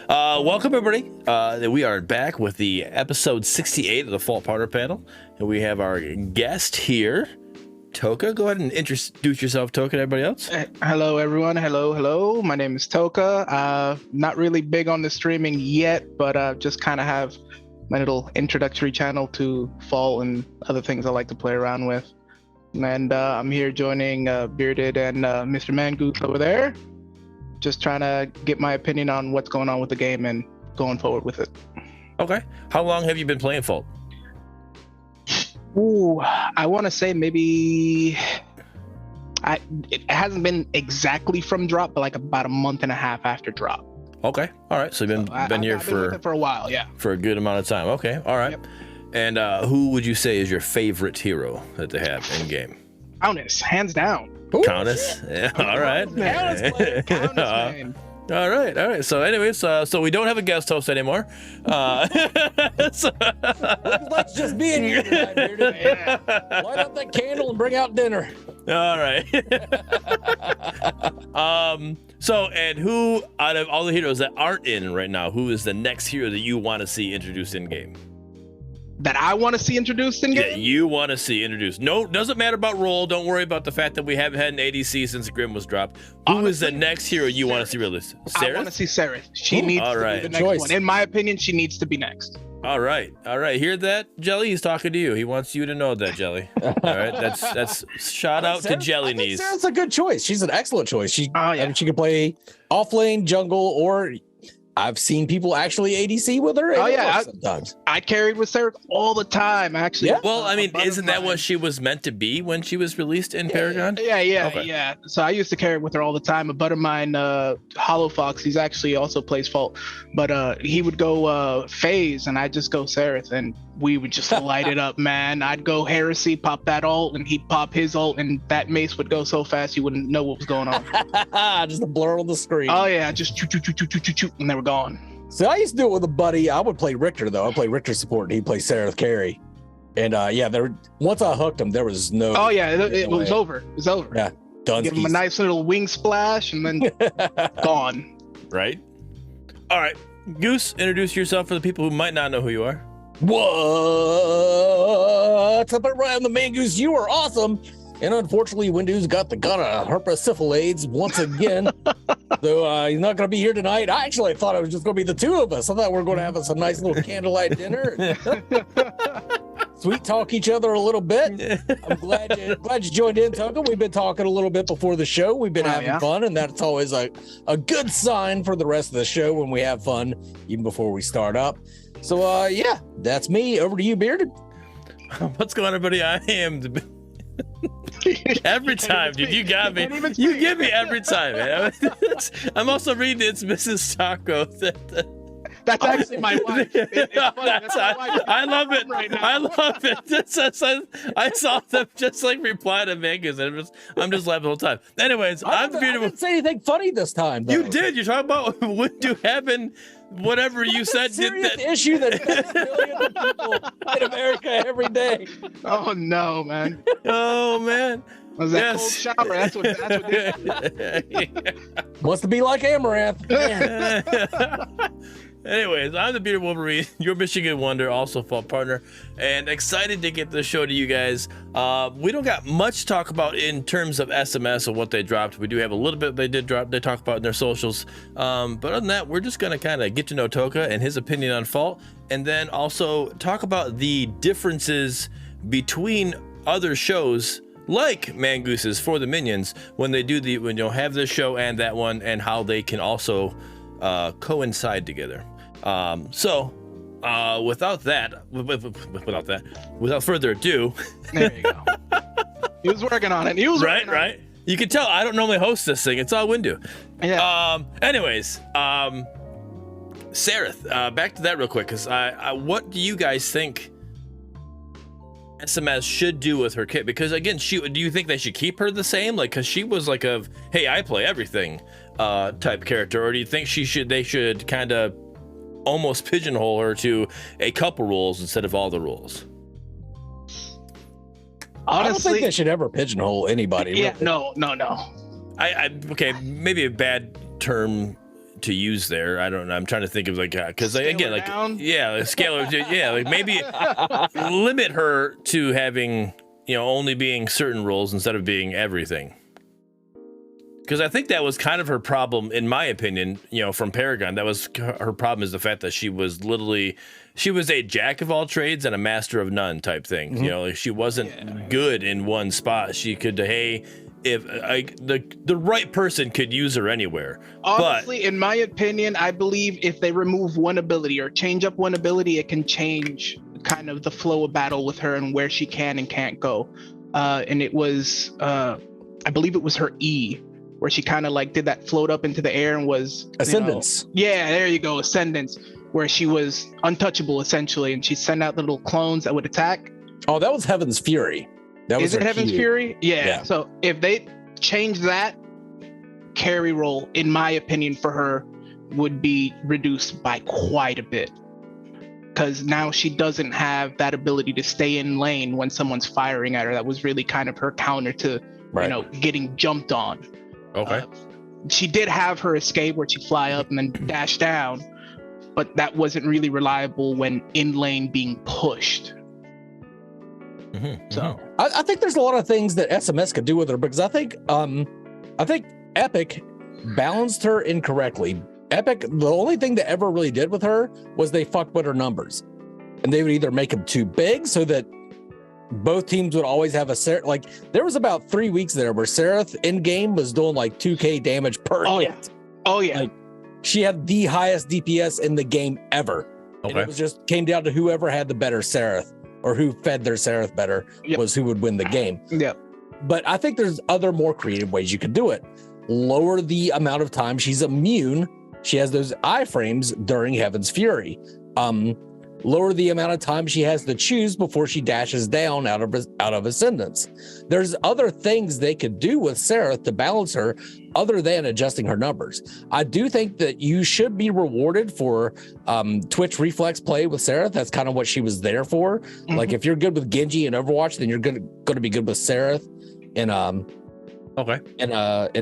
Welcome everybody. We are back with the episode 68 of the Fault Partner panel, and we have our guest here, Toka. Go ahead and introduce yourself, Toka, and everybody else. Hello, everyone. Hello. My name is Toka. Not really big on the streaming yet, but just kind of have my little introductory channel to Fall and other things I like to play around with. And I'm here joining Bearded and Mr. Mangoose over there. Just trying to get my opinion on what's going on with the game and going forward with it. Okay. How long have you been playing Fault? Ooh, I want to say maybe it hasn't been exactly from drop, but like about a month and a half after drop. Okay. All right. So you've been here for a while, yeah. For a good amount of time. Okay. All right. Yep. And who would you say is your favorite hero that they have in game? Countess, hands down. Ooh, Countess. Yeah. All right. Countess, man. All right. So anyways, so we don't have a guest host anymore. Let's just be in here tonight, Bearded. Yeah. Light up that candle and bring out dinner. All right. So, and who out of all the heroes that aren't in right now, who is the next hero that you want to see introduced in game? That I want to see introduced in game? Yeah, you want to see introduced. No, doesn't matter about role. Don't worry about the fact that we haven't had an ADC since Grim was dropped. Who is the next hero you want to see released? I want to see Sereth. She needs to be the next one. In my opinion, she needs to be next. All right. Hear that, Jelly? He's talking to you. He wants you to know that, Jelly. All right. That's shout out to Jelly Knees. Sarah's a good choice. She's an excellent choice. I mean, she could play off lane, jungle, or I've seen people actually ADC with her. Sometimes I carried with Sereth all the time, actually. Yeah. Well, I mean, isn't that what she was meant to be when she was released in Paragon? Yeah. So I used to carry with her all the time. A buddy of mine, Hollow Fox, he's actually also plays Fault, but he would go phase, and I'd just go Sereth, and we would just light it up, man. I'd go Heresy, pop that ult, and he'd pop his ult, and that mace would go so fast you wouldn't know what was going on. Just a blur on the screen. Oh yeah, just choo, and they were gone. So I used to do it with a buddy. I would play Richter though. I play Richter support, and he'd play Sereth carry. And once I hooked him, there was no. Oh yeah, it was over. It was over. Yeah, done. Give him a nice little wing splash, and then gone. Right. All right, Goose, introduce yourself for the people who might not know who you are. What's up, everybody? I'm the Mangoose. You are awesome. And unfortunately, Windu's got herpes once again. So he's not going to be here tonight. I actually thought it was just going to be the two of us. I thought we were going to have us a nice little candlelight dinner. Sweet talk each other a little bit. I'm glad you joined in, Toka. We've been talking a little bit before the show. We've been having fun, and that's always a good sign for the rest of the show when we have fun, even before we start up. So, that's me. Over to you, Bearded. What's going on, everybody? I am every time, dude. You got me. You get me every time, man. I'm also reading It's Mrs. Taco. That's actually my wife. It's funny. I love it. Right now. I love it. I saw them just like reply to Mangoose, and I'm just laughing the whole time. Anyways, I didn't say anything funny this time, though. You did. You're talking about Windu having whatever you said. Serious issue that affects millions of people in America every day. Oh no, man. Oh man. Was that cold shower? That's what Wants to be like Amaranth. Anyways, I'm the Bearded Wolverine, your Michigan Wonder, also Fault Partner, and excited to get the show to you guys. We don't got much to talk about in terms of SMS or what they dropped. We do have a little bit they talk about in their socials. But other than that, we're just going to kind of get to know Toka and his opinion on Fault, and then also talk about the differences between other shows like Mangoose's for the Minions when you'll have this show and that one, and how they can also coincide together. Without further ado, there you go. He was working on it. Right. You can tell I don't normally host this thing. It's all Windu. Yeah. Anyways, Sereth, back to that real quick, because what do you guys think SMS should do with her kit? Because again, do you think they should keep her the same? Like, because she was like a hey, I play everything type character, or do you think they should kind of almost pigeonhole her to a couple rules instead of all the rules? Honestly, I don't think they should ever pigeonhole anybody. Yeah, really. no. Okay, maybe a bad term to use there. I don't know. I'm trying to think of like because Scale again, her like down? like scale her, like maybe limit her to having only being certain roles instead of being everything. Because I think that was kind of her problem, in my opinion, from Paragon. That was her problem, is the fact that she was a jack of all trades and a master of none type thing. Mm-hmm. Like she wasn't good in one spot. She could, if the right person could use her anywhere. Honestly, in my opinion, I believe if they remove one ability or change up one ability, it can change kind of the flow of battle with her and where she can and can't go. And it was, I believe it was her E, where she kind of like did that float up into the air and was Ascendance. Yeah, there you go, Ascendance, where she was untouchable essentially, and she sent out the little clones that would attack. Oh, that was Heaven's Fury. Is it Heaven's Fury? Yeah. So if they change that, carry roll, in my opinion, for her would be reduced by quite a bit. Because now she doesn't have that ability to stay in lane when someone's firing at her. That was really kind of her counter to, getting jumped on. Okay. She did have her escape where she'd fly up and then dash down, but that wasn't really reliable when in lane being pushed. Mm-hmm. So I think there's a lot of things that SMS could do with her, because I think Epic balanced her incorrectly. Epic, the only thing they ever really did with her was they fucked with her numbers, and they would either make them too big so that both teams would always have a Seraph. Like there was about 3 weeks there where Seraph in game was doing like 2k damage per hit. Oh yeah. Like she had the highest DPS in the game ever. Okay. And it was just came down to whoever had the better Seraph, or who fed their Seraph better, was who would win the game. Yep. But I think there's other more creative ways you could do it. Lower the amount of time she's immune. She has those iframes during Heaven's Fury. Lower the amount of time she has to choose before she dashes down out of Ascendance. There's other things they could do with Seraph to balance her other than adjusting her numbers. I do think that you should be rewarded for Twitch reflex play with Seraph. That's kind of what she was there for. Mm-hmm. Like if you're good with Genji in Overwatch, then you're going to be good with Seraph in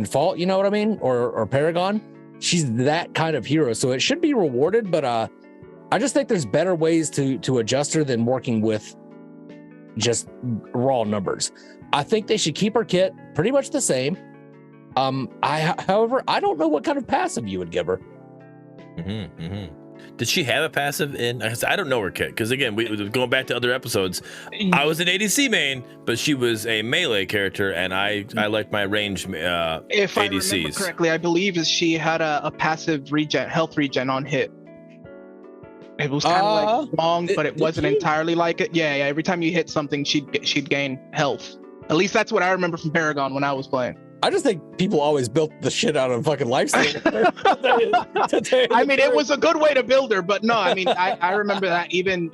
Fault, you know what I mean? Or Paragon. She's that kind of hero, so it should be rewarded, but I just think there's better ways to adjust her than working with just raw numbers. I think they should keep her kit pretty much the same. However, I don't know what kind of passive you would give her. Mm-hmm, mm-hmm. Did she have a passive in? I don't know her kit, because again, going back to other episodes, I was an ADC main, but she was a melee character, and I like my range if ADCs. I remember correctly, I believe she had a passive health regen on hit. It was kind of like long, but it wasn't entirely like it. Yeah. Every time you hit something, she'd gain health. At least that's what I remember from Paragon when I was playing. I just think people always built the shit out of fucking lifesteal. I mean, it was a good way to build her, but no, I mean, I remember that even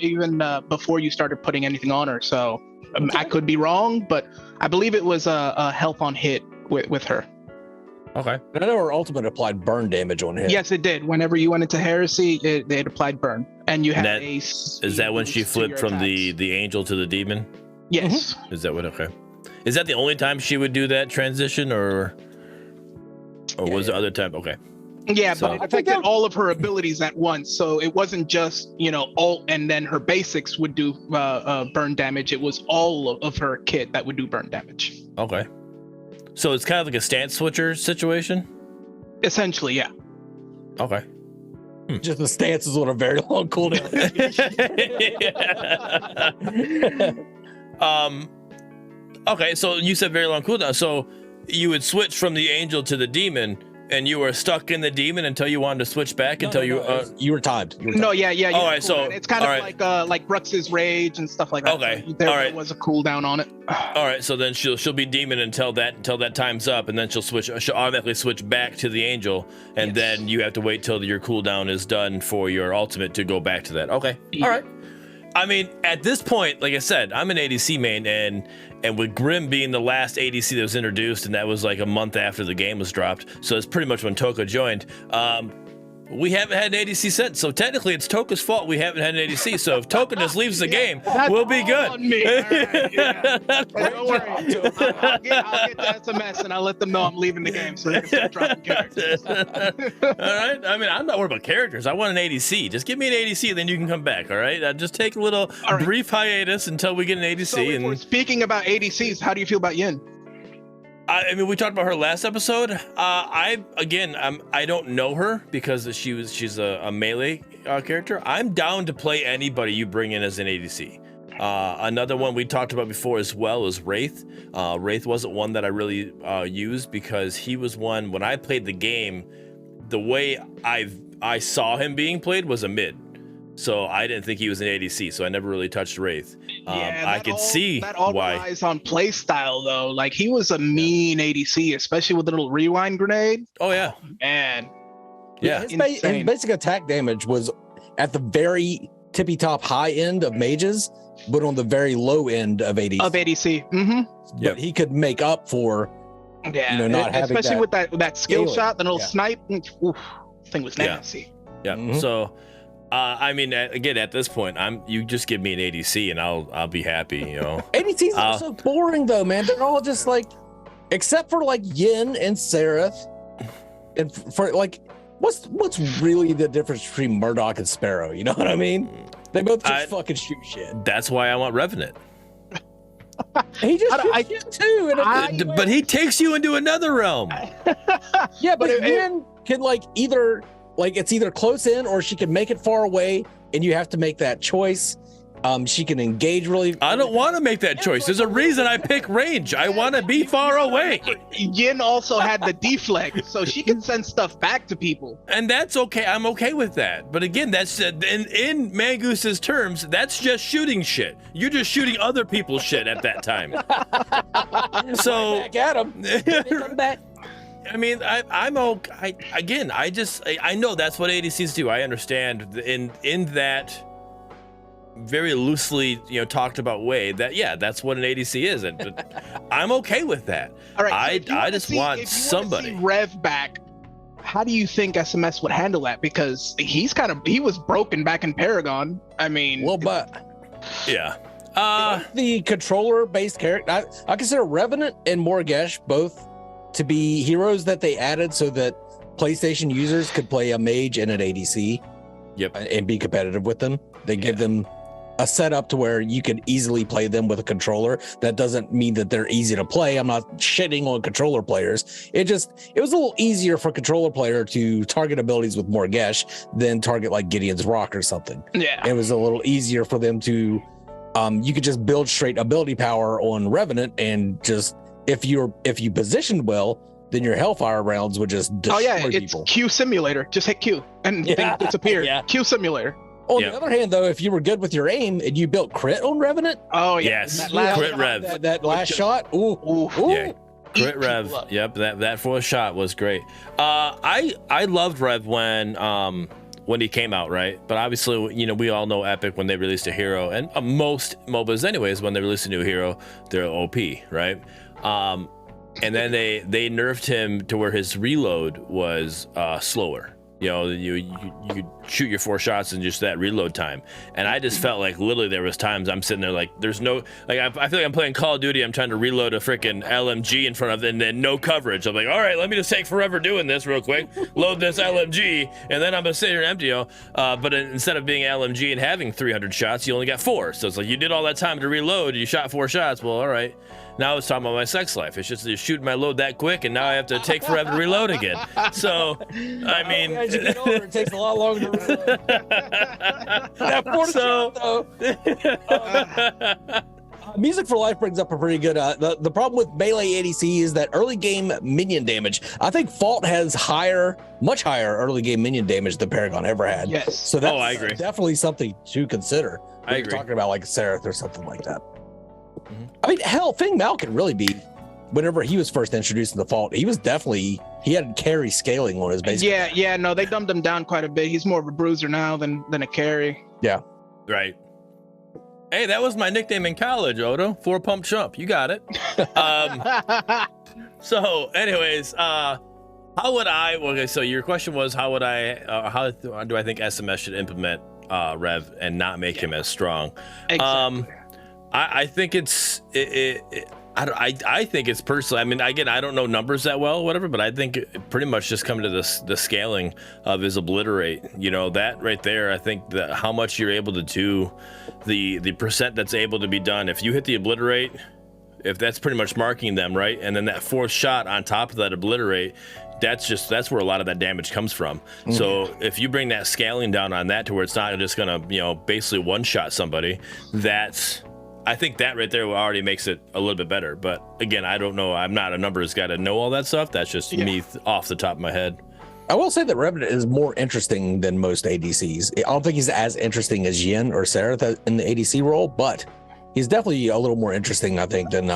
before you started putting anything on her. So I could be wrong, but I believe it was a health on hit with her. Okay. And I know her ultimate applied burn damage on hit. Yes, it did. Whenever you went into Heresy, it applied burn, and you had is that when she flipped from the angel to the demon? Yes. Mm-hmm. Is that what? Okay. Is that the only time she would do that transition, or was there other time? Okay. Yeah, so, but it affected all of her abilities at once. So it wasn't just, ult and then her basics would do burn damage. It was all of her kit that would do burn damage. Okay. So it's kind of like a stance switcher situation? Essentially, yeah. Okay. Just the stance is on a very long cooldown. Okay, so you said very long cooldown. So you would switch from the angel to the demon, and you were stuck in the demon until you wanted to switch back you were timed. No, yeah. All right, so it's kind of like Brux's rage and stuff like that. Okay, there was a cooldown on it. All right, so then she'll be demon until that time's up, and then she'll automatically switch back to the angel, and then you have to wait till your cooldown is done for your ultimate to go back to that. Okay, all right. I mean, at this point, like I said, I'm an ADC main, and with Grim being the last ADC that was introduced, and that was like a month after the game was dropped, so it's pretty much when Toka joined. we haven't had an ADC since, so technically it's Toka's fault we haven't had an ADC. So if Toka just leaves the game, we'll be good. On me. All right, yeah. Don't worry. I'll get the SMS and I'll let them know I'm leaving the game so they can start dropping characters. All right. I mean, I'm not worried about characters. I want an ADC. Just give me an ADC, then you can come back. All right. Just take a little brief hiatus until we get an ADC. So if we're speaking about ADCs, how do you feel about Yin? I mean, we talked about her last episode. I don't know her because she's a melee character. I'm down to play anybody you bring in as an ADC. Another one we talked about before as well is Wraith. Wraith wasn't one that I really used because he was one when I played the game. The way I saw him being played was a mid. So I didn't think he was an ADC, so I never really touched Wraith. I could see that all why. relies on play style, though. Like, he was a mean ADC, especially with the little rewind grenade. Oh, yeah. Man. Yeah. His basic attack damage was at the very tippy top high end of mages, but on the very low end of ADC. Mm-hmm. But he could make up for, not having especially with that skill shot, the little Yeah. snipe. Oof, thing was nasty. Yeah. Mhm. So, I mean, again, at this point, you just give me an ADC and I'll be happy. ADCs are so boring, though, man. They're all just like, except for like Yin and Seraph, and for like, what's really the difference between Murdock and Sparrow? You know what I mean? They both just fucking shoot shit. That's why I want Revenant. He just shoots shit too. But he takes you into another realm. Yeah, but Yin can it's either close in or she can make it far away, and you have to make that choice. She can engage really. I don't want to make that choice. There's a reason I pick range. I want to be far away. Yin also had the deflect, so she can send stuff back to people. And that's okay. I'm okay with that. But again, that's in Mangoose's terms, that's just shooting shit. You're just shooting other people's shit at that time. So Back at him. Come back. I mean, I'm okay. I know that's what ADCs do. I understand in that very loosely, talked about way that that's what an ADC is, and I'm okay with that. All right, I just want somebody. See Rev back. How do you think SMS would handle that? Because he was broken back in Paragon. I mean, Well, but Yeah. the controller-based character, I consider Revenant and Morgesh both to be heroes that they added so that PlayStation users could play a mage and an ADC. Yep. And be competitive with them. They give them a setup to where you can easily play them with a controller. That doesn't mean that they're easy to play. I'm not shitting on controller players. It was a little easier for a controller player to target abilities with Morgesh than target like Gideon's Rock or something. Yeah. It was a little easier for them to, you could just build straight ability power on Revenant, and just if you positioned well, then your Hellfire rounds would just destroy people. It's Q Simulator. Just hit Q and things disappear. Yeah. Q Simulator. On the other hand, though, if you were good with your aim and you built crit on Revenant, yes, crit rev. That last shot, ooh. Yeah. Crit rev. Yep, that fourth shot was great. I loved Rev when he came out, right? But obviously, we all know Epic when they released a hero, and most MOBAs anyways, when they release a new hero, they're OP, right? And then they nerfed him to where his reload was slower. You shoot your 4 shots in just that reload time. And I just felt like literally there was times I'm sitting there like there's no, like I feel like I'm playing Call of Duty, I'm trying to reload a freaking LMG in front of it and then no coverage. I'm like, all right, let me just take forever doing this real quick, load this LMG, and then I'm gonna sit here empty, but instead of being LMG and having 300 shots, you only got 4. So it's like you did all that time to reload, you shot 4 shots, well, all right. Now it's talking about my sex life. It's just shooting my load that quick, and now I have to take forever to reload again. So, I mean, as you get older, it takes a lot longer to reload. That fourth shot, though. Music for Life brings up a pretty good. The problem with melee ADC is that early game minion damage. I think Fault has much higher early game minion damage than Paragon ever had. Yes. So that's I agree. Definitely something to consider. I agree. Talking about like Seraph or something like that. I mean, hell, Fing Mal can really be. Whenever he was first introduced in the Fault, he had carry scaling on his base. Yeah. No, they dumbed him down quite a bit. He's more of a bruiser now than a carry. Yeah. Right. Hey, that was my nickname in college, Odo. 4 pump chump. You got it. So, anyways, How would I? Okay, so your question was how would I? How do I think SMS should implement Rev and not make him as strong? Exactly. I think I think it's personally. I mean, again, I don't know numbers that well, whatever, but I think it pretty much just come to the scaling of his obliterate. You know, that right there. I think that how much you're able to do, the percent that's able to be done. If you hit the obliterate, if that's pretty much marking them, right, and then that fourth shot on top of that obliterate, that's where a lot of that damage comes from. So if you bring that scaling down on that to where it's not just gonna, basically one shot somebody, I think that right there already makes it a little bit better. But again, I don't know. I'm not a numbers guy to know all that stuff. That's just me off the top of my head. I will say that Revenant is more interesting than most ADCs. I don't think he's as interesting as Yin or Seraph in the ADC role, but he's definitely a little more interesting, I think, than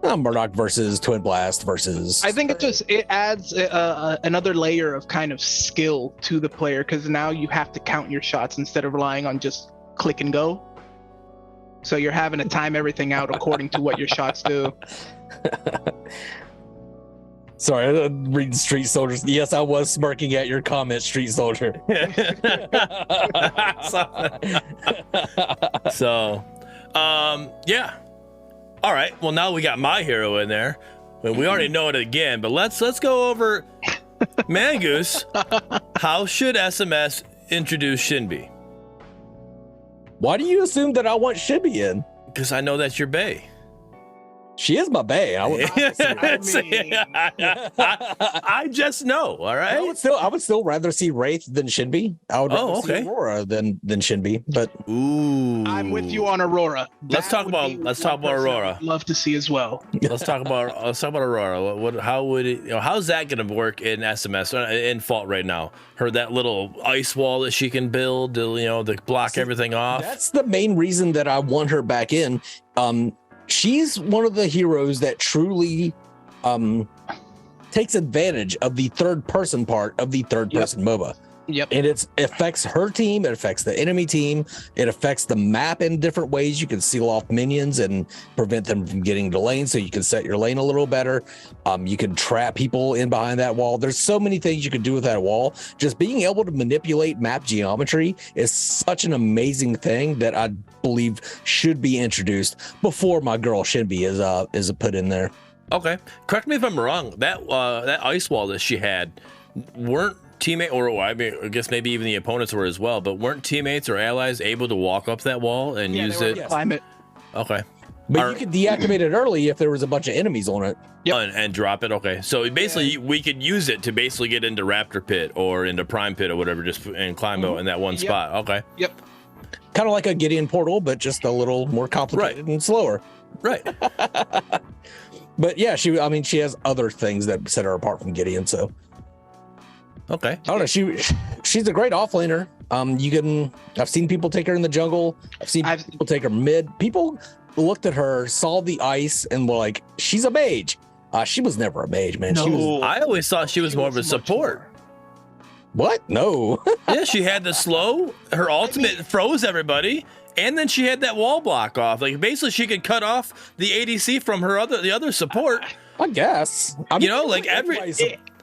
Murdock versus Twin Blast versus. I think it adds another layer of kind of skill to the player, because now you have to count your shots instead of relying on just click and go. So you're having to time everything out according to what your shots do. Sorry, I'm reading Street Soldiers. Yes, I was smirking at your comment, Street Soldier. So, yeah. All right. Well, now we got my hero in there. Well, we already know it again, but let's go over Mangoose. How should SMS introduce Shinbi? Why do you assume that I want Shinbi in? Because I know that's your bae. She is my bae. I just know. All right. I would still rather see Wraith than Shinbi. I would rather see Aurora than Shinbi. But I'm with you on Aurora. Let's talk about Aurora. Love to see as well. Let's talk about Aurora. How's that going to work in SMS in Fault right now? That little ice wall that she can build, to block everything off. That's the main reason that I want her back in. She's one of the heroes that truly takes advantage of the third person part of the third person MOBA. Yep. And it affects her team. It affects the enemy team. It affects the map in different ways. You can seal off minions and prevent them from getting to lane, so you can set your lane a little better. You can trap people in behind that wall. There's so many things you can do with that wall. Just being able to manipulate map geometry is such an amazing thing that I believe should be introduced before my girl Shinbi is put in there. Okay, correct me if I'm wrong. That ice wall that she had weren't teammate, or I guess maybe even the opponents were as well, but weren't teammates or allies able to walk up that wall and use it? Yes. Climb it. Okay. But you could deactivate it early if there was a bunch of enemies on it. Yep. And drop it. Okay. So basically, we could use it to basically get into Raptor Pit or into Prime Pit or whatever, and climb out in that one spot. Okay. Yep. Kind of like a Gideon portal, but just a little more complicated and slower. Right. But yeah, she has other things that set her apart from Gideon. So. Okay. I don't know. She's a great offlaner. I've seen people take her in the jungle. I've seen people take her mid. People looked at her, saw the ice, and were like, "She's a mage." She was never a mage, man. No. I always thought she was more of a support. What? No. Yeah, she had the slow. Her ultimate froze everybody, and then she had that wall block off. Like basically, she could cut off the ADC from the other support. I guess.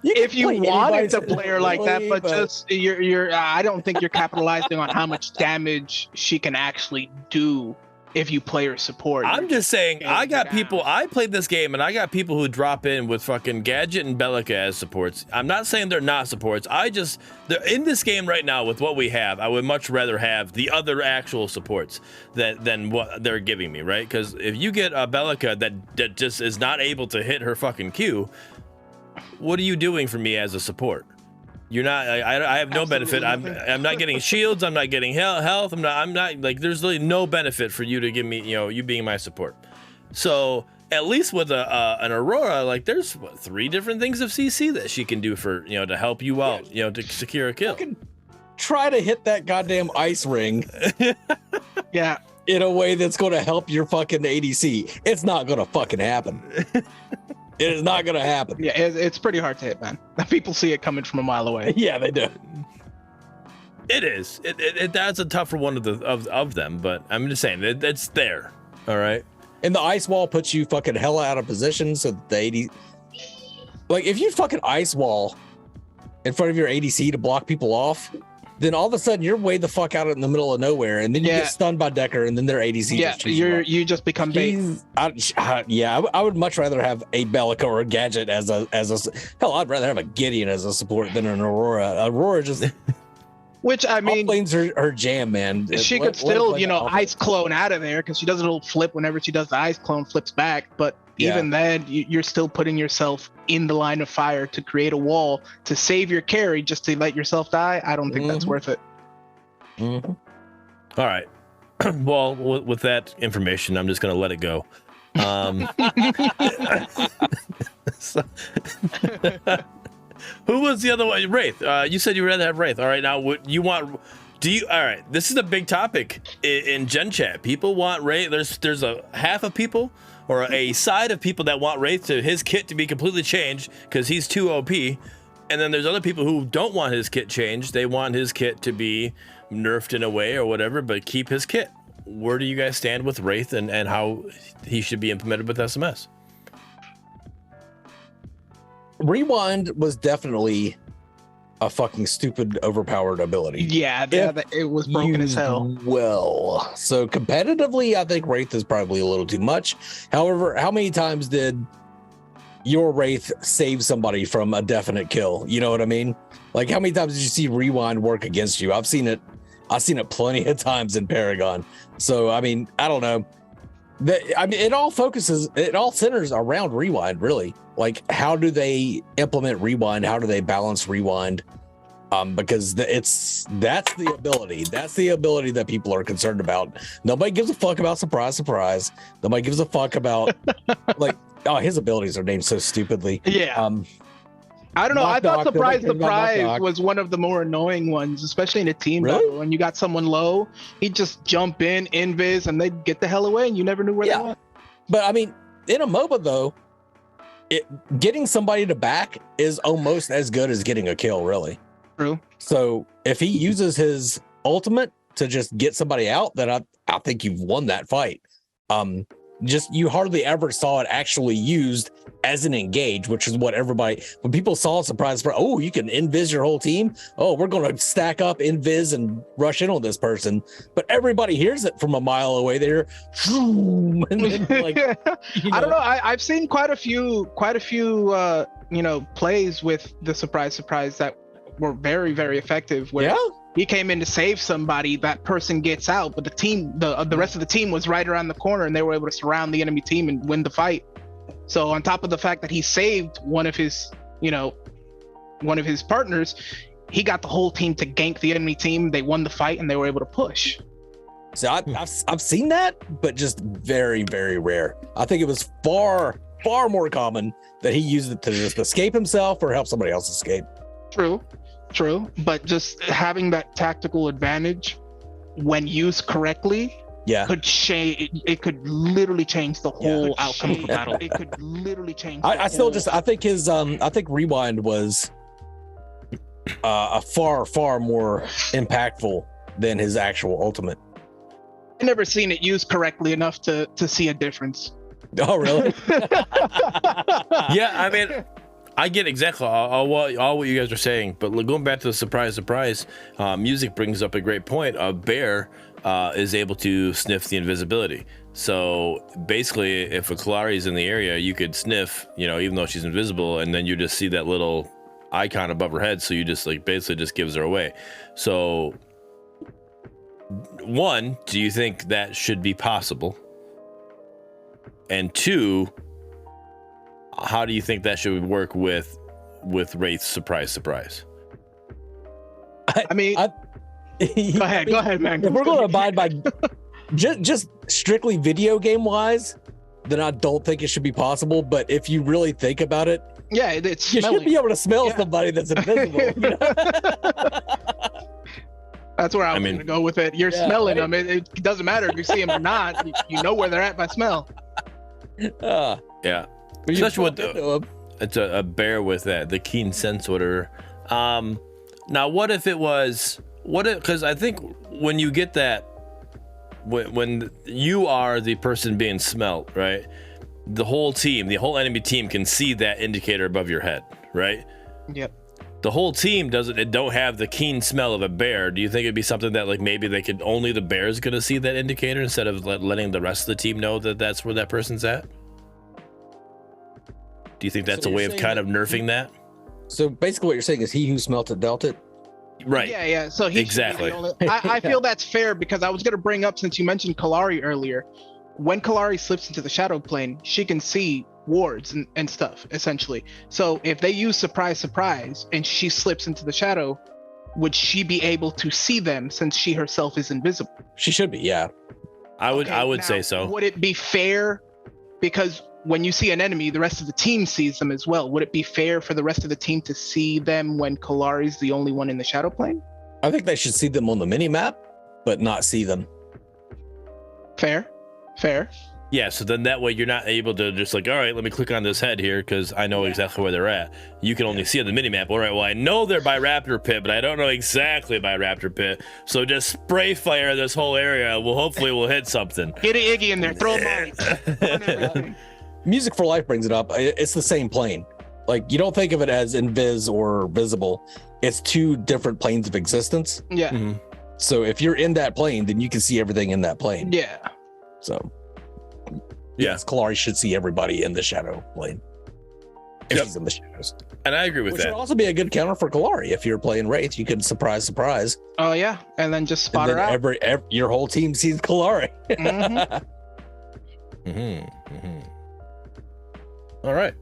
If you wanted to play her like that, but just I don't think you're capitalizing on how much damage she can actually do if you play her support. I'm just saying, I played this game and I got people who drop in with fucking Gadget and Bellica as supports. I'm not saying they're not supports. They're in this game right now with what we have. I would much rather have the other actual supports than what they're giving me, right? Because if you get a Bellica that just is not able to hit her fucking Q, what are you doing for me as a support? You're not. I have no benefit. I'm not getting shields. I'm not getting health. I'm not like. There's really no benefit for you to give me. You being my support. So at least with an Aurora, like there's 3 different things of CC that she can do for to help you out. To secure a kill. Try to hit that goddamn ice ring. Yeah. In a way that's going to help your fucking ADC. It's not going to fucking happen. It is not going to happen. Yeah, it's pretty hard to hit, man. People see it coming from a mile away. Yeah, they do. It is. That's a tougher one of them, but I'm just saying it's there. All right. And the ice wall puts you fucking hell out of position, so the like if you fucking ice wall in front of your ADC to block people off, then all of a sudden you're way the fuck out in the middle of nowhere, and then you get stunned by Decker, and then their ADC. Yeah, you just become bait. I would much rather have a Bellica or a Gadget as a hell. I'd rather have a Gideon as a support than an Aurora. Aurora just. Which I mean, lanes her jam, man. She could still, ice clone out of there because she does a little flip whenever she does the ice clone, flips back. But even then, you're still putting yourself in the line of fire to create a wall to save your carry just to let yourself die. I don't think that's worth it. Mm-hmm. All right. Well, with that information, I'm just gonna let it go. So, who was the other one? Wraith. You said you would rather have Wraith. All right, now what you want? All right, this is a big topic in Gen Chat. People want Wraith. There's a half of people or a side of people that want Wraith to his kit to be completely changed because he's too OP, and then there's other people who don't want his kit changed. They want his kit to be nerfed in a way or whatever, but keep his kit. Where do you guys stand with Wraith and how he should be implemented with SMS? Rewind was definitely a fucking stupid, overpowered ability. Yeah, it was broken as hell. Well, so competitively, I think Wraith is probably a little too much. However, how many times did your Wraith save somebody from a definite kill? You know what I mean? Like, how many times did you see Rewind work against you? I've seen it plenty of times in Paragon. So, I mean, I don't know. It all centers around Rewind, really. Like, how do they implement Rewind? How do they balance Rewind? Because that's the ability. That's the ability that people are concerned about. Nobody gives a fuck about surprise. Nobody gives a fuck about his abilities are named so stupidly. Yeah. I don't know. I thought surprise was one of the more annoying ones, especially in a team battle. When you got someone low, he'd just jump in, invis, and they'd get the hell away, and you never knew where they went. But I mean, in a MOBA though, getting somebody to back is almost as good as getting a kill, really. True. So if he uses his ultimate to just get somebody out, then I think you've won that fight. Just you hardly ever saw it actually used as an engage, which is what everybody, when people saw surprise, oh, you can invis your whole team. Oh, we're going to stack up, invis, and rush in on this person. But everybody hears it from a mile away. They're and then, I don't know. I've seen quite a few plays with the surprise that were very, very effective. Where he came in to save somebody, that person gets out, but the team, the rest of the team was right around the corner, and they were able to surround the enemy team and win the fight. So on top of the fact that he saved one of his partners, he got the whole team to gank the enemy team. They won the fight, and they were able to push. So I've seen that, but just very, very rare. I think it was far more common that he used it to just escape himself or help somebody else escape. True, but just having that tactical advantage when used correctly, could literally change the whole outcome of the battle. It could literally change. I think his I think Rewind was a far more impactful than his actual ultimate. I've never seen it used correctly enough to see a difference. Oh, really? Yeah, I mean, I get exactly all what you guys are saying, but going back to the surprise, music brings up a great point. A bear is able to sniff the invisibility. So basically, if a Kalari is in the area, you could sniff, even though she's invisible, and then you just see that little icon above her head. So you just basically just gives her away. So one, do you think that should be possible? And two, how do you think that should work with Wraith's surprise? I mean, go ahead, man. If we're going to abide by just strictly video game wise, then I don't think it should be possible. But if you really think about it, you should be able to smell somebody that's invisible. That's where I was going to go with it. You're smelling them. It doesn't matter if you see them or not. You know where they're at by smell. Yeah. Especially with it's a bear with the keen sense order. Now, what if it was? Because I think when you get that, when you are the person being smelt, right? the whole enemy team can see that indicator above your head, right? Yep. The whole team don't have the keen smell of a bear. Do you think it'd be something that like maybe only the bear's gonna see that indicator instead of letting the rest of the team know that that's where that person's at? Do you think that's a way of kind of nerfing that? So basically what you're saying is he who smelt it dealt it? Right. Yeah. So he exactly. I feel that's fair because I was going to bring up, since you mentioned Kalari earlier, when Kalari slips into the shadow plane, she can see wards and stuff, essentially. So if they use surprise and she slips into the shadow, would she be able to see them since she herself is invisible? She should be, yeah. I would say so. Would it be fair? Because when you see an enemy, the rest of the team sees them as well. Would it be fair for the rest of the team to see them when Kalari's the only one in the shadow plane? I think they should see them on the mini map, but not see them. Fair. Yeah, so then that way you're not able to just like, all right, let me click on this head here because I know exactly where they're at. You can only see on the minimap. All right, well, I know they're by Raptor Pit, but I don't know exactly by Raptor Pit. So just spray fire this whole area. Hopefully we'll hit something. Get an Iggy in there. Throw him on. Music for Life brings it up. It's the same plane. Like, you don't think of it as invis or visible. It's two different planes of existence. Yeah. Mm-hmm. So if you're in that plane, then you can see everything in that plane. Yeah. So yes, Kalari should see everybody in the shadow plane if she's in the shadows. And I agree with Which that. would also be a good counter for Kalari. If you're playing Wraith, you could surprise. Oh yeah, and then just spot and her then out. your whole team sees Kalari. All right.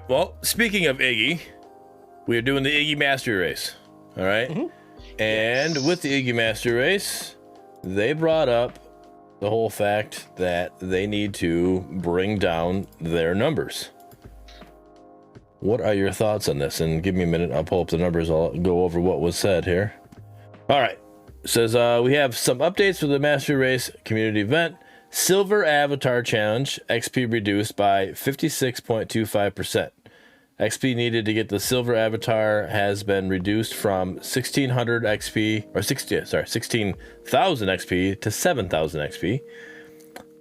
Well, speaking of Iggy, we are doing the Iggy Mastery Race. All right. And with the Iggy Mastery Race, they brought up the whole fact that they need to bring down their numbers. What are your thoughts on this? And give me a minute. I'll pull up the numbers. I'll go over what was said here. All right. It says we have some updates for the Mastery Race community event. Silver Avatar Challenge, XP reduced by 56.25%. XP needed to get the Silver Avatar has been reduced from 1,600 XP, or 16,000 XP to 7,000 XP.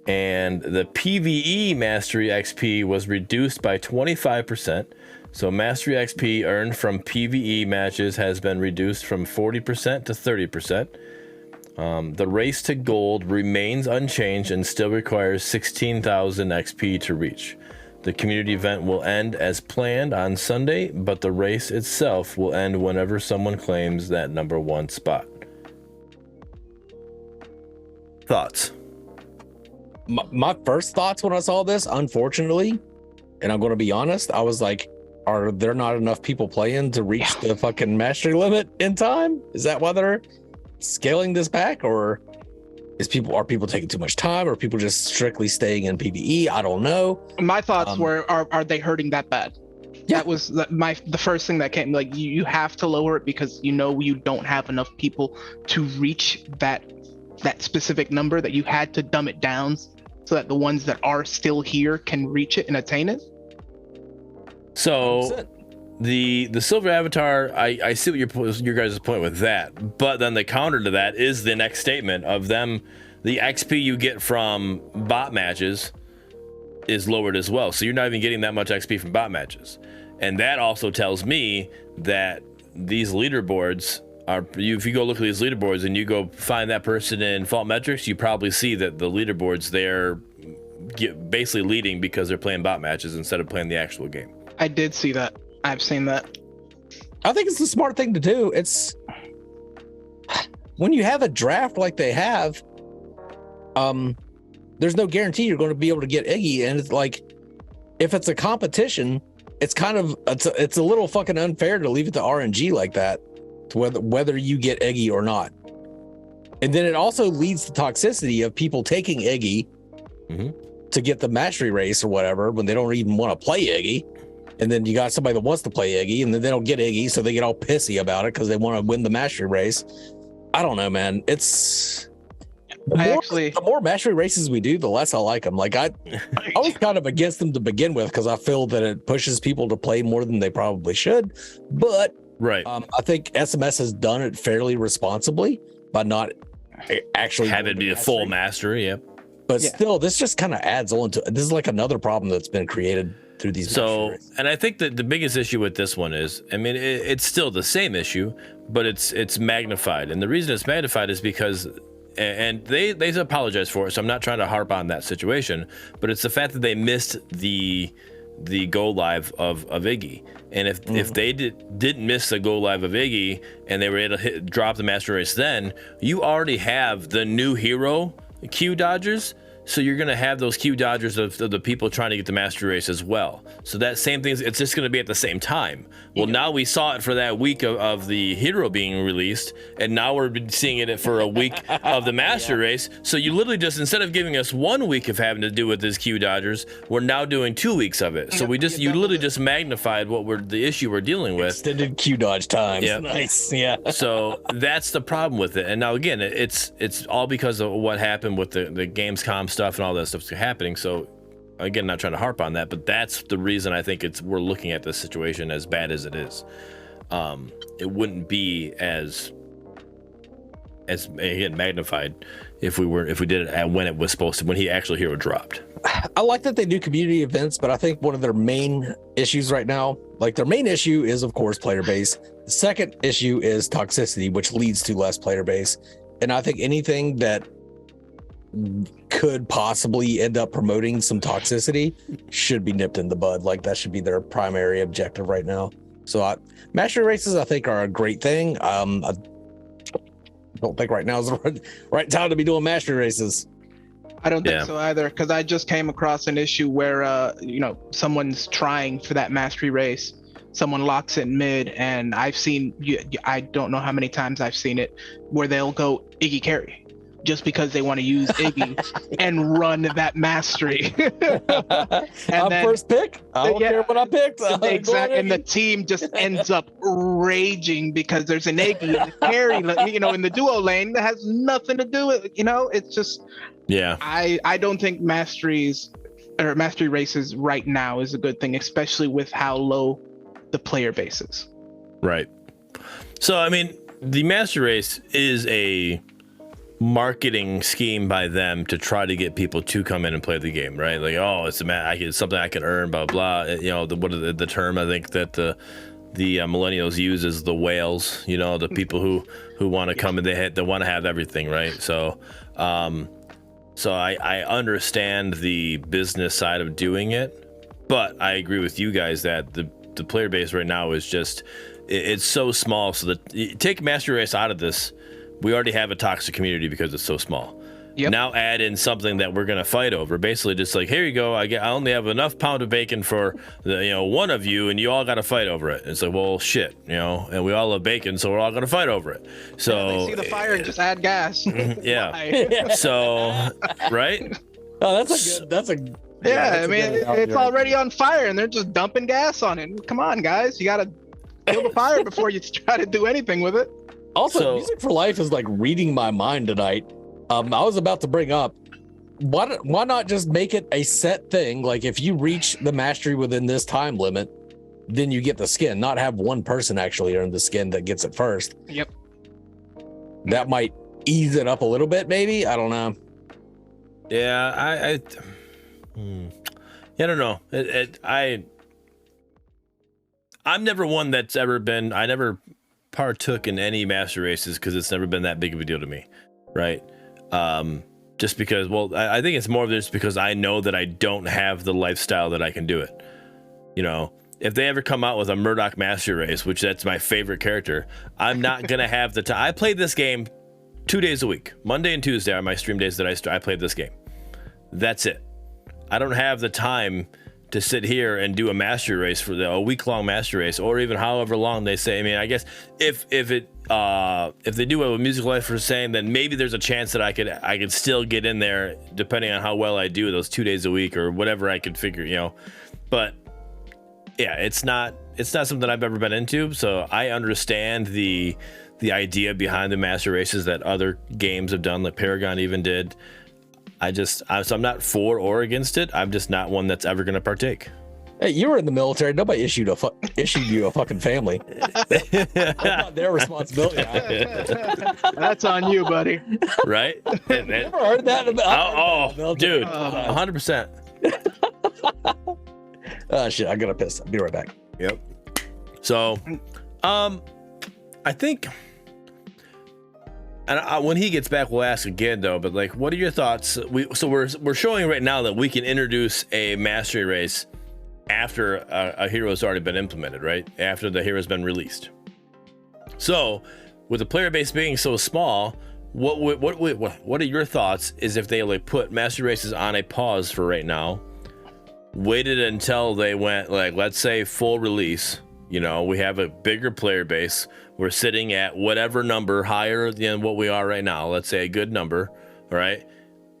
And the PvE Mastery XP was reduced by 25%. So Mastery XP earned from PvE matches has been reduced from 40% to 30%. The race to gold remains unchanged and still requires 16,000 XP to reach. The community event will end as planned on Sunday, but the race itself will end whenever someone claims that #1 spot. Thoughts? My first thoughts when I saw this, unfortunately, and I'm going to be honest, I was like, are there not enough people playing to reach the fucking mastery limit in time? Is that why they're scaling this back, or are people taking too much time, or people just strictly staying in PvE? I don't know. My thoughts were, are they hurting that bad? Yeah. That was the first thing that came. Like, you have to lower it because you don't have enough people to reach that specific number, that you had to dumb it down so that the ones that are still here can reach it and attain it. So the Silver Avatar, I see what your guys' point with that, but then the counter to that is the next statement of them. The XP you get from bot matches is lowered as well, so you're not even getting that much XP from bot matches. And that also tells me that these leaderboards are, if you go look at these leaderboards and you go find that person in Fault Metrics, you probably see that the leaderboards, they're basically leading because they're playing bot matches instead of playing the actual game. I did see that. I've seen that. I think it's the smart thing to do. It's when you have a draft like they have, there's no guarantee you're going to be able to get Iggy. And it's like, if it's a competition, it's kind of, it's a little fucking unfair to leave it to RNG like that, to whether you get Iggy or not. And then it also leads to toxicity of people taking Iggy to get the mastery race or whatever, when they don't even want to play Iggy. And then you got somebody that wants to play Iggy, and then they don't get Iggy, so they get all pissy about it because they want to win the mastery race. I don't know, man. It's the more mastery races we do, the less I like them. Like, I was kind of against them to begin with because I feel that it pushes people to play more than they probably should. But I think SMS has done it fairly responsibly by not actually have it be a full mastery. Yep. But still, this just kind of adds on to this is like another problem that's been created through these. So, and I think that the biggest issue with this one is, I mean, it's still the same issue, but it's magnified. And the reason it's magnified is because, and they apologize for it, so I'm not trying to harp on that situation, but it's the fact that they missed the go live of Iggy. And if they didn't miss the go live of Iggy and they were able to drop the master race, then you already have the new hero Q dodgers. So you're going to have those Q dodgers of the people trying to get the master race as well. So that same thing, it's just going to be at the same time. Well, now we saw it for that week of the hero being released, and now we're seeing it for a week of the master race. So you literally just, instead of giving us 1 week of having to do with this Q dodgers, we're now doing 2 weeks of it. So you literally just magnified the issue we're dealing with. Extended Q dodge times. Yep. Nice. Yeah. So that's the problem with it. And now again, it's all because of what happened with the Gamescom stuff and all that stuff's happening. So again, not trying to harp on that, but that's the reason I think we're looking at this situation as bad as it is. It wouldn't be as again magnified if we did it when it was supposed to, when he actually hero dropped. I like that they do community events, but I think one of their main issues right now, like their main issue is of course player base. The second issue is toxicity, which leads to less player base. And I think anything that could possibly end up promoting some toxicity should be nipped in the bud. Like that should be their primary objective right now. So master races I think are a great thing. I don't think right now is the right time to be doing master races. I don't think so either, because I just came across an issue where someone's trying for that mastery race, someone locks it mid, and I've seen, I don't know how many times I've seen it, where they'll go Iggy carry just because they want to use Iggy and run that mastery. And then, first pick. I don't care what I picked. Exactly. And the team just ends up raging because there's an Iggy in the carry, in the duo lane that has nothing to do with, it's just, I don't think mastery races right now is a good thing, especially with how low the player base is. Right. So, I mean, the master race is a marketing scheme by them to try to get people to come in and play the game, right? Like, oh, it's something I can earn, blah blah. The term I think that the millennials use is the whales. The people who want to come and they want to have everything, right? So, I understand the business side of doing it, but I agree with you guys that the player base right now is just it's so small. So that take master race out of this. We already have a toxic community because it's so small. Yep. Now add in something that we're gonna fight over. Basically, just like, here you go. I only have enough pound of bacon for one of you, and you all got to fight over it. It's like, well, shit, and we all love bacon, so we're all gonna fight over it. So they see the fire and just add gas. Yeah. So right. Oh, that's a. Yeah, I mean, it's already on fire, and they're just dumping gas on it. Come on, guys, you gotta kill the fire before you try to do anything with it. Also, Music for Life is like reading my mind tonight. I was about to bring up, why not just make it a set thing? Like if you reach the mastery within this time limit, then you get the skin. Not have one person actually earn the skin that gets it first. Yep. That might ease it up a little bit, maybe. I don't know. Yeah, I don't know. I'm never one that's ever been. I never partook in any master races because it's never been that big of a deal to me, right? Just because, I think it's more of this because I know that I don't have the lifestyle that I can do it. If they ever come out with a Murdock master race, which that's my favorite character, I'm not gonna have the time. I played this game 2 days a week. Monday and Tuesday are my stream days that I played this game. That's it. I don't have the time to sit here and do a master race for a week-long master race, or even however long they say. I mean, I guess if they do what Music Life was saying, then maybe there's a chance that I could still get in there, depending on how well I do those 2 days a week or whatever I could figure, But yeah, it's not something I've ever been into. So I understand the idea behind the master races that other games have done, like Paragon even did. So I'm not for or against it. I'm just not one that's ever going to partake. Hey, you were in the military. Nobody issued you a fucking family. That's not their responsibility. That's on you, buddy. Right? Never heard that about. Oh, dude, 100%. Shit, I gotta piss. I'll be right back. Yep. So, I think, and when he gets back, we'll ask again though. But like, what are your thoughts? We're showing right now that we can introduce a mastery race after a hero's already been implemented, right? After the hero's been released. So, with the player base being so small, what are your thoughts? Is if they like put mastery races on a pause for right now, waited until they went like, let's say full release. You know, we have a bigger player base. We're sitting at whatever number higher than what we are right now. Let's say a good number, all right?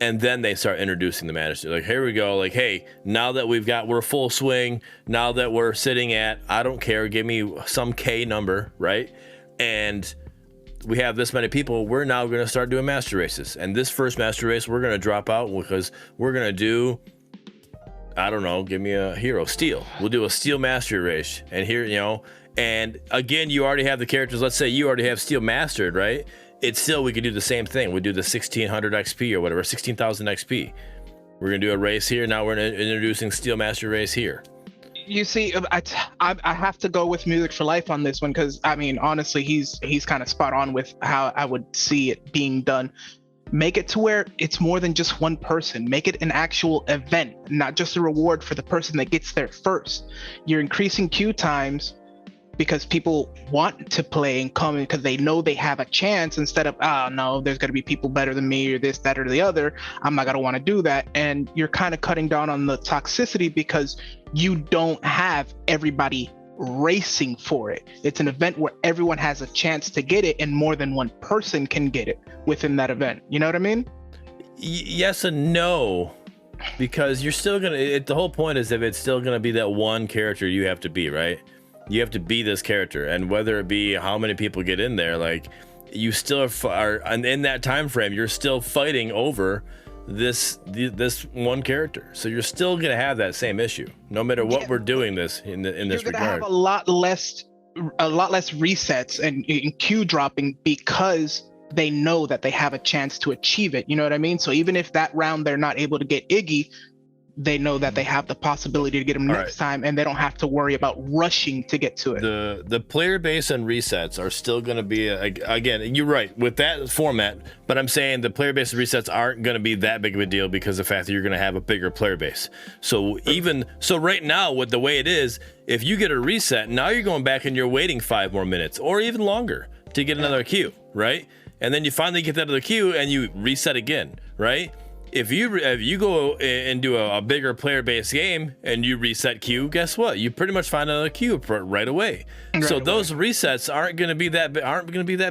And then they start introducing the mastery. Like, here we go. Like, hey, now that we're full swing, now that we're sitting at, I don't care, give me some K number, right? And we have this many people, we're now going to start doing master races. And this first master race, we're going to drop out because we're going to do, I don't know, give me a hero, Steel. We'll do a Steel mastery race. And here, you know, and again, you already have the characters. Let's say you already have Steel mastered, right? It's still, we could do the same thing. We do the 1600 XP or whatever, 16,000 XP. We're going to do a race here. Now we're introducing Steel mastery race here. You see, I have to go with Music for Life on this one because, I mean, honestly, he's kind of spot on with how I would see it being done. Make it to where it's more than just one person. Make it an actual event, not just a reward for the person that gets there first. You're increasing queue times because people want to play and come because they know they have a chance instead of, oh no, there's going to be people better than me or this, that, or the other. I'm not going to want to do that. And you're kind of cutting down on the toxicity because you don't have everybody racing for it. It's an event where everyone has a chance to get it and more than one person can get it within that event. You know what I mean? Yes and no, because you're still going to, the whole point is if it's still going to be that one character you have to be, right? You have to be this character, and whether it be how many people get in there, like you still are in that time frame, you're still fighting over this one character. So you're still gonna have that same issue, no matter what we're doing this in this regard. You're gonna have a lot less resets and queue dropping because they know that they have a chance to achieve it. You know what I mean? So even if that round they're not able to get Iggy, they know that they have the possibility to get him next time, and they don't have to worry about rushing to get to it. The player base and resets are still going to be, again, you're right with that format, but I'm saying the player base and resets aren't going to be that big of a deal because of the fact that you're going to have a bigger player base. So right now, with the way it is, if you get a reset, now you're going back and you're waiting 5 more minutes or even longer to get another queue, right? And then you finally get that other queue and you reset again, right? If you go and do a bigger player base game and you reset queue, guess what? You pretty much find another queue right away. Those resets aren't going to be that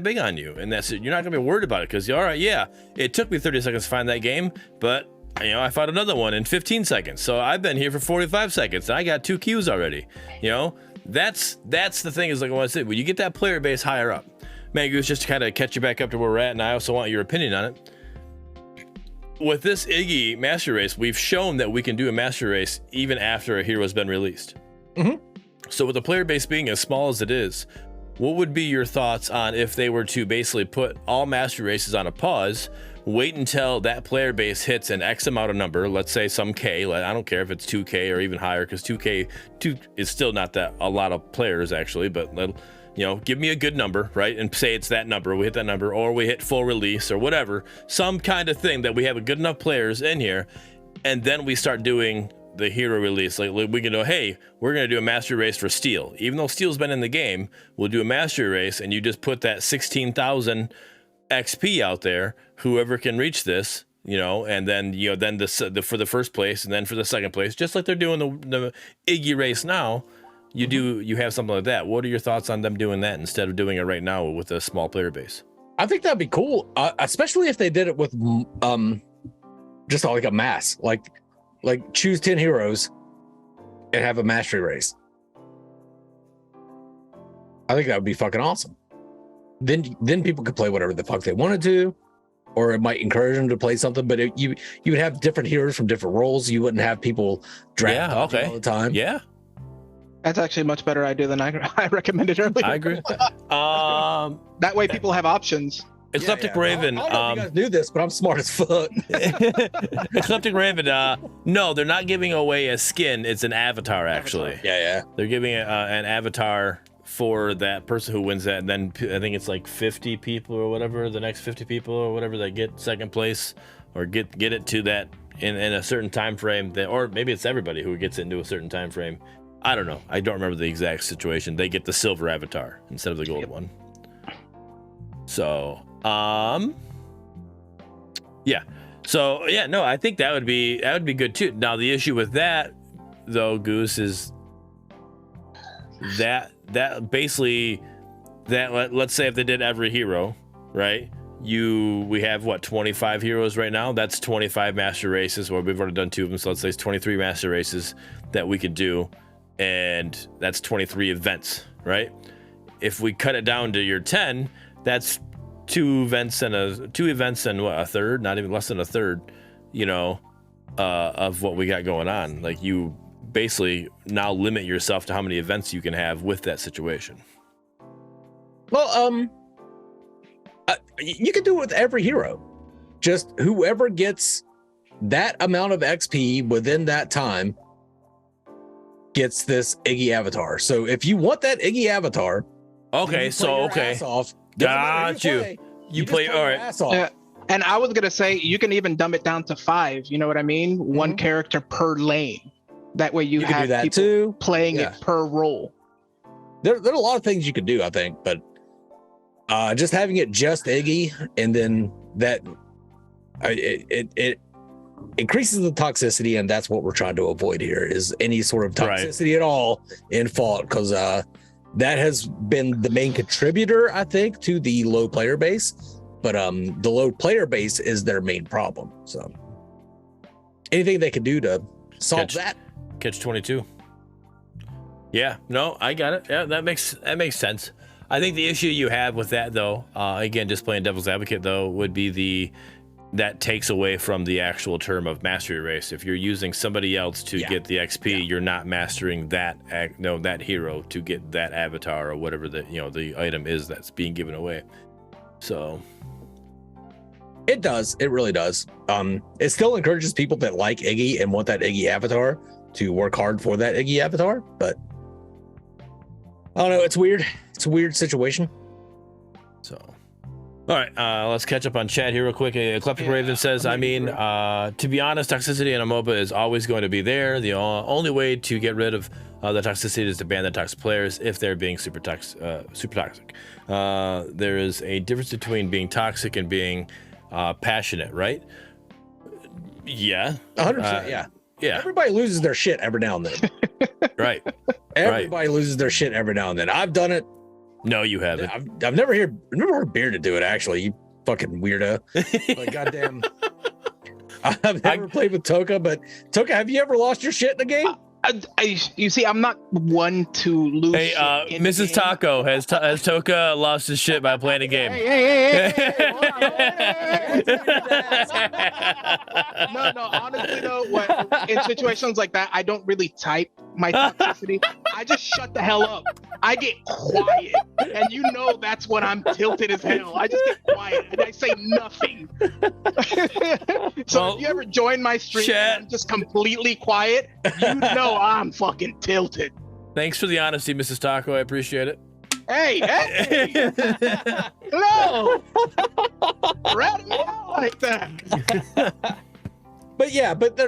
big on you, and that's it. You're not going to be worried about it because all right, yeah, it took me 30 seconds to find that game, but you know I found another one in 15 seconds. So I've been here for 45 seconds and I got 2 queues already. You know, that's the thing is like I want to say when you get that player base higher up, Mangoose, just to kind of catch you back up to where we're at, and I also want your opinion on it. With this Iggy master race, we've shown that we can do a master race even after a hero's been released. Mm-hmm. So with the player base being as small as it is, what would be your thoughts on if they were to basically put all master races on a pause, wait until that player base hits an X amount of number, let's say some K, I don't care if it's 2K or even higher, because 2 is still not that a lot of players actually, but you know, give me a good number, right? And say it's that number, we hit that number, or we hit full release or whatever, some kind of thing that we have a good enough players in here, and then we start doing the hero release. Like we can go, hey, we're gonna do a mastery race for Steel. Even though Steel's been in the game, we'll do a mastery race, and you just put that 16,000 XP out there, whoever can reach this, you know, and then for the first place, and then for the second place, just like they're doing the Iggy race now. You have something like that. What are your thoughts on them doing that instead of doing it right now with a small player base? I think that'd be cool, especially if they did it with just like a mass, like choose 10 heroes and have a mastery race. I think that would be fucking awesome. Then people could play whatever the fuck they wanted to, or it might encourage them to play something. But you would have different heroes from different roles. You wouldn't have people draft all the time. Yeah. That's actually a much better idea than I recommended earlier. I agree. That way people have options. Eclectic Raven. I don't know if you guys knew this, but I'm smart as fuck. Eclectic Raven. No, they're not giving away a skin. It's an avatar, actually. Yeah. They're giving an avatar for that person who wins that, and then I think it's like 50 people or whatever, the next 50 people or whatever that get second place or get it to that in a certain time frame. Or maybe it's everybody who gets it into a certain time frame. I don't know. I don't remember the exact situation. They get the silver avatar instead of the gold one. So, yeah. So, yeah, no, I think that would be good too. Now, the issue with that, though, Goose, is that basically let's say if they did every hero, right? We have what, 25 heroes right now? That's 25 master races, or we've already done 2 of them, so let's say it's 23 master races that we could do. And that's 23 events, right? If we cut it down to your 10, that's 2 events and what, a third, not even less than a third, of what we got going on. Like, you basically now limit yourself to how many events you can have with that situation. Well, you can do it with every hero. Just whoever gets that amount of XP within that time gets this Iggy avatar. So if you want that Iggy avatar, got you. You play all right. And I was gonna say you can even dumb it down to 5. You know what I mean? Mm-hmm. 1 character per lane. That way you have people too. Playing it per role. There are a lot of things you could do, I think, but just having it just Iggy, and then that it increases the toxicity, and that's what we're trying to avoid here, is any sort of toxicity at all in Fault, because that has been the main contributor, I think, to the low player base. But the low player base is their main problem. So anything they could do to solve that. Catch 22. Yeah, no, I got it. Yeah, that makes sense. I think the issue you have with that, though, again, just playing devil's advocate, though, would be that takes away from the actual term of mastery race. If you're using somebody else to get the XP, you're not mastering that hero to get that avatar or whatever the item is that's being given away. So it does. It really does. It still encourages people that like Iggy and want that Iggy avatar to work hard for that Iggy avatar, but I don't know. It's weird. It's a weird situation. So, all right, let's catch up on chat here real quick. Eclectic Raven says, to be honest, toxicity in a MOBA is always going to be there. The only way to get rid of the toxicity is to ban the toxic players if they're being super toxic. There is a difference between being toxic and being passionate, right? Yeah. 100%, yeah. Everybody loses their shit every now and then. Right. Everybody loses their shit every now and then. I've done it. No, you haven't. I've never heard Bearded do it, actually. You fucking weirdo. But goddamn. I've never played with Toka, but Toka, have you ever lost your shit in a game? You see, I'm not one to lose. Hey, Mrs. Taco, has Toka lost his shit by playing a game? Hey. No, honestly though, in situations like that, I don't really type my toxicity. I just shut the hell up. I get quiet, and that's when I'm tilted as hell. I just get quiet and I say nothing. So if you ever join my stream and I'm just completely quiet, I'm fucking tilted. Thanks for the honesty, Mrs. Taco. I appreciate it. Hey! Hello! Rat me out like that. But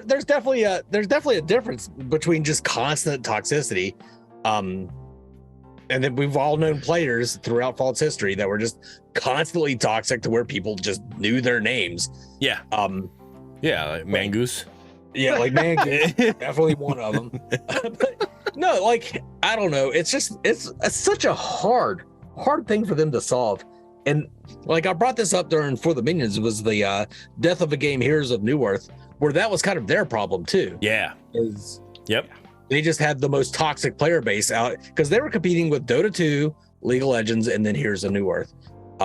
there's definitely a difference between just constant toxicity, and then we've all known players throughout Fault's history that were just constantly toxic to where people just knew their names. Yeah. Like Mangoose. Yeah, like Mangoose, definitely one of them. But no, like, I don't know. It's such a hard thing for them to solve. And like, I brought this up during For the Minions, was the Death of a Game Heroes of New Earth, where that was kind of their problem too. Yeah. Yep. They just had the most toxic player base out because they were competing with Dota 2, League of Legends, and then Heroes of New Earth.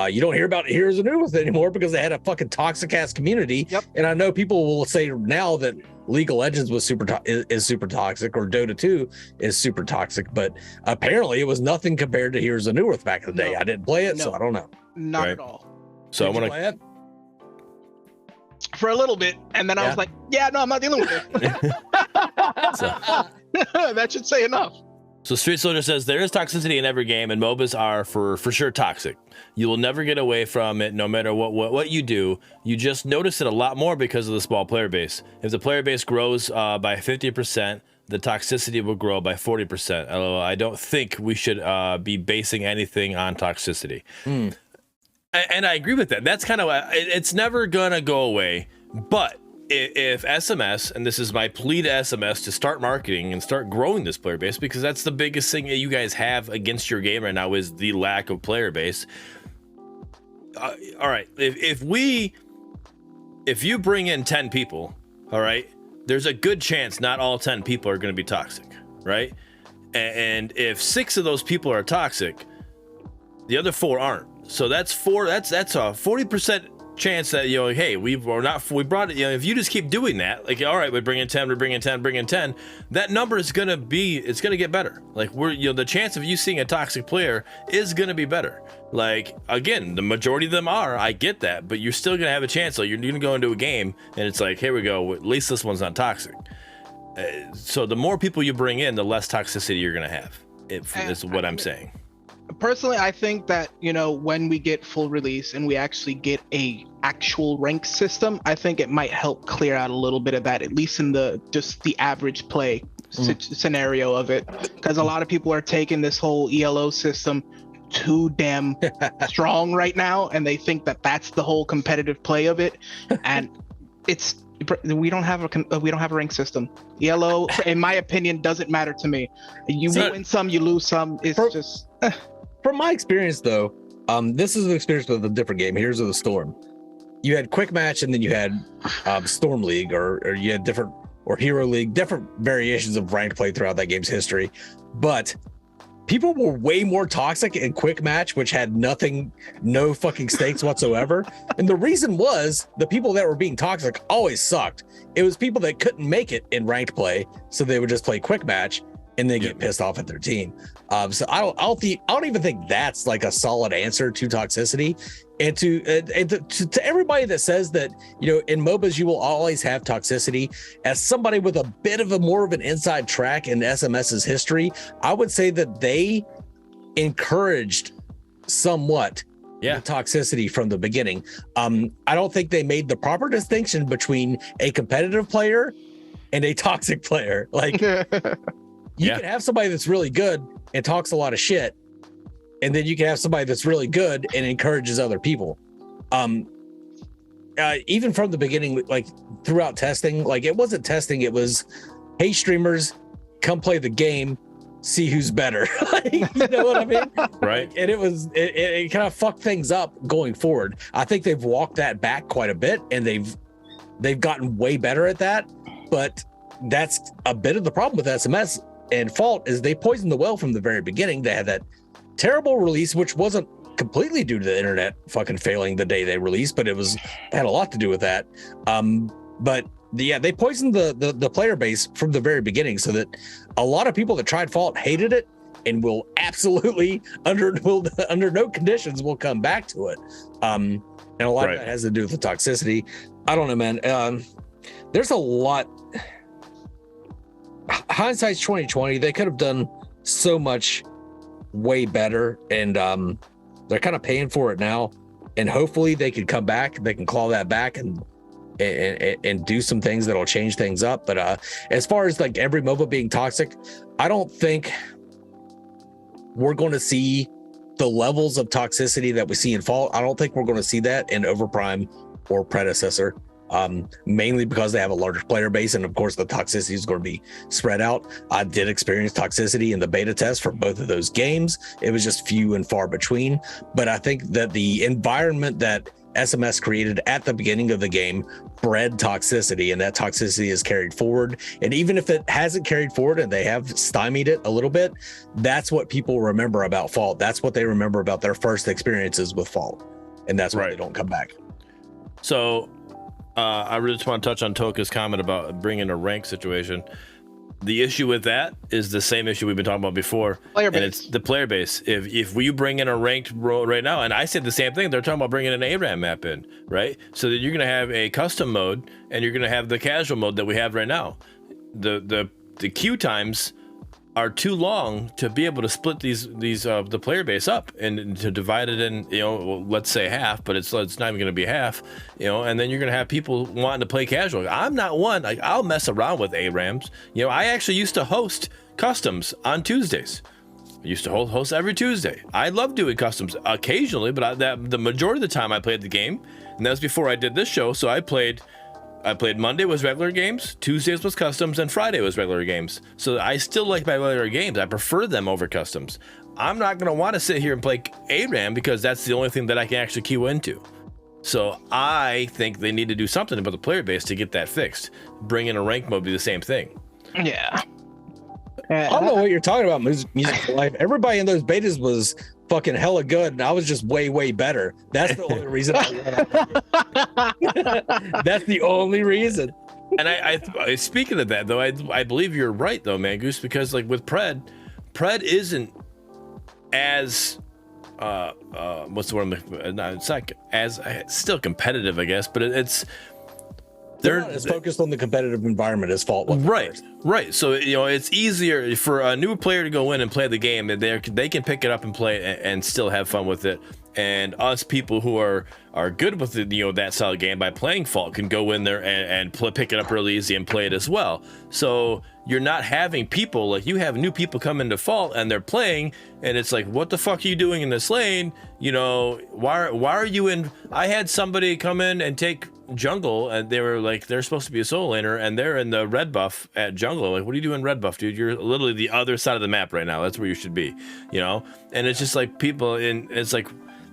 You don't hear about Heroes of New Earth anymore because they had a fucking toxic ass community. Yep. And I know people will say now that League of Legends was is super toxic, or Dota 2 is super toxic, but apparently it was nothing compared to Heroes of New Earth back in the day. I didn't play it, so I don't know. Not at all. So I want to for a little bit, and then I was like, yeah, no, I'm not dealing with it. That should say enough. So Street Soldier says there is toxicity in every game, and MOBAs are for sure toxic. You will never get away from it, no matter what you do. You just notice it a lot more because of the small player base. If the player base grows by 50%, the toxicity will grow by 40%. Although I don't think we should be basing anything on toxicity. And I agree with that. That's kind of it's never gonna go away. But if SMS, and this is my plea to SMS, to start marketing and start growing this player base, because that's the biggest thing that you guys have against your game right now is the lack of player base. All right, if you bring in 10 people, all right, there's a good chance not all 10 people are going to be toxic, right? And if 6 of those people are toxic, the other 4 aren't. So that's a 40% chance that, you know, hey, we brought it, you know, if you just keep doing that, like, all right, we bring in 10, bring in 10, that number is gonna get better. Like, the chance of you seeing a toxic player is gonna be better. Like, again, the majority of them are, I get that, but you're still gonna have a chance. So you're gonna go into a game and it's like, here we go, at least this one's not toxic. So the more people you bring in, the less toxicity you're gonna have. Is what I'm saying. Personally, I think that, you know, when we get full release and we actually get a actual rank system, I think it might help clear out a little bit of that, at least in the average play scenario of it, because a lot of people are taking this whole ELO system too damn strong right now, and they think that that's the whole competitive play of it, and we don't have a rank system. ELO, in my opinion, doesn't matter to me. You win some, you lose some. It's just. From my experience, though, this is an experience with a different game. Here's the Storm. You had Quick Match, and then you had Storm League, or you had different, or Hero League, different variations of ranked play throughout that game's history. But people were way more toxic in Quick Match, which had no fucking stakes whatsoever. And the reason was the people that were being toxic always sucked. It was people that couldn't make it in ranked play, so they would just play Quick Match and then get pissed off at their team. So I don't even think that's like a solid answer to toxicity. And to everybody that says that, you know, in MOBAs you will always have toxicity, as somebody with a bit of more of an inside track in SMS's history, I would say that they encouraged somewhat the toxicity from the beginning. I don't think they made the proper distinction between a competitive player and a toxic player. Like, you can have somebody that's really good and talks a lot of shit, and then you can have somebody that's really good and encourages other people. Even from the beginning, like throughout testing, like it wasn't testing, it was, hey, streamers, come play the game, see who's better. Like, you know what I mean? Right. And it kind of fucked things up going forward. I think they've walked that back quite a bit, and they've gotten way better at that. But that's a bit of the problem with SMS and Fault, is they poisoned the well from the very beginning. They had that terrible release, which wasn't completely due to the internet fucking failing the day they released, but it had a lot to do with that. They poisoned the player base from the very beginning, so that a lot of people that tried Fault hated it and will absolutely under no conditions will come back to it. And a lot of that has to do with the toxicity. I don't know, man. There's a lot. Hindsight's 2020. They could have done so much way better, and they're kind of paying for it now. And hopefully they can come back. They can claw that back and do some things that'll change things up. But as far as like every MOBA being toxic, I don't think we're going to see the levels of toxicity that we see in Fault. I don't think we're going to see that in OverPrime or Predecessor. Mainly because they have a larger player base, and of course the toxicity is going to be spread out. I did experience toxicity in the beta test for both of those games. It was just few and far between, but I think that the environment that SMS created at the beginning of the game bred toxicity, and that toxicity is carried forward. And even if it hasn't carried forward and they have stymied it a little bit, that's what people remember about Fault. That's what they remember about their first experiences with Fault, and that's why they don't come back. So I really just want to touch on Toka's comment about bringing a rank situation. The issue with that is the same issue we've been talking about before, Player and it's the player base. If we bring in a ranked role right now, and I said the same thing, they're talking about bringing an ARAM map in, right? So that you're going to have a custom mode, and you're going to have the casual mode that we have right now. The queue times are too long to be able to split the player base up and to divide it in, let's say half, but it's not even going to be half, and then you're going to have people wanting to play casual. I'm not one. I'll mess around with ARAMs. I actually used to host customs on Tuesdays. I used to host every Tuesday. I love doing customs occasionally, but the majority of the time I played the game, and that was before I did this show. So I played Monday was regular games, Tuesdays was customs, and Friday was regular games. So I still like my regular games. I prefer them over customs. I'm not going to want to sit here and play ARAM because that's the only thing that I can actually queue into. So I think they need to do something about the player base to get that fixed. Bring in a rank mode, do the same thing. Yeah. I don't know what you're talking about, Music for Life. Everybody in those betas was fucking hella good, and I was just way better. That's the only reason. That's the only reason. And I speaking of that though, I believe you're right though, man, Goose, because like with Pred isn't as what's the word? No, it's not as still competitive, I guess, but it's. They're not as focused on the competitive environment as Fault was. Right. So it's easier for a new player to go in and play the game. They can pick it up and play it and still have fun with it. And us people who are good with that style of game by playing Fault can go in there and pick it up really easy and play it as well. So you're not having people like you have new people come into Fault and they're playing and it's like, what the fuck are you doing in this lane? Why are you in? I had somebody come in and take jungle and they were like, they're supposed to be a solo laner and they're in the red buff at jungle. Like, what are you doing red buff, dude? You're literally the other side of the map right now. That's where you should be, and it's just like people it's like,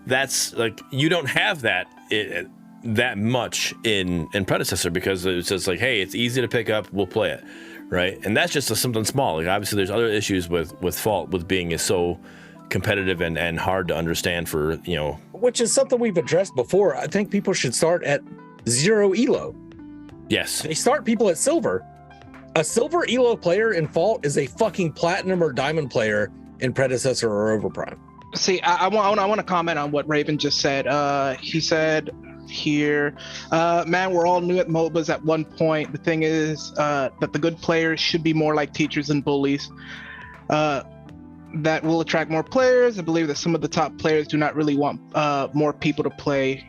that's like, you don't have that much in Predecessor because it's just like, hey, it's easy to pick up, we'll play it, right? And that's just something small. Like obviously there's other issues with Fault with being so competitive and hard to understand for which is something we've addressed before. I think people should start at 0 elo. Yes, they start people at silver. A silver elo player in Fault is a fucking platinum or diamond player in Predecessor or OverPrime. See, I want to comment on what Raven just said. He said here, man, we're all new at MOBAs at one point. The thing is that the good players should be more like teachers and bullies. That will attract more players. I believe that some of the top players do not really want more people to play.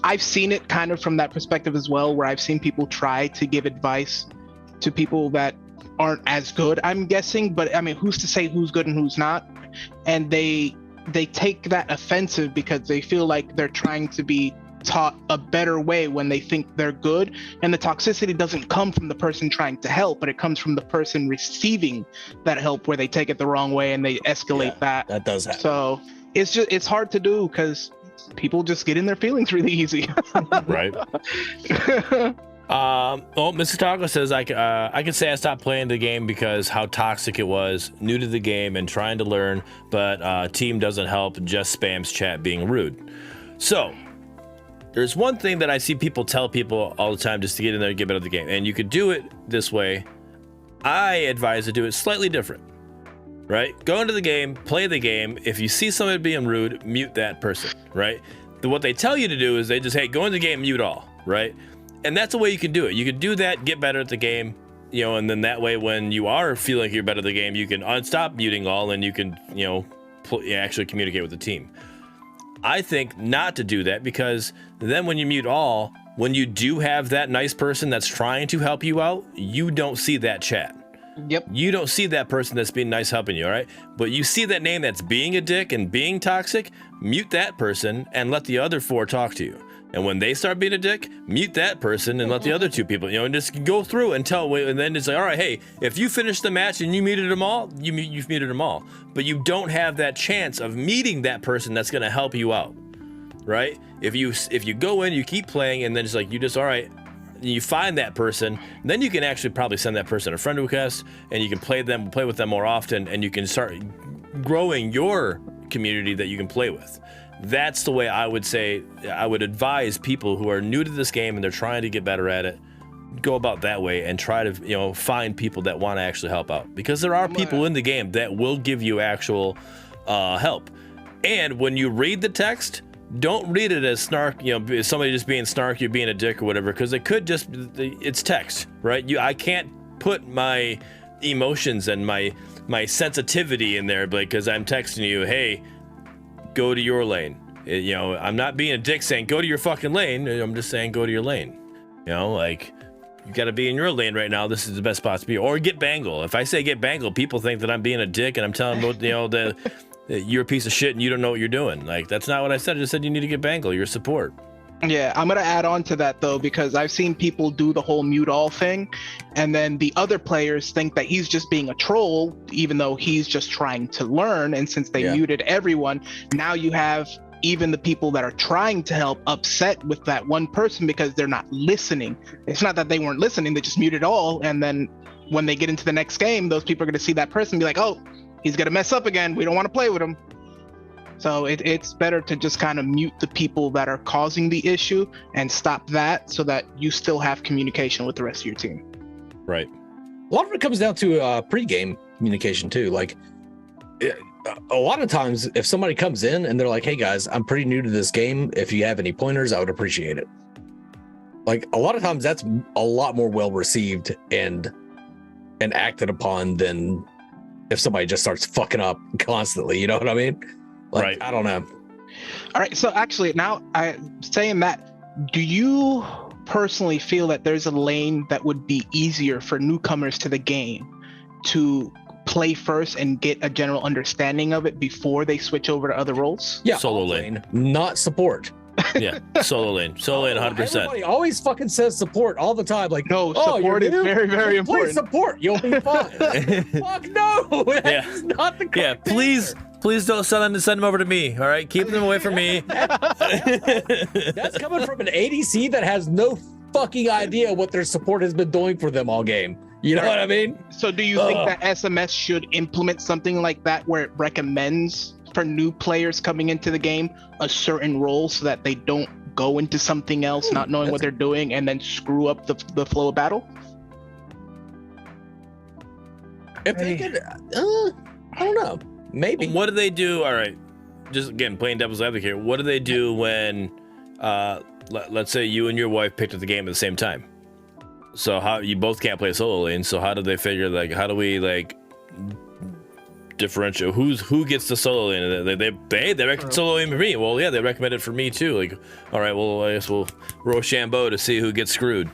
I've seen it kind of from that perspective as well, where I've seen people try to give advice to people that aren't as good, I'm guessing, but I mean, who's to say who's good and who's not? And they take that offensive because they feel like they're trying to be taught a better way when they think they're good. And the toxicity doesn't come from the person trying to help, but it comes from the person receiving that help, where they take it the wrong way and they escalate that. That does happen. So it's hard to do because people just get in their feelings really easy. Right. Mr. Taco says I can say I stopped playing the game because how toxic it was, new to the game and trying to learn, but team doesn't help, just spams chat being rude. So there's one thing that I see people tell people all the time just to get in there and get better at the game, and you could do it this way. I advise to do it slightly different, right? Go into the game, play the game. If you see somebody being rude, mute that person, right? What they tell you to do is they just, hey, go into the game, mute all, right? And that's the way you can do it. You can do that, get better at the game, and then that way when you are feeling like you're better at the game, you can stop muting all and you can, actually communicate with the team. I think not to do that, because then when you mute all, when you do have that nice person that's trying to help you out, you don't see that chat. Yep. You don't see that person that's being nice helping you, all right? But you see that name that's being a dick and being toxic, mute that person and let the other 4 talk to you. And when they start being a dick, mute that person and let the other 2 people, and just go through and and then it's like, all right, hey, if you finish the match and you muted them all, you've muted them all. But you don't have that chance of meeting that person that's going to help you out, right? If you go in, you keep playing, and then it's like, all right, you find that person, then you can actually probably send that person a friend request, and you can play with them more often, and you can start growing your community that you can play with. That's the way I would say, I would advise people who are new to this game and they're trying to get better at it, go about that way and try to, find people that want to actually help out, because there are people in the game that will give you actual help. And when you read the text, don't read it as snark, somebody just being snarky or being a dick or whatever, because it could just, it's text, right? I can't put my emotions and my sensitivity in there because I'm texting you, hey, go to your lane. I'm not being a dick saying go to your fucking lane. I'm just saying go to your lane. You got to be in your lane right now. This is the best spot to be. Or get Bangle. If I say get Bangle, people think that I'm being a dick and I'm telling them, that you're a piece of shit and you don't know what you're doing. That's not what I said. I just said you need to get Bangle, your support. Yeah, I'm going to add on to that, though, because I've seen people do the whole mute all thing, and then the other players think that he's just being a troll, even though he's just trying to learn. And since they muted everyone, now you have even the people that are trying to help upset with that one person because they're not listening. It's not that they weren't listening, they just muted all. And then when they get into the next game, those people are going to see that person and be like, oh, he's going to mess up again. We don't want to play with him. So it's better to just kind of mute the people that are causing the issue and stop that so that you still have communication with the rest of your team. Right. A lot of it comes down to pre-game communication too. A lot of times if somebody comes in and they're like, hey guys, I'm pretty new to this game. If you have any pointers, I would appreciate it. A lot of times that's a lot more well received and acted upon than if somebody just starts fucking up constantly. You know what I mean? Right. I don't know. All right. So actually now saying that, do you personally feel that there's a lane that would be easier for newcomers to the game to play first and get a general understanding of it before they switch over to other roles? Yeah. Solo lane, not support. Yeah. Solo lane 100%. Everybody always fucking says support all the time. No, support is very, very important. Play support. You'll be fine. Fuck no. That's not the correct answer. Please don't send them over to me. All right, keep them away from me. That's coming from an ADC that has no fucking idea what their support has been doing for them all game. You know what I mean? So do you think that SMS should implement something like that where it recommends for new players coming into the game a certain role so that they don't go into something else not knowing what they're doing and then screw up the flow of battle? If they could, I don't know. Maybe. What do they do? All right, just again playing devil's advocate. What do they do when, let's say you and your wife picked up the game at the same time? So how you both can't play solo lane? So how do they figure how do we differentiate who gets the solo lane? They recommend solo lane for me. Well, yeah, they recommend it for me too. All right, well I guess we'll Rochambeau to see who gets screwed.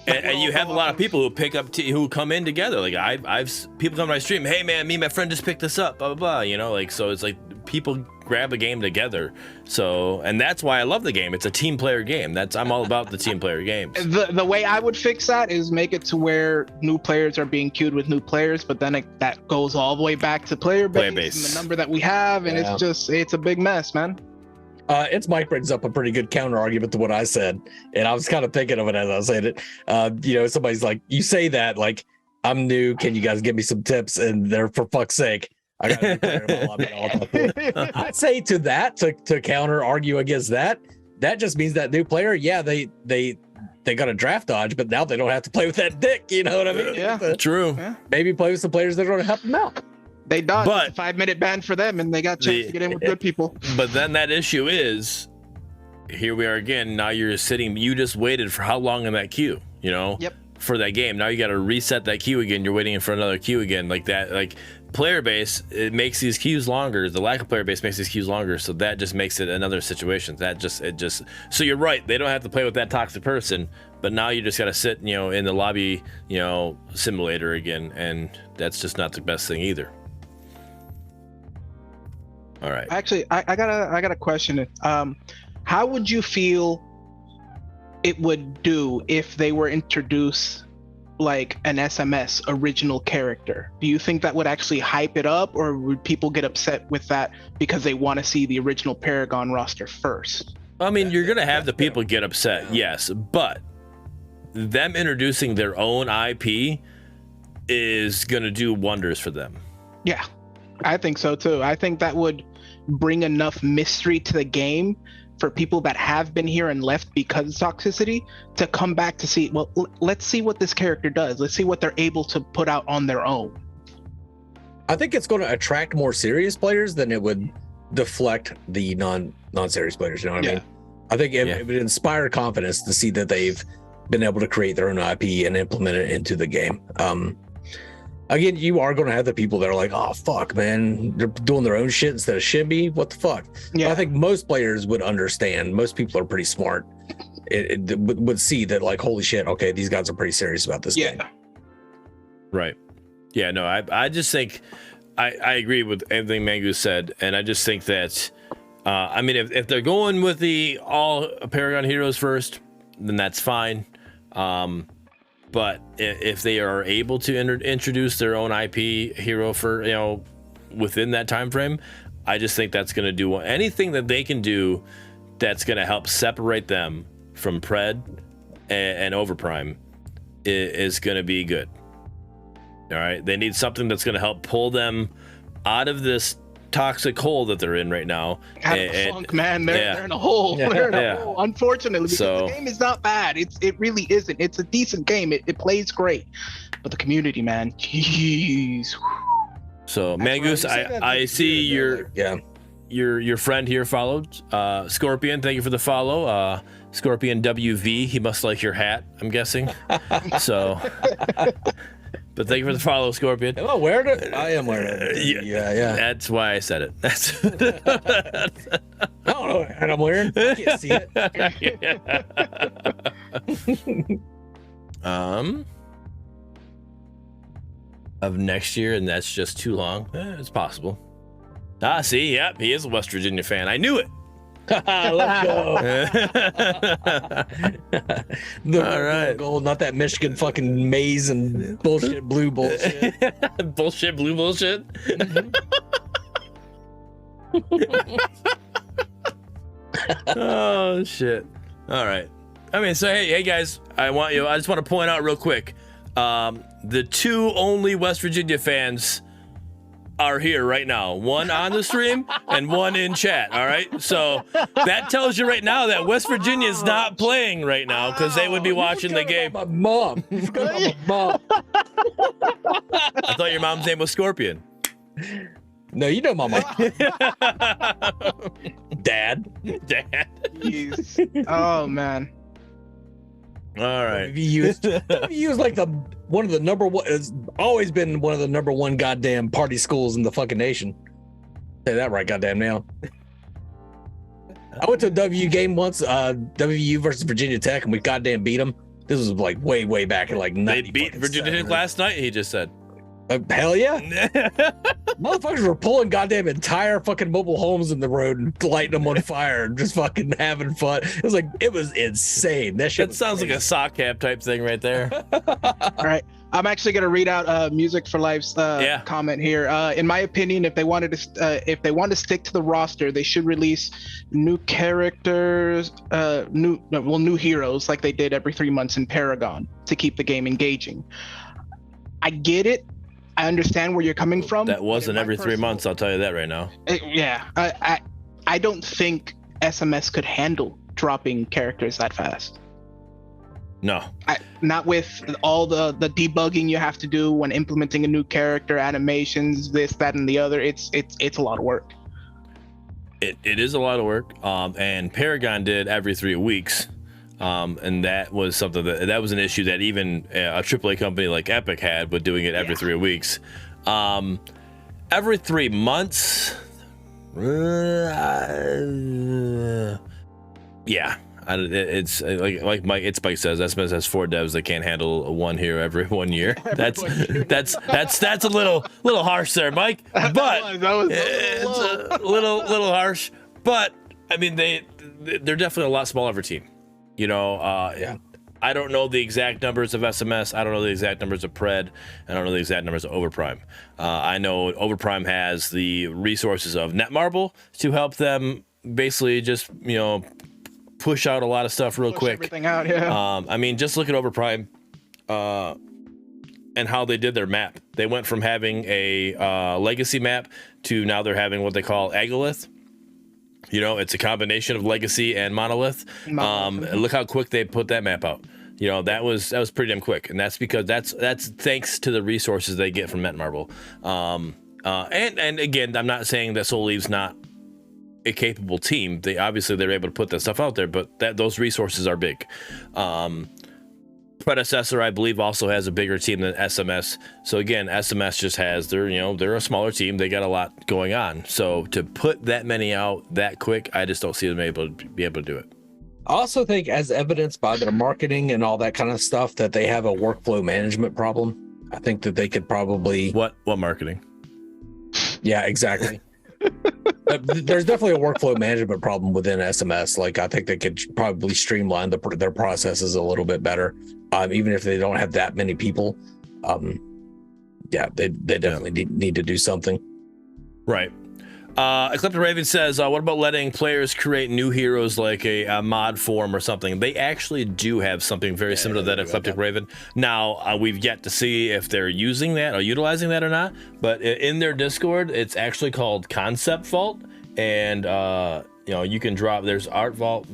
And you have a lot of people who pick up who come in together. I've people come to my stream, hey man, me and my friend just picked this up, blah blah blah. So it's people grab a game together. So, and that's why I love the game. It's a team player game. I'm all about the team player games. The way I would fix that is make it to where new players are being queued with new players, but then that goes all the way back to player base and the number that we have, and it's a big mess, man. It's Mike brings up a pretty good counter argument to what I said, and I was kind of thinking of it as I was saying it. Somebody's like, you say that I'm new, can you guys give me some tips? And they're, for fuck's sake, I got I'd say to that to counter argue against that just means that new player, they got a draft dodge, but now they don't have to play with that dick. You know what I mean? Yeah, true. Yeah. Maybe play with some players that are going to help them out. They dodged a 5-minute ban for them, and they got a chance to get in with good people. But then that issue is, here we are again. Now you're sitting. You just waited for how long in that queue? Yep. For that game. Now you got to reset that queue again. You're waiting for another queue again, like that. Player base, it makes these queues longer. The lack of player base makes these queues longer. So that just makes it another situation. So you're right. They don't have to play with that toxic person, but now you just got to sit, in the lobby, simulator again, and that's just not the best thing either. All right. Actually, I got a question. How would you feel it would do if they were introduced like an SMS original character? Do you think that would actually hype it up, or would people get upset with that because they want to see the original Paragon roster first? I mean, you're gonna have the people get upset, yes, but them introducing their own IP is gonna do wonders for them. Yeah, I think so too. I think that would bring enough mystery to the game for people that have been here and left because of toxicity to come back to see, well, let's see what this character does. Let's see what they're able to put out on their own. I think it's going to attract more serious players than it would deflect the non-serious players. You know what I mean? I think it would inspire confidence to see that they've been able to create their own IP and implement it into the game. Again, you are going to have the people that are like, oh, fuck, man, they're doing their own shit instead of Shimby. What the fuck? Yeah. But I think most players would understand. Most people are pretty smart. It would see that, like, holy shit, okay, these guys are pretty serious about this game. Right. Yeah, no, I just think I agree with everything Mangu said. And I just think that, I mean, if they're going with the all Paragon heroes first, then that's fine. But if they are able to introduce their own IP hero for, you know, within that time frame, I just think that's going to do anything that they can do that's going to help separate them from Pred and OverPrime is going to be good. All right, they need something that's going to help pull them out of this toxic hole that they're in right now. Funk, man, they're in a hole. They're in a hole, unfortunately, because the game is not bad. It really isn't. It's a decent game. It plays great, but the community, man, jeez. So, Mangoose, I see your friend here followed. Scorpion, thank you for the follow. Scorpion WV, he must like your hat, I'm guessing. So. But thank you for the follow, Scorpion. Am I wearing it? I am wearing it. Yeah. That's why I said it. That's. I don't know what I'm wearing. I can't see it. Of next year, and that's just too long. It's possible. See, yep, he is a West Virginia fan. I knew it. Let's go. All right. Gold, not that Michigan fucking maize and bullshit blue bullshit. Bullshit blue bullshit. Oh shit. All right. I mean, so hey guys, I just want to point out real quick. The two only West Virginia fans are here right now, one on the stream and one in chat. All right, so that tells you right now that West Virginia is not playing right now because they would be watching the game. My mom. My mom. I thought your mom's name was Scorpion. No, you know my mom. Dad. Jeez. Oh man. All right. WVU is like one of the number one. It's always been one of the number one goddamn party schools in the fucking nation. Say that right, goddamn now. I went to a WVU game once, WVU versus Virginia Tech, and we goddamn beat them. This was like way back in like 90. They beat Virginia Tech last night. He just said. Hell yeah. Motherfuckers were pulling goddamn entire fucking mobile homes in the road and lighting them on fire and just fucking having fun. It was insane. That sounds like a sock cap type thing right there. All right. I'm actually going to read out Music for Life's comment here. In my opinion, if they want to stick to the roster, they should release new characters, new heroes like they did every 3 months in Paragon to keep the game engaging. I get it. I understand where you're coming from. That wasn't every 3 months, I'll tell you that right now. I don't think SMS could handle dropping characters that fast. No. Not with all the debugging you have to do when implementing a new character, animations, this, that, and the other. It's a lot of work. It is a lot of work. And Paragon did every 3 weeks. And that was something that was an issue that even a AAA company like Epic had with doing it every 3 weeks. Every 3 months. It's like Spike says, SMS has 4 devs that can't handle one hero every 1 year. That's a little harsh there, Mike. But it's a little harsh. But I mean, they're definitely a lot smaller of a team. You know, I don't know the exact numbers of SMS. I don't know the exact numbers of Pred. I don't know the exact numbers of OverPrime. I know OverPrime has the resources of Netmarble to help them basically just, you know, push out a lot of stuff real quick. Everything out, yeah. I mean, just look at OverPrime and how they did their map. They went from having a legacy map to now they're having what they call Agolith. You know, it's a combination of Legacy and Monolith. Look how quick they put that map out. You know, that was pretty damn quick, and that's because that's thanks to the resources they get from Netmarble. And again, I'm not saying that Soul Leave's not a capable team. They're able to put that stuff out there, but those resources are big. Predecessor, I believe, also has a bigger team than SMS. So again, SMS just has they're a smaller team. They got a lot going on. So to put that many out that quick, I just don't see them be able to do it. I also think, as evidenced by their marketing and all that kind of stuff, that they have a workflow management problem. I think that they could probably... What marketing? Yeah, exactly. There's definitely a workflow management problem within SMS. Like, I think they could probably streamline their processes a little bit better, even if they don't have that many people. They definitely need to do something. Right. Ecliptic Raven says, what about letting players create new heroes like a mod form or something? They actually do have something very similar to that, Ecliptic Raven. Now, we've yet to see if they're using that or utilizing that or not, but in their Discord, it's actually called Concept Vault, and you can drop, there's Art Vault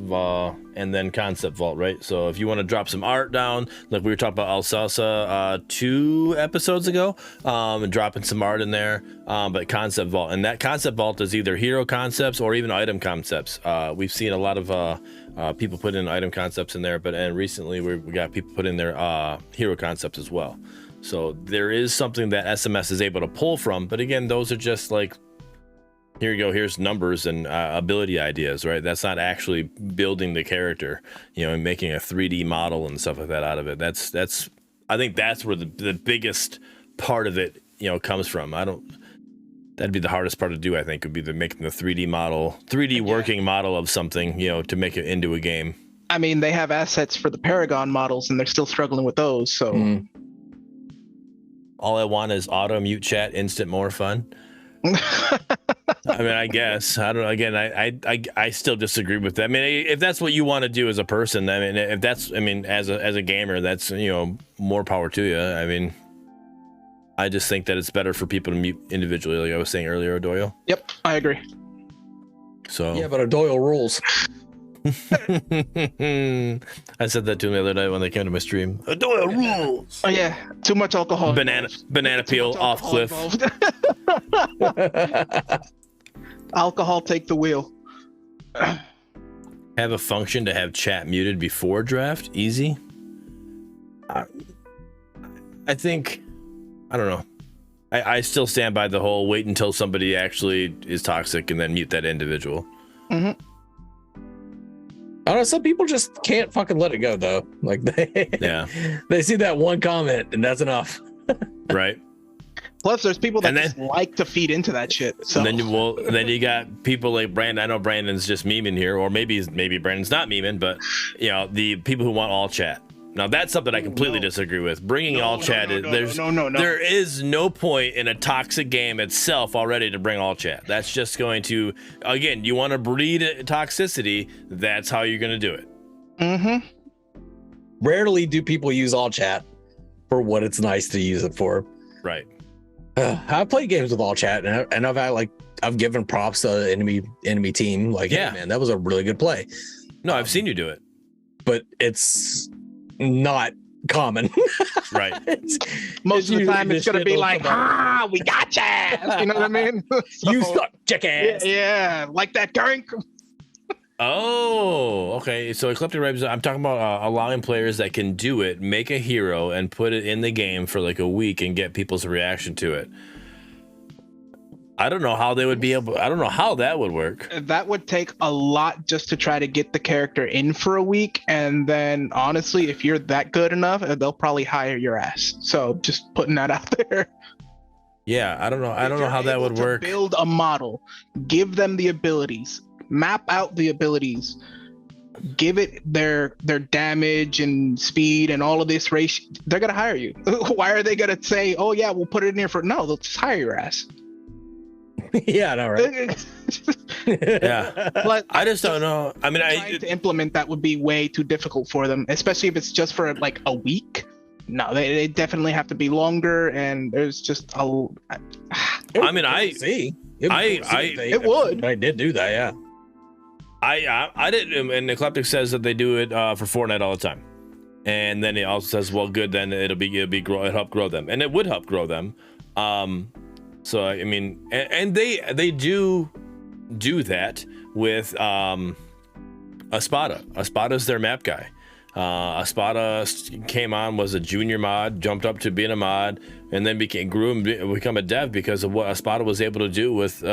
and then Concept Vault, right? So if you want to drop some art down, like we were talking about Alsalsa 2 episodes ago, and dropping some art in there, but Concept Vault, and that Concept Vault is either hero concepts or even item concepts. We've seen a lot of people put in item concepts in there, and recently we got people put in their hero concepts as well. So there is something that SMS is able to pull from, but again, those are just like, here you go, here's numbers and ability ideas, right? That's not actually building the character, and making a 3D model and stuff like that out of it. I think that's where the biggest part of it, comes from. That'd be the hardest part to do, I think, would be making the 3D model, 3D working model of something, to make it into a game. I mean, they have assets for the Paragon models and they're still struggling with those, so. All I want is auto mute chat, instant more fun. I mean, I guess I don't know. Again, I still disagree with that. I mean, if that's what you want to do as a person, I mean, as a gamer, that's more power to you. I mean, I just think that it's better for people to mute individually, like I was saying earlier, Doyle. Yep, I agree. So yeah, but Doyle rules. I said that to him the other night when they came to my stream. Doyle rules. Oh yeah, too much alcohol. Banana peel off cliff. Alcohol take the wheel. Have a function to have chat muted before draft. Easy. I think, I don't know. I still stand by the whole wait until somebody actually is toxic and then mute that individual. Mm-hmm. I don't know, some people just can't fucking let it go though. Like they see that one comment and that's enough. Right. Plus, there's people that just like to feed into that shit. So. And then you got people like Brandon. I know Brandon's just memeing here, or maybe Brandon's not memeing, but the people who want all chat. Now that's something I completely disagree with. Bringing all chat, there is no point in a toxic game itself already to bring all chat. That's just going to, again, you want to breed toxicity. That's how you're going to do it. Mm-hmm. Rarely do people use all chat for what it's nice to use it for. Right. I've played games with all chat, and I've had I've given props to the enemy team. Like, yeah, hey, man, that was a really good play. No, I've seen you do it, but it's not common. Right. Most of the time, it's gonna be like, we got you. You know what I mean? So, you suck, jackass. Yeah, like that going. Oh, okay. So Ecliptic Raven, I'm talking about allowing players that can do it, make a hero, and put it in the game for like a week and get people's reaction to it. I don't know how they would be able. I don't know how that would work. That would take a lot just to try to get the character in for a week, and then honestly, if you're that good enough, they'll probably hire your ass. So just putting that out there. Yeah, I don't know. I don't know how that would work. Build a model, give them the abilities. Map out the abilities, give it their damage and speed and all of this ratio. They're gonna hire you. Why are they gonna say, oh yeah, we'll put it in here for? No, they'll just hire your ass. Yeah, I know, right? Yeah, but I just don't know. I mean, trying to implement that would be way too difficult for them, especially if it's just for like a week. No, they definitely have to be longer, and there's just I mean, I see. It would. I did do that, yeah. I didn't, and Eclectic says that they do it for Fortnite all the time, and then it also says, well, good, then it'll help grow them, and it would help grow them. So I mean, and they do that with Espada. Espada's their map guy. Espada came on, was a junior mod, jumped up to being a mod, and then grew and become a dev because of what Espada was able to do with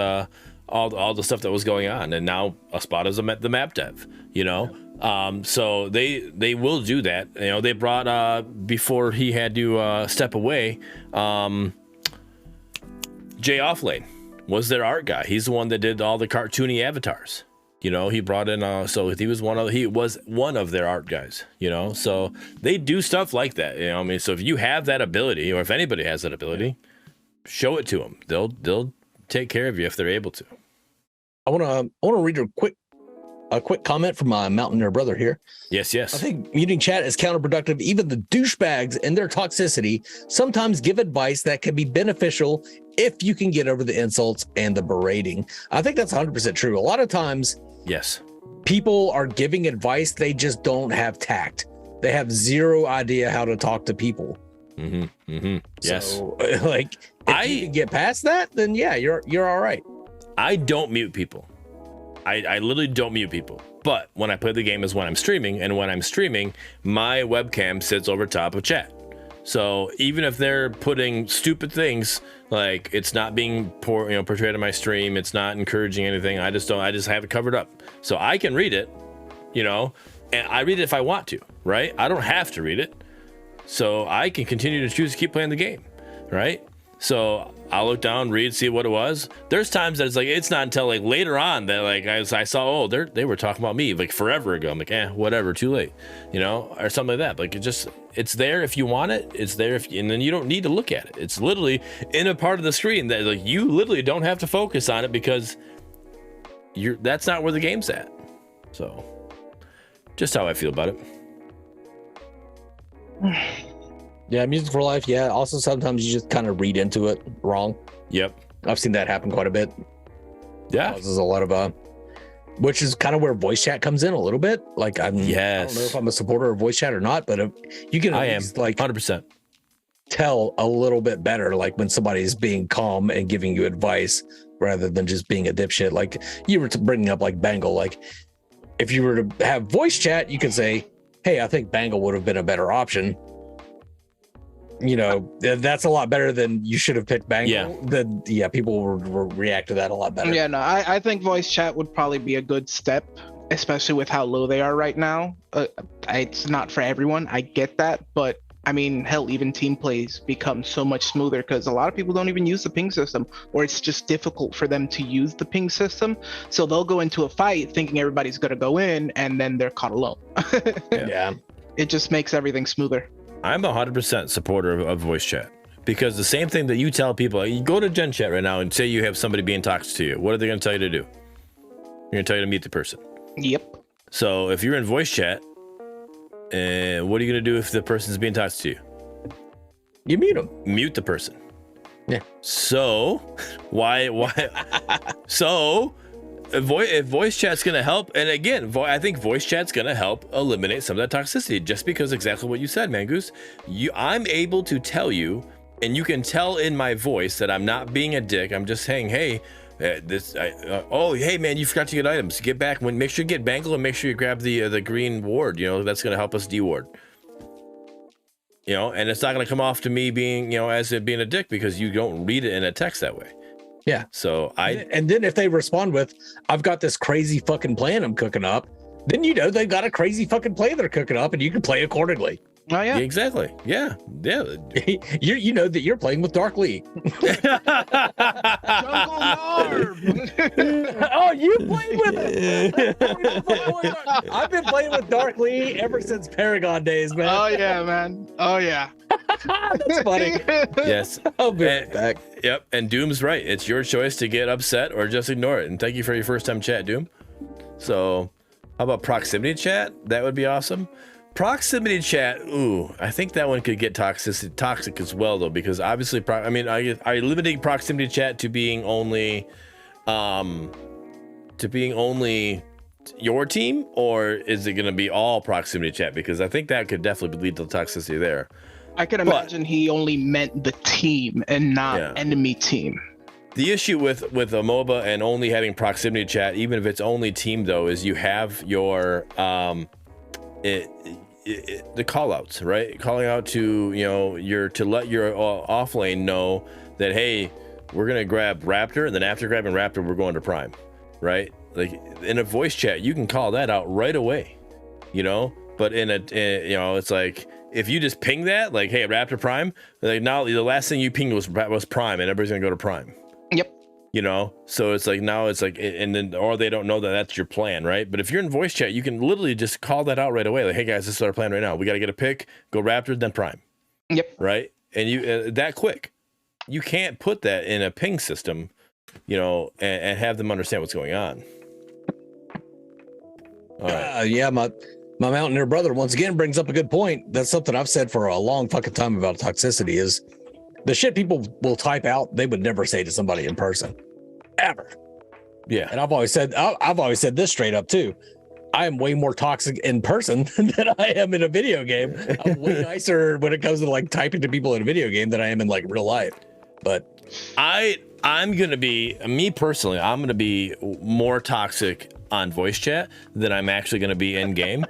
all the stuff that was going on. And now Espada's the map dev, you know. So they will do that. You know, they brought before he had to step away, Jay Offlane was their art guy. He's the one that did all the cartoony avatars. You know, he brought in so he was one of their art guys, you know. So they do stuff like that, you know. I mean, so if you have that ability, or if anybody has that ability, show it to them. They'll take care of you if they're able to. I want to read a quick comment from my Mountaineer brother here. Yes. I think muting chat is counterproductive. Even the douchebags and their toxicity sometimes give advice that can be beneficial if you can get over the insults and the berating. I think that's 100% true. A lot of times, yes, people are giving advice. They just don't have tact. They have zero idea how to talk to people. Yes. So, like, if you can get past that, then yeah, you're all right. I don't mute people. I literally don't mute people. But when I play the game is when I'm streaming, and when I'm streaming, my webcam sits over top of chat. So even if they're putting stupid things, like it's not being portrayed on my stream, it's not encouraging anything, I just have it covered up. So I can read it, you know, and I read it if I want to, right? I don't have to read it. So I can continue to choose to keep playing the game, right? So I'll look down, read, see what it was. There's times that it's not until like later on that like I saw, oh, they were talking about me like forever ago. I'm like, whatever, too late, you know, or something like that. Like it's there if you want it. It's there and then you don't need to look at it. It's literally in a part of the screen that like you literally don't have to focus on it because that's not where the game's at. So just how I feel about it. Yeah, Music for Life. Yeah. Also, sometimes you just kind of read into it wrong. Yep. I've seen that happen quite a bit. Yeah. There's a lot of, which is kind of where voice chat comes in a little bit. Like, I don't know if I'm a supporter of voice chat or not, but you can at least, like 100% tell a little bit better, like when somebody's being calm and giving you advice rather than just being a dipshit. Like you were bringing up like Bangle. Like if you were to have voice chat, you could say, hey, I think Bangle would have been a better option. You know, that's a lot better than you should have picked Bangle. Yeah. People will react to that a lot better. Yeah, no, I think voice chat would probably be a good step, especially with how low they are right now. It's not for everyone. I get that. But I mean, hell, even team plays become so much smoother because a lot of people don't even use the ping system, or it's just difficult for them to use the ping system. So they'll go into a fight thinking everybody's going to go in, and then they're caught alone. Yeah. It just makes everything smoother. I'm 100% supporter of voice chat because the same thing that you tell people, you go to Gen Chat right now and say you have somebody being toxic to you. What are they going to tell you to do? They're going to tell you to mute the person. Yep. So if you're in voice chat, what are you going to do if the person's being toxic to you? You mute them. Mute the person. Yeah. So why? So if voice chat's going to help, and again, I think voice chat's going to help eliminate some of that toxicity, just because exactly what you said, Mangoose. I'm able to tell you, and you can tell in my voice that I'm not being a dick. I'm just saying, hey, hey man, you forgot to get items. Get back. Make sure you get Bangle and make sure you grab the green ward. You know, that's going to help us deward. You know, and it's not going to come off to me being, you know, as it being a dick because you don't read it in a text that way. Yeah. So and then if they respond with, I've got this crazy fucking plan I'm cooking up, then you know they've got a crazy fucking plan they're cooking up and you can play accordingly. Oh yeah. Exactly. Yeah. You know that you're playing with Dark Lee. Oh, you played with it. I've been playing with Dark Lee ever since Paragon days, man. Oh yeah, man. Oh yeah. That's funny. Yes. I'll be right back. Yep. And Doom's right. It's your choice to get upset or just ignore it. And thank you for your first time chat, Doom. So how about proximity chat? That would be awesome. Proximity chat, ooh, I think that one could get toxic as well, though, because obviously, are you limiting proximity chat to being only your team, or is it going to be all proximity chat? Because I think that could definitely lead to toxicity there. I could imagine he only meant the team and not enemy team. The issue with a MOBA and only having proximity chat, even if it's only team though, is you have your the call outs, right? Calling out to, you know, to let your off lane know that, hey, we're going to grab Raptor, and then after grabbing Raptor, we're going to Prime, right? Like in a voice chat, you can call that out right away, you know, but you know, it's like, if you just ping that, like, hey, Raptor Prime, like now the last thing you pinged was Prime, and everybody's going to go to Prime. Yep. You know, so it's like, now it's like, and then, or they don't know that that's your plan, right? But if you're in voice chat, you can literally just call that out right away. Like, hey guys, this is our plan right now. We got to get a pick, go Raptor, then Prime. Yep. Right. And you, that quick, you can't put that in a ping system, you know, and have them understand what's going on. All right. Yeah, my Mountaineer brother once again brings up a good point. That's something I've said for a long fucking time about toxicity is the shit people will type out, they would never say to somebody in person. Ever. Yeah. And I've always said this straight up too. I am way more toxic in person than I am in a video game. I'm way nicer when it comes to like typing to people in a video game than I am in like real life. But I'm gonna be, me personally, I'm gonna be more toxic on voice chat than I'm actually gonna be in game,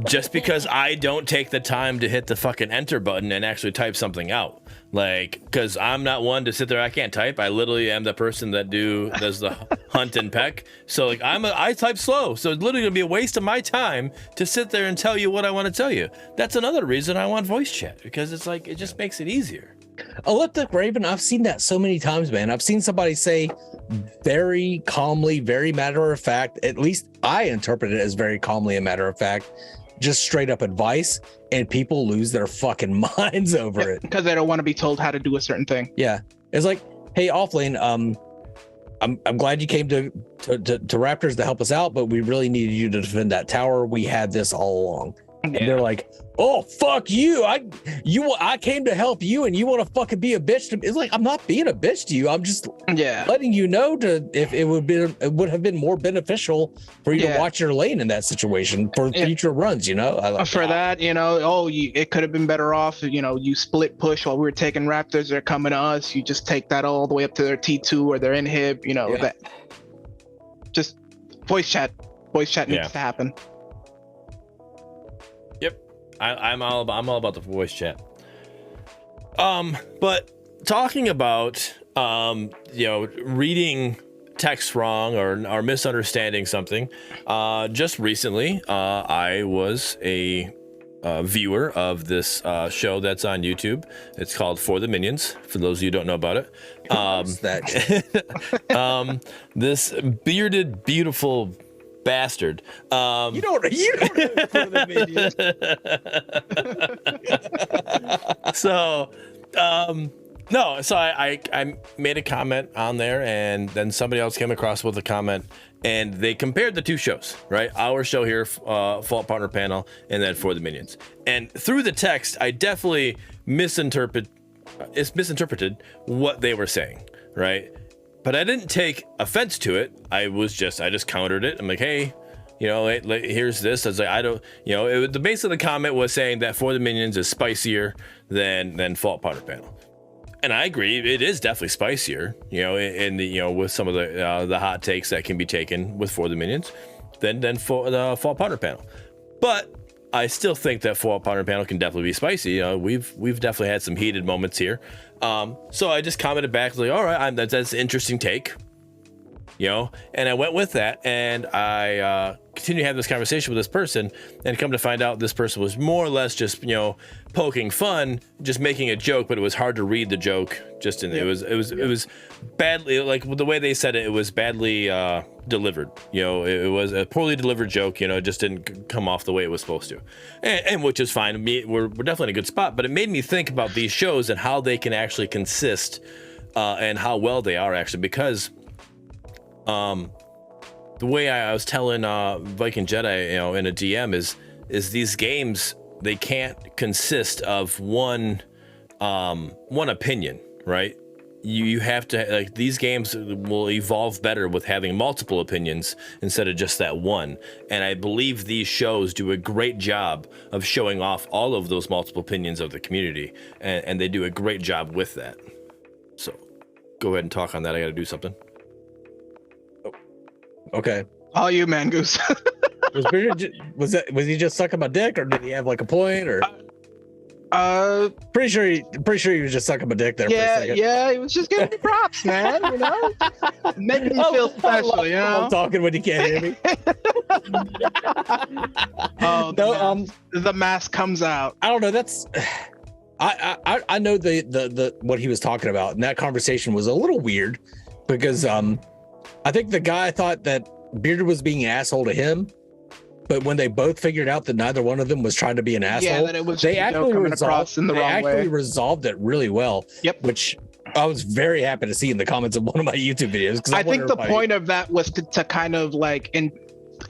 just because I don't take the time to hit the fucking enter button and actually type something out. Like, because I'm not one to sit there, I can't type. I literally am the person that does the hunt and peck. So like I type slow. So it's literally gonna be a waste of my time to sit there and tell you what I want to tell you. That's another reason I want voice chat, because it's like, it just makes it easier. Elliptic Raven, I've seen that so many times, man. I've seen somebody say very calmly, very matter of fact, at least I interpret it as very calmly and matter of fact, just straight up advice, and people lose their fucking minds over it. Because they don't want to be told how to do a certain thing. Yeah. It's like, hey, offlane, I'm glad you came to Raptors to help us out, but we really needed you to defend that tower. We had this all along. Yeah. And they're like, oh, fuck you. I came to help you and you want to fucking be a bitch to me. It's like, I'm not being a bitch to you. I'm just letting you know if it would have been more beneficial for you to watch your lane in that situation for future runs, you know? That, you know, it could have been better off, you know, you split push while we were taking Raptors, they're coming to us. You just take that all the way up to their T2 or their inhib, you know, that just voice chat needs to happen. I'm all about the voice chat. But talking about you know, reading text wrong or misunderstanding something, just recently I was a viewer of this show that's on YouTube. It's called For the minions, for those of you who don't know about it. This bearded, beautiful bastard. You don't For the minions. So no, so I made a comment on there, and then somebody else came across with a comment, and they compared the two shows, right? Our show here, Fault Partner Panel, and then For the Minions. And through the text, I definitely misinterpreted what they were saying, right? But I didn't take offense to it. I just countered it. I'm like, hey, you know, here's this. I was like, I don't, you know, the base of the comment was saying that For the Minions is spicier than Fault Partner Panel. And I agree, it is definitely spicier, you know, in the, you know, with some of the hot takes that can be taken with For the Minions than for the Fault Partner Panel. But I still think that Fault Partner Panel can definitely be spicy. You know, we've definitely had some heated moments here. So I just commented back like, all right, that's an interesting take, you know, and I went with that, and I continued to have this conversation with this person, and come to find out this person was more or less just, you know, poking fun, just making a joke, but it was hard to read the joke. It was badly, like the way they said it, it was badly delivered. You know, it was a poorly delivered joke. You know, it just didn't come off the way it was supposed to, and which is fine. We're definitely in a good spot, but it made me think about these shows and how they can actually consist, and how well they are actually, because the way I was telling Viking Jedi, you know, in a DM is these games, they can't consist of one opinion, right? you have to, like, these games will evolve better with having multiple opinions instead of just that one. And I believe these shows do a great job of showing off all of those multiple opinions of the community, and they do a great job with that. So go ahead and talk on that. I got to do something. Okay. All you, man, Goose. Was he just sucking my dick, or did he have like a point, or? Pretty sure he was just sucking my dick there. Yeah, for a second. yeah, he was just giving me props, man. You know, making me feel special. You know, I'm talking when you can't hear me. Oh, No, the mask comes out. I don't know. That's I know the what he was talking about, and that conversation was a little weird because I think the guy thought that Bearded was being an asshole to him, but when they both figured out that neither one of them was trying to be an asshole, that it was they actually coming across in the wrong way. resolved it really well. Yep. Which I was very happy to see in the comments of one of my YouTube videos. Because I think the point of that was to kind of like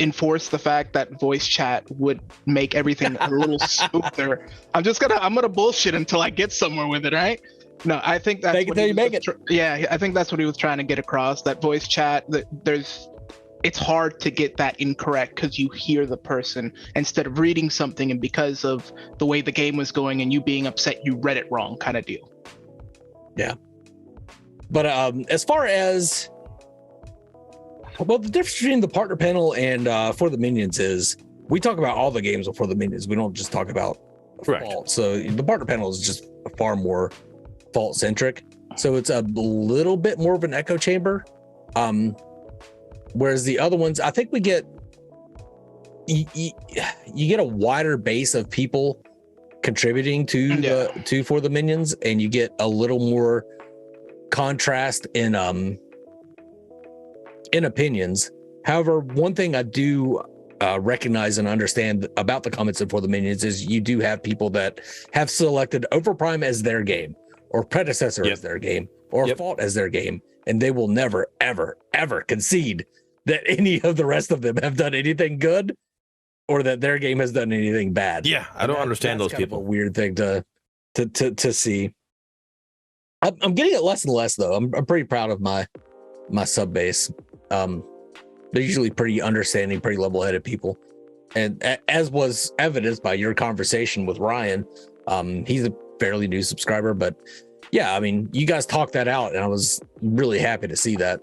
enforce the fact that voice chat would make everything a little smoother. I'm gonna bullshit until I get somewhere with it, right? No, I think that's Make it till you make it. Yeah, I think that's what he was trying to get across. That voice chat, it's hard to get that incorrect because you hear the person instead of reading something, and because of the way the game was going and you being upset, you read it wrong, kind of deal. Yeah. But as far as the difference between the partner panel and For the Minions is we talk about all the games before the Minions. We don't just talk about Fault. So the partner panel is just far more Fault centric. So it's a little bit more of an echo chamber. Whereas the other ones, I think we get you get a wider base of people contributing to For the Minions, and you get a little more contrast in opinions. However, one thing I do recognize and understand about the comments of For the Minions is you do have people that have selected OverPrime as their game, or Predecessor as their game, or Fault as their game, and they will never, ever, ever concede that any of the rest of them have done anything good, or that their game has done anything bad. Yeah, I don't understand those people. A weird thing to see. I'm getting it less and less though. I'm pretty proud of my sub base. They're usually pretty understanding, pretty level-headed people, and as was evidenced by your conversation with Ryan, he's a fairly new subscriber, but yeah, I mean, you guys talked that out, and I was really happy to see that.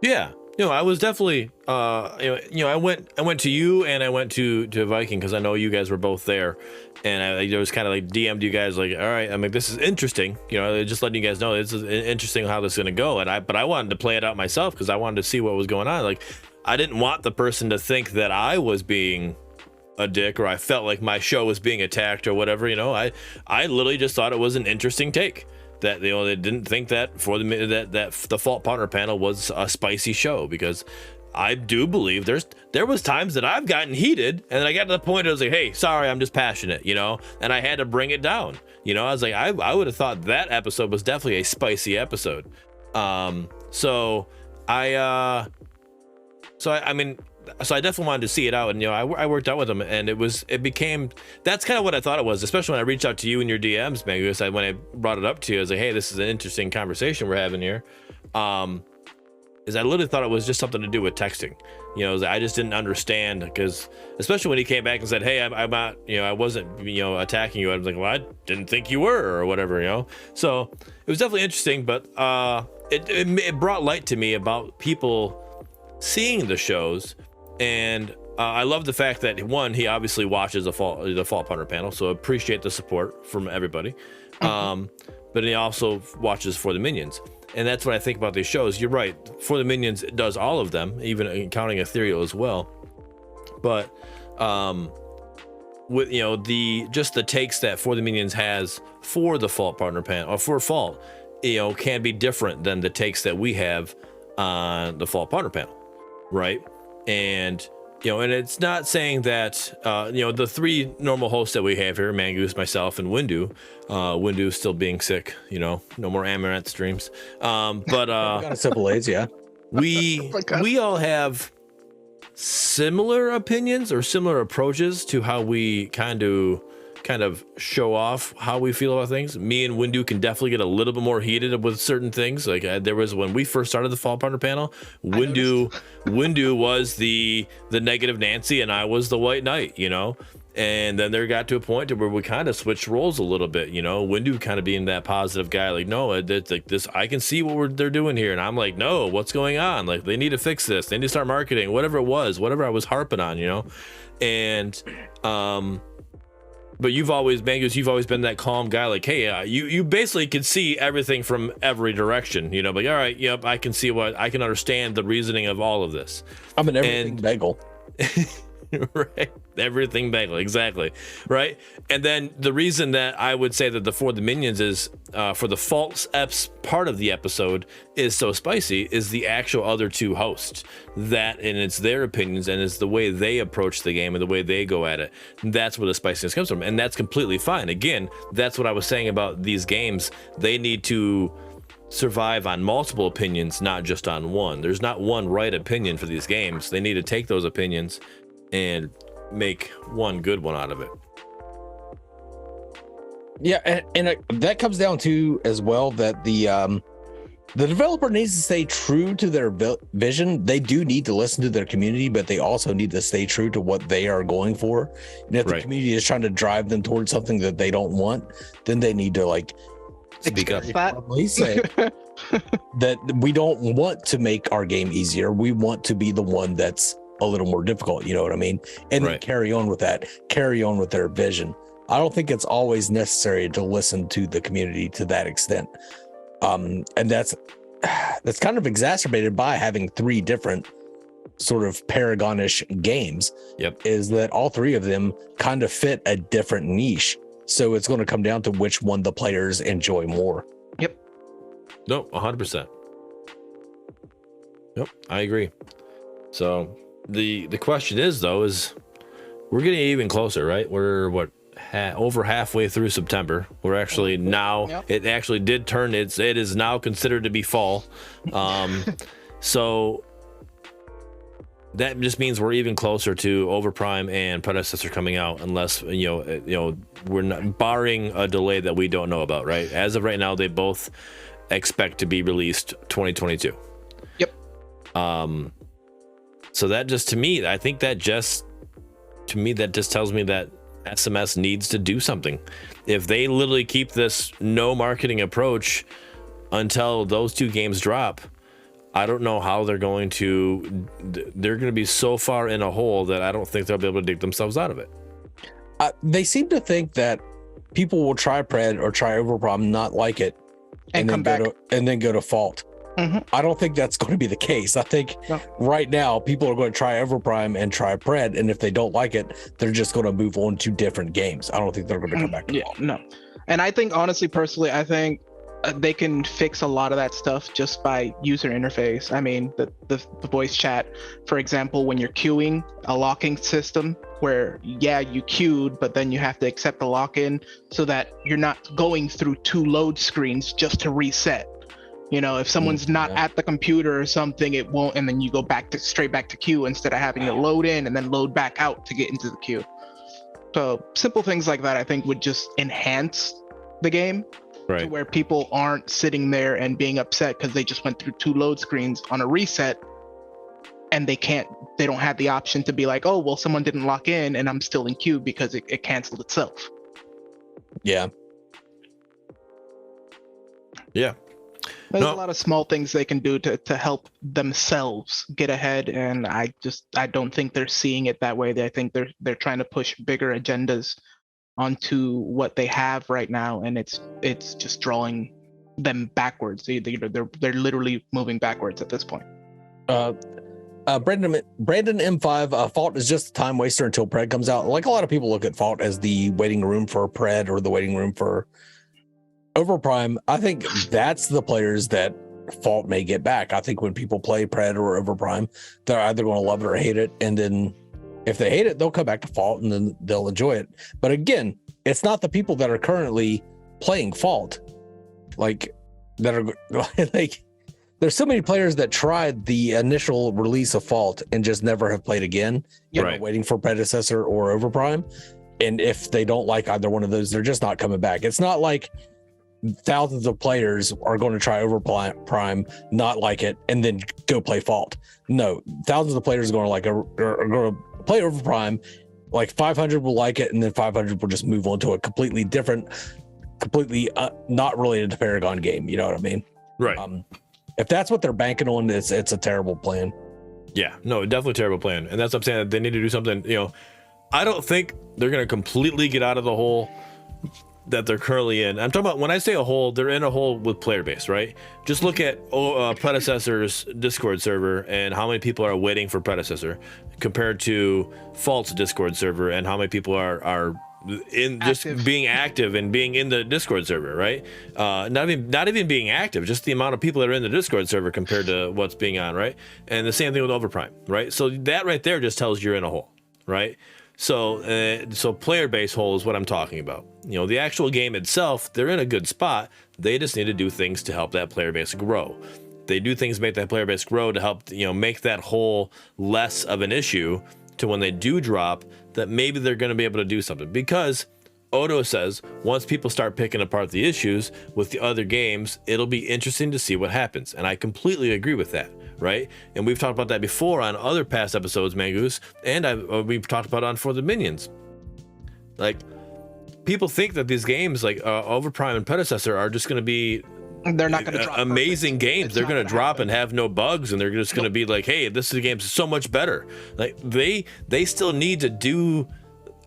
Yeah. I was definitely, I went to you and I went to Viking because I know you guys were both there, and I was kind of like DM'd you guys like, all right, I'm like, this is interesting, just letting you guys know this is interesting how this is gonna go, but I wanted to play it out myself because I wanted to see what was going on. Like, I didn't want the person to think that I was being a dick, or I felt like my show was being attacked or whatever. I literally just thought it was an interesting take. That they didn't think that that the Fault Partner panel was a spicy show, because I do believe there was times that I've gotten heated, and then I got to the point I was like, hey, sorry, I'm just passionate, and I had to bring it down. I was like, I would have thought that episode was definitely a spicy episode. So I definitely wanted to see it out, and I worked out with them, and that's kind of what I thought it was, especially when I reached out to you in your DMs, man. Because when I brought it up to you, I was like, hey, this is an interesting conversation we're having here. Is I literally thought it was just something to do with texting. I just didn't understand, because especially when he came back and said, hey, I'm not, I wasn't, attacking you. I was like, well, I didn't think you were, or whatever, So it was definitely interesting, but it brought light to me about people seeing the shows. And I love the fact that, one, he obviously watches the Fault Partner panel, so appreciate the support from everybody. But he also watches For the Minions, and that's what I think about these shows. You're right, For the Minions does all of them, even counting Ethereal as well. But with the takes that For the Minions has for the Fault Partner panel, or for Fault, can be different than the takes that we have on the Fault Partner panel, right? And and it's not saying that the three normal hosts that we have here, Mangoose, myself, and Windu still being sick, no more Amaranth streams, but got a simple AIDS, yeah. we all have similar opinions or similar approaches to how we kind of kind of show off how we feel about things. Me and Windu can definitely get a little bit more heated with certain things. Like there was when we first started the Fall Partner panel, Windu was the negative Nancy and I was the White Knight, you know. And then there got to a point to where we kind of switched roles a little bit, you know. Windu kind of being that positive guy, like, no, it's like this. I can see what they're doing here, and I'm like, no, what's going on? Like, they need to fix this. They need to start marketing, whatever it was, whatever I was harping on, you know. And but you've always been that calm guy, like, hey, you basically can see everything from every direction, you know. Like, all right, yep, I can understand the reasoning of all of this. I'm an everything bagel. Right, everything bagel, exactly, right. And then the reason that I would say that for the minions is for the false eps part of the episode is so spicy is the actual other two hosts, that and it's their opinions and it's the way they approach the game and the way they go at it. That's where the spiciness comes from, and that's completely fine. Again, that's what I was saying about these games. They need to survive on multiple opinions, not just on one. There's not one right opinion for these games. They need to take those opinions and make one good one out of it. Yeah, and that comes down to as well that the developer needs to stay true to their vision. They do need to listen to their community, but they also need to stay true to what they are going for. And if the community is trying to drive them towards something that they don't want, then they need to like speak up. Say that we don't want to make our game easier. We want to be the one that's a little more difficult, you know what I mean? And then carry on with their vision. I don't think it's always necessary to listen to the community to that extent. And that's kind of exacerbated by having three different sort of Paragonish games. Yep. Is that all three of them kind of fit a different niche. So it's going to come down to which one the players enjoy more. Yep. No, 100%. Yep, I agree. So the question is though, is we're getting even closer, right? We're over halfway through September. We're actually now, it actually did turn, it is now considered to be fall. So that just means we're even closer to OverPrime and Predecessor coming out, unless you know we're not, barring a delay that we don't know about, right? As of right now, they both expect to be released 2022. Yep. So that just to me, I think that just tells me that SMS needs to do something. If they literally keep this no marketing approach until those two games drop, I don't know how they're going to be so far in a hole that I don't think they'll be able to dig themselves out of it. They seem to think that people will try Pred or try OverPrime, not like it, and then go to Fault. Mm-hmm. I don't think that's going to be the case. I think right now people are going to try OverPrime and try Pred, and if they don't like it, they're just going to move on to different games. I don't think they're going to come back to Fault. No. And I think honestly, personally, I think they can fix a lot of that stuff just by user interface. I mean, the voice chat, for example, when you're queuing, a locking system where you queued, but then you have to accept the lock-in so that you're not going through two load screens just to reset. You know, if someone's not at the computer or something, it won't, and then you go straight back to queue instead of having to load in and then load back out to get into the queue. So simple things like that, I think, would just enhance the game. Right. To where people aren't sitting there and being upset because they just went through two load screens on a reset, and they don't have the option to be like, oh, well, someone didn't lock in and I'm still in queue because it canceled itself. Yeah. There's a lot of small things they can do to help themselves get ahead, and I don't think they're seeing it that way. I think they're trying to push bigger agendas onto what they have right now, and it's just drawing them backwards. They're literally moving backwards at this point. Brandon M5, Fault is just a time waster until Pred comes out. Like a lot of people look at Fault as the waiting room for Pred or the waiting room for OverPrime. I think that's the players that Fault may get back. I think when people play Pred or OverPrime, they're either going to love it or hate it, and then if they hate it, they'll come back to Fault and then they'll enjoy it. But again, it's not the people that are currently playing Fault, like that are like. There's so many players that tried the initial release of Fault and just never have played again. Waiting for Predecessor or OverPrime. And if they don't like either one of those, they're just not coming back. It's not like thousands of players are going to try OverPrime, not like it, and then go play Fault. No, thousands of players are going to play OverPrime. Like 500 will like it, and then 500 will just move on to a completely different, not related to Paragon game. You know what I mean? Right. If that's what they're banking on, it's a terrible plan. Yeah, no, definitely a terrible plan. And that's what I'm saying. They need to do something. I don't think they're going to completely get out of the hole that they're currently in. I'm talking about, when I say a hole, they're in a hole with player base, right? Just look at Predecessor's Discord server and how many people are waiting for Predecessor compared to Fault's Discord server and how many people are in just being active and being in the Discord server, right? Not even being active, just the amount of people that are in the Discord server compared to what's being on, right? And the same thing with OverPrime, right? So that right there just tells you're in a hole, right? So player base hole is what I'm talking about. The actual game itself, they're in a good spot. They just need to do things to help that player base grow. They do things to make that player base grow to help, make that hole less of an issue to when they do drop, that maybe they're going to be able to do something. Because Odo says once people start picking apart the issues with the other games, it'll be interesting to see what happens. And I completely agree with that. Right, and we've talked about that before on other past episodes, Mangoose, and we've talked about on For the Minions. Like, people think that these games like OverPrime and Predecessor are just going to be they're not going to drop amazing games. It's they're going to drop and have no bugs, and they're just going to be like, hey, this game's so much better. Like, they still need to do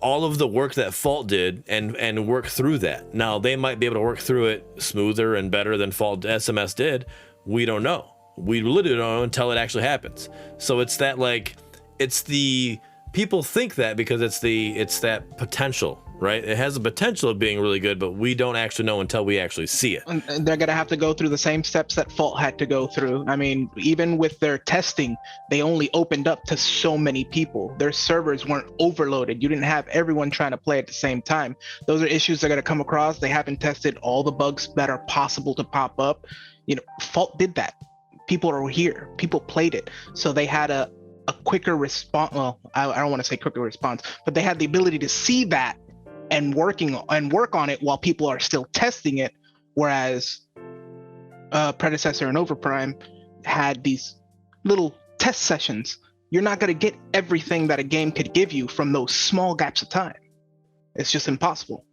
all of the work that Fault did and work through that. Now, they might be able to work through it smoother and better than Fault SMS did. We don't know. We literally don't know until it actually happens. So it's that, like, it's the people think that because it's that potential, right? It has the potential of being really good, but we don't actually know until we actually see it. And they're going to have to go through the same steps that Fault had to go through. I mean, even with their testing, they only opened up to so many people. Their servers weren't overloaded. You didn't have everyone trying to play at the same time. Those are issues they're going to come across. They haven't tested all the bugs that are possible to pop up. Fault did that. People are here. People played it. So they had a quicker response. Well, I don't want to say quicker response, but they had the ability to see that and work on it while people are still testing it. Whereas Predecessor and OverPrime had these little test sessions. You're not going to get everything that a game could give you from those small gaps of time. It's just impossible.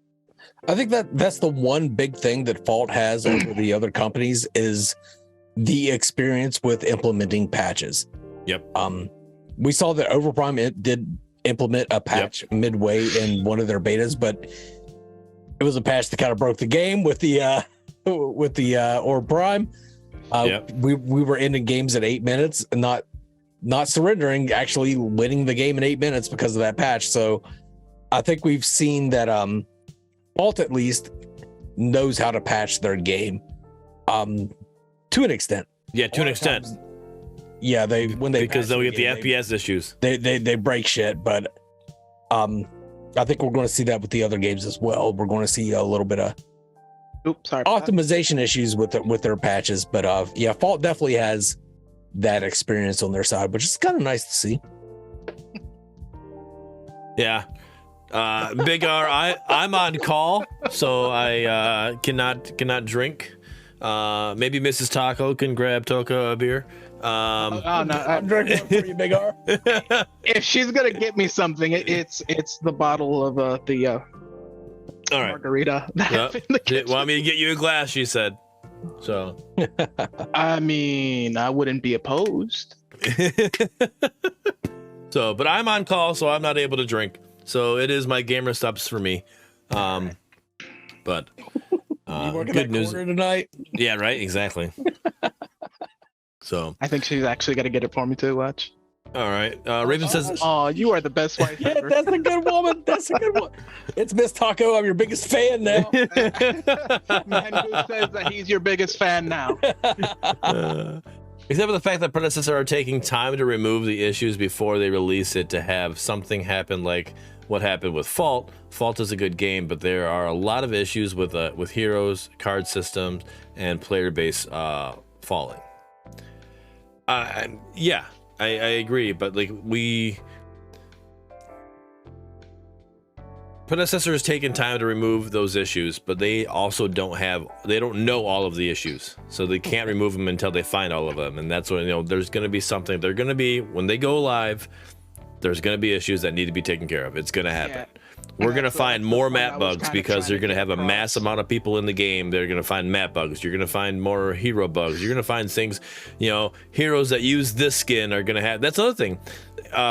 I think that's the one big thing that Fault has over the other companies is the experience with implementing patches. Yep. We saw that OverPrime did implement a patch midway in one of their betas, but it was a patch that kind of broke the game with the OverPrime. We were ending games at 8 minutes and not surrendering, actually winning the game in 8 minutes because of that patch. So I think we've seen that Fault at least knows how to patch their game. To an extent. Yeah, to an extent. Yeah, because they'll get the FPS issues. They break shit, but I think we're going to see that with the other games as well. We're going to see a little bit of optimization issues with their patches, but Fault definitely has that experience on their side, which is kind of nice to see. Yeah. Big R, I'm on call, so I cannot drink. Maybe Mrs. Taco can grab Toka a beer. No, I'm drinking one for you, Big R. If she's gonna get me something, it's the bottle of the all right, margarita. Want me to get you a glass? She said. So. I mean, I wouldn't be opposed. So, but I'm on call, so I'm not able to drink. So it is my gamer stops for me. But. You working good that news corner tonight? Yeah, right. Exactly. So I think she's actually gonna get it for me too. Watch. All right. Raven says, "Oh, you are the best wife ever." That's a good woman. That's a good one. It's Miss Taco. I'm your biggest fan now. Windu says that he's your biggest fan now. Except for the fact that Predecessor are taking time to remove the issues before they release it to have something happen like what happened with Fault. Fault is a good game, but there are a lot of issues with heroes, card systems, and player base falling. I agree, but like Predecessor has taken time to remove those issues, but they also don't know all of the issues, so they can't remove them until they find all of them. And that's when, there's going to be something. They're going to be, when they go live, there's going to be issues that need to be taken care of. It's going to happen. Yeah. We're going to find more map bugs because you're going to have a mass amount of people in the game. They're going to find map bugs. You're going to find more hero bugs. You're going to find things, heroes that use this skin are going to have. That's another thing.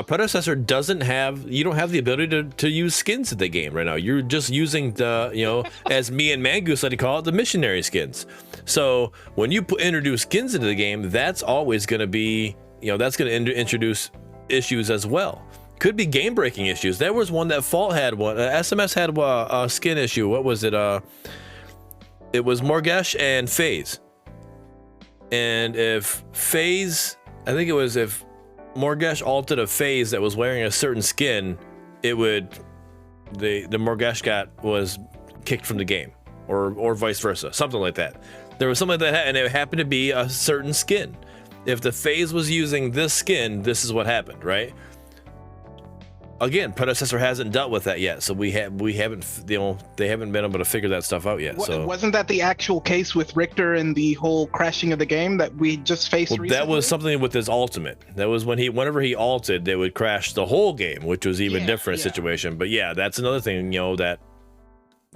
Predecessor you don't have the ability to use skins in the game right now. You're just using the, as me and Mangoose like to call it, the missionary skins. So when you introduce skins into the game, that's always going to be, that's going to introduce issues as well. Could be game-breaking issues. There was one that Fault had one. SMS had a skin issue. What was it? It was Morgesh and FaZe. And if FaZe, I think it was if Morgesh altered a FaZe that was wearing a certain skin, it would the Morgesh was kicked from the game, or vice versa, something like that. There was something like that, and it happened to be a certain skin. If the FaZe was using this skin, this is what happened, right? Again, Predecessor hasn't dealt with that yet, so we haven't, they haven't been able to figure that stuff out yet. So wasn't that the actual case with Richter and the whole crashing of the game that we just faced recently? That was something with his ultimate. That was whenever he ulted, they would crash the whole game, which was even different situation. But yeah, that's another thing, that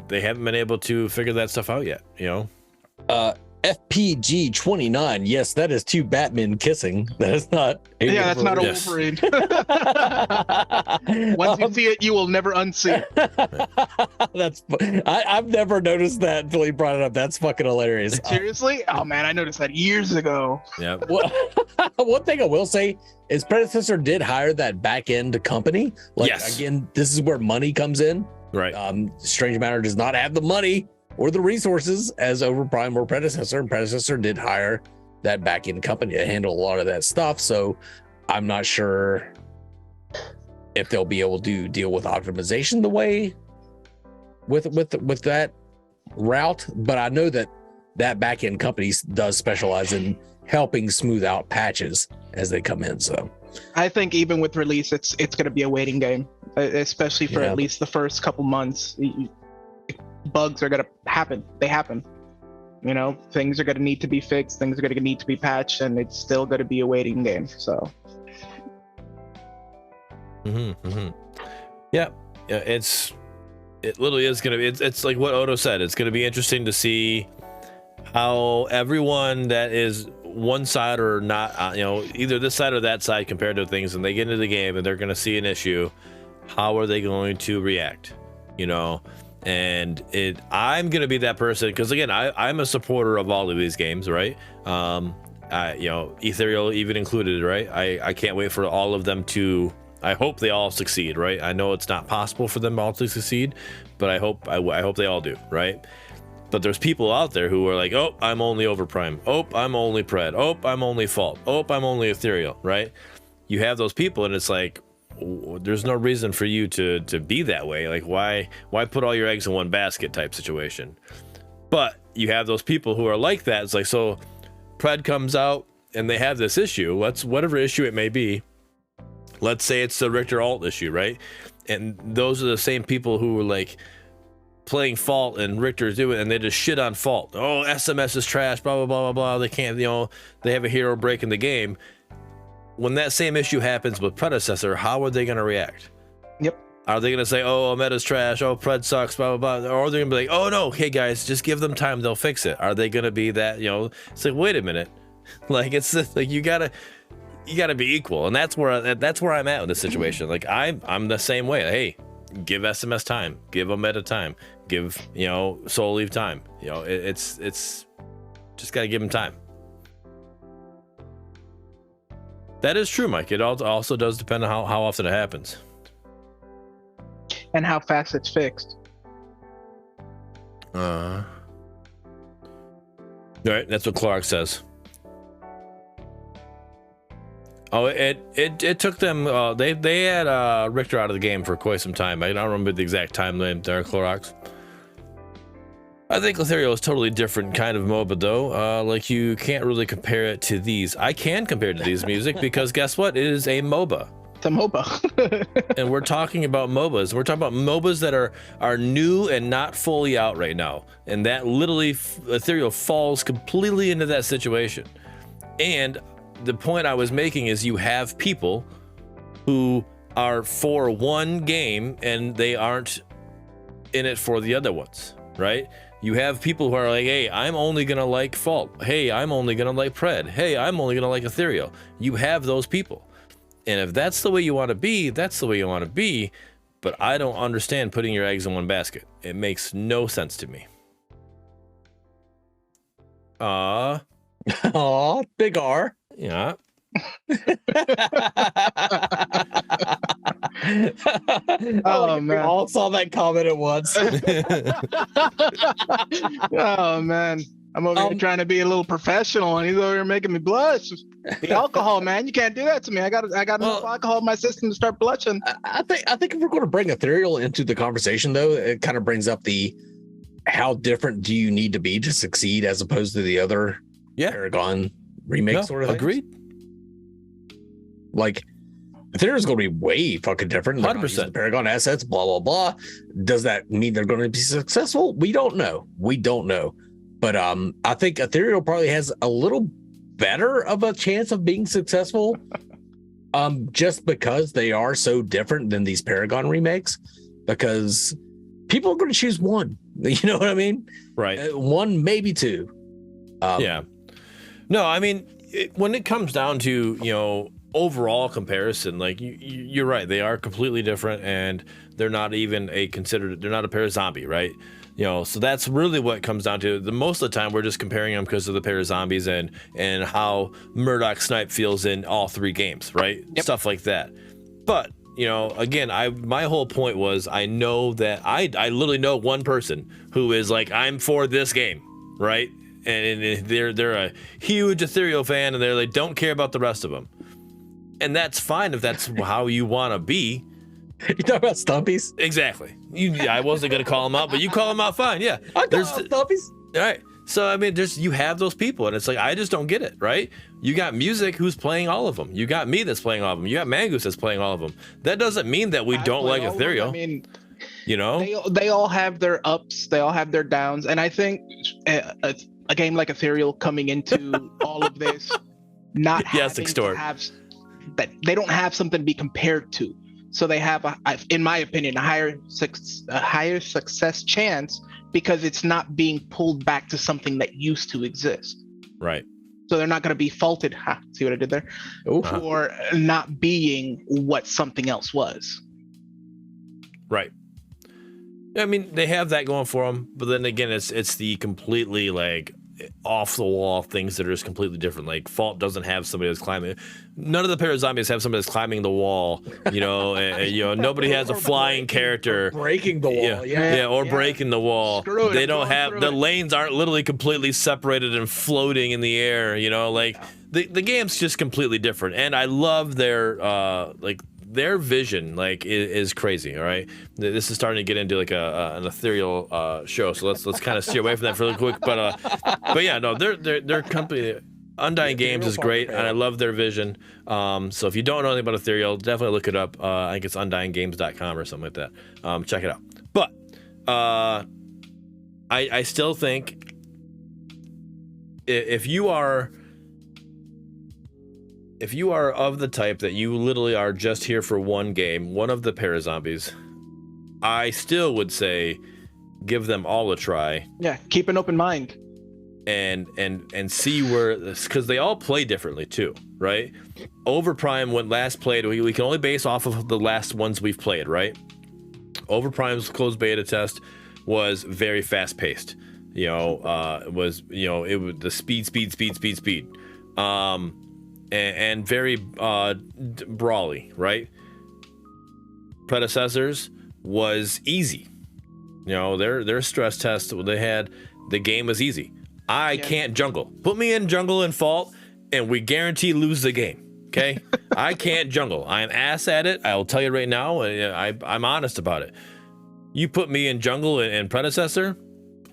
they haven't been able to figure that stuff out yet. FPG 29. Yes, that is two Batmen kissing. That is not. That's not a Wolverine. Once you see it, you will never unsee it. I've never noticed that until he brought it up. That's fucking hilarious. Seriously? Oh man, I noticed that years ago. Yeah. One thing I will say is Predecessor did hire that back end company. Again, this is where money comes in. Right. Strange Matter does not have the money or the resources as OverPrime or Predecessor, and Predecessor did hire that back-end company to handle a lot of that stuff. So I'm not sure if they'll be able to deal with optimization the way with that route, but I know that back-end company does specialize in helping smooth out patches as they come in. So I think even with release, it's going to be a waiting game, especially for at least the first couple months. Bugs are going to happen. They happen. Things are going to need to be fixed. Things are going to need to be patched, and it's still going to be a waiting game. So. Yeah. It literally is going to be. It's like what Odo said. It's going to be interesting to see how everyone that is one side or not, either this side or that side compared to things, and they get into the game and they're going to see an issue. How are they going to react? And I'm gonna be that person because again, I'm a supporter of all of these games, right? Ethereal even included, right? I can't wait for all of them to. I hope they all succeed, right? I know it's not possible for them all to succeed, but I hope they all do, right? But there's people out there who are like, oh, I'm only OverPrime. Oh, I'm only Pred. Oh, I'm only Fault. Oh, I'm only Ethereal, right? You have those people, and it's like, there's no reason for you to be that way. Like why put all your eggs in one basket type situation? But you have those people who are like that. It's like, so Pred comes out and they have this issue. Whatever issue it may be, let's say it's the Richter alt issue, right? And those are the same people who were like playing Fault and Richter's doing, and they just shit on Fault. Oh, SMS is trash, blah blah blah blah blah. They can't, they have a hero break in the game. When that same issue happens with Predecessor, how are they going to react? Yep. Are they going to say, oh, meta's trash, oh, Pred sucks, blah, blah, blah, or are they going to be like, oh, no, hey, guys, just give them time, they'll fix it? Are they going to be that, it's like, wait a minute. Like, it's like, you gotta be equal. And that's where I'm at in this situation. Like, I'm the same way. Hey, give SMS time, give them meta time, give, Soul Leave time. It's just got to give them time. That is true, Mike. It also does depend on how often it happens. And how fast it's fixed. All right, that's what Clark says. Oh, it took them. They had Richter out of the game for quite some time. I don't remember the exact time there, Clorox. I think Ethereal is totally different kind of MOBA though. Like you can't really compare it to these. I can compare it to these music because guess what? It is a MOBA. a MOBA. And we're talking about MOBAs. We're talking about MOBAs that are new and not fully out right now. And that literally, Ethereal falls completely into that situation. And the point I was making is you have people who are for one game and they aren't in it for the other ones, right? You have people who are like, hey, I'm only gonna like Fault. Hey, I'm only gonna like Pred. Hey, I'm only gonna like Ethereal. You have those people. And if that's the way you want to be, that's the way you want to be. But I don't understand putting your eggs in one basket. It makes no sense to me. Big R. Yeah. Oh, We man. all saw that comment at once. Oh man, I'm over here trying to be a little professional, and he's over here making me blush. The alcohol, man, you can't do that to me. I got enough alcohol in my system to start blushing. I think if we're going to bring Ethereal into the conversation, though, it kind of brings up how different do you need to be to succeed as opposed to the other Paragon remake sort of things. Agreed. Like, Ethereal's going to be way fucking different. 100%. Paragon assets, blah, blah, blah. Does that mean they're going to be successful? We don't know. But I think Ethereal probably has a little better of a chance of being successful just because they are so different than these Paragon remakes, because people are going to choose one. You know what I mean? Right. One, maybe two. Yeah. No, I mean, when it comes down to, overall comparison, like you're right, they are completely different, and they're not even they're not a pair zombie, right? So that's really what it comes down to. Most of the time we're just comparing them because of the pair of zombies and how Murdock Snipe feels in all three games, right? Yep. Stuff like that. But again, my whole point was, I know that I literally know one person who is like, I'm for this game, right? And they're a huge Ethereal fan, and they're like, don't care about the rest of them. And that's fine if that's how you want to be. You talking about Stumpies? Exactly. I wasn't going to call them out, but you call them out fine. Yeah. I call them Stumpies. All right. So, I mean, you have those people, and it's like, I just don't get it, right? You got Music who's playing all of them. You got me that's playing all of them. You got Mangoose that's playing all of them. That doesn't mean that we don't like Ethereal. I mean, they all have their ups. They all have their downs. And I think a game like Ethereal coming into all of this, not having to have that, they don't have something to be compared to, so they have in my opinion, a higher success chance because it's not being pulled back to something that used to exist. Right. So they're not going to be faulted. See what I did there? For not being what something else was. Right. I mean, they have that going for them, but then again, it's the completely like off the wall things that are just completely different. Like Fault doesn't have somebody that's climbing. None of the pair of zombies have somebody that's climbing the wall. And, nobody has a flying character breaking the wall. Breaking the wall. They don't have the lanes aren't literally completely separated and floating in the air. Like the game's just completely different, and I love their vision is crazy. All right, this is starting to get into like an ethereal show, so let's kind of steer away from that for really quick. But yeah, no, their company Undying Games is great, and I love their vision. So if you don't know anything about ethereal, definitely look it up. I think it's undyinggames.com or something like that. Check it out. But I still think if you are of the type that you literally are just here for one game, one of the Parazombies, I still would say give them all a try. Yeah, keep an open mind. And see where, because they all play differently too, right? OverPrime, when last played, we can only base off of the last ones we've played, right? OverPrime's closed beta test was very fast paced. It was the speed. And very brawly, right? Predecessors was easy. Their stress test they had, the game was easy. I can't jungle. Put me in jungle and Fault, and we guarantee lose the game. Okay? I can't jungle. I'm ass at it. I'll tell you right now. I'm honest about it. You put me in jungle and Predecessor,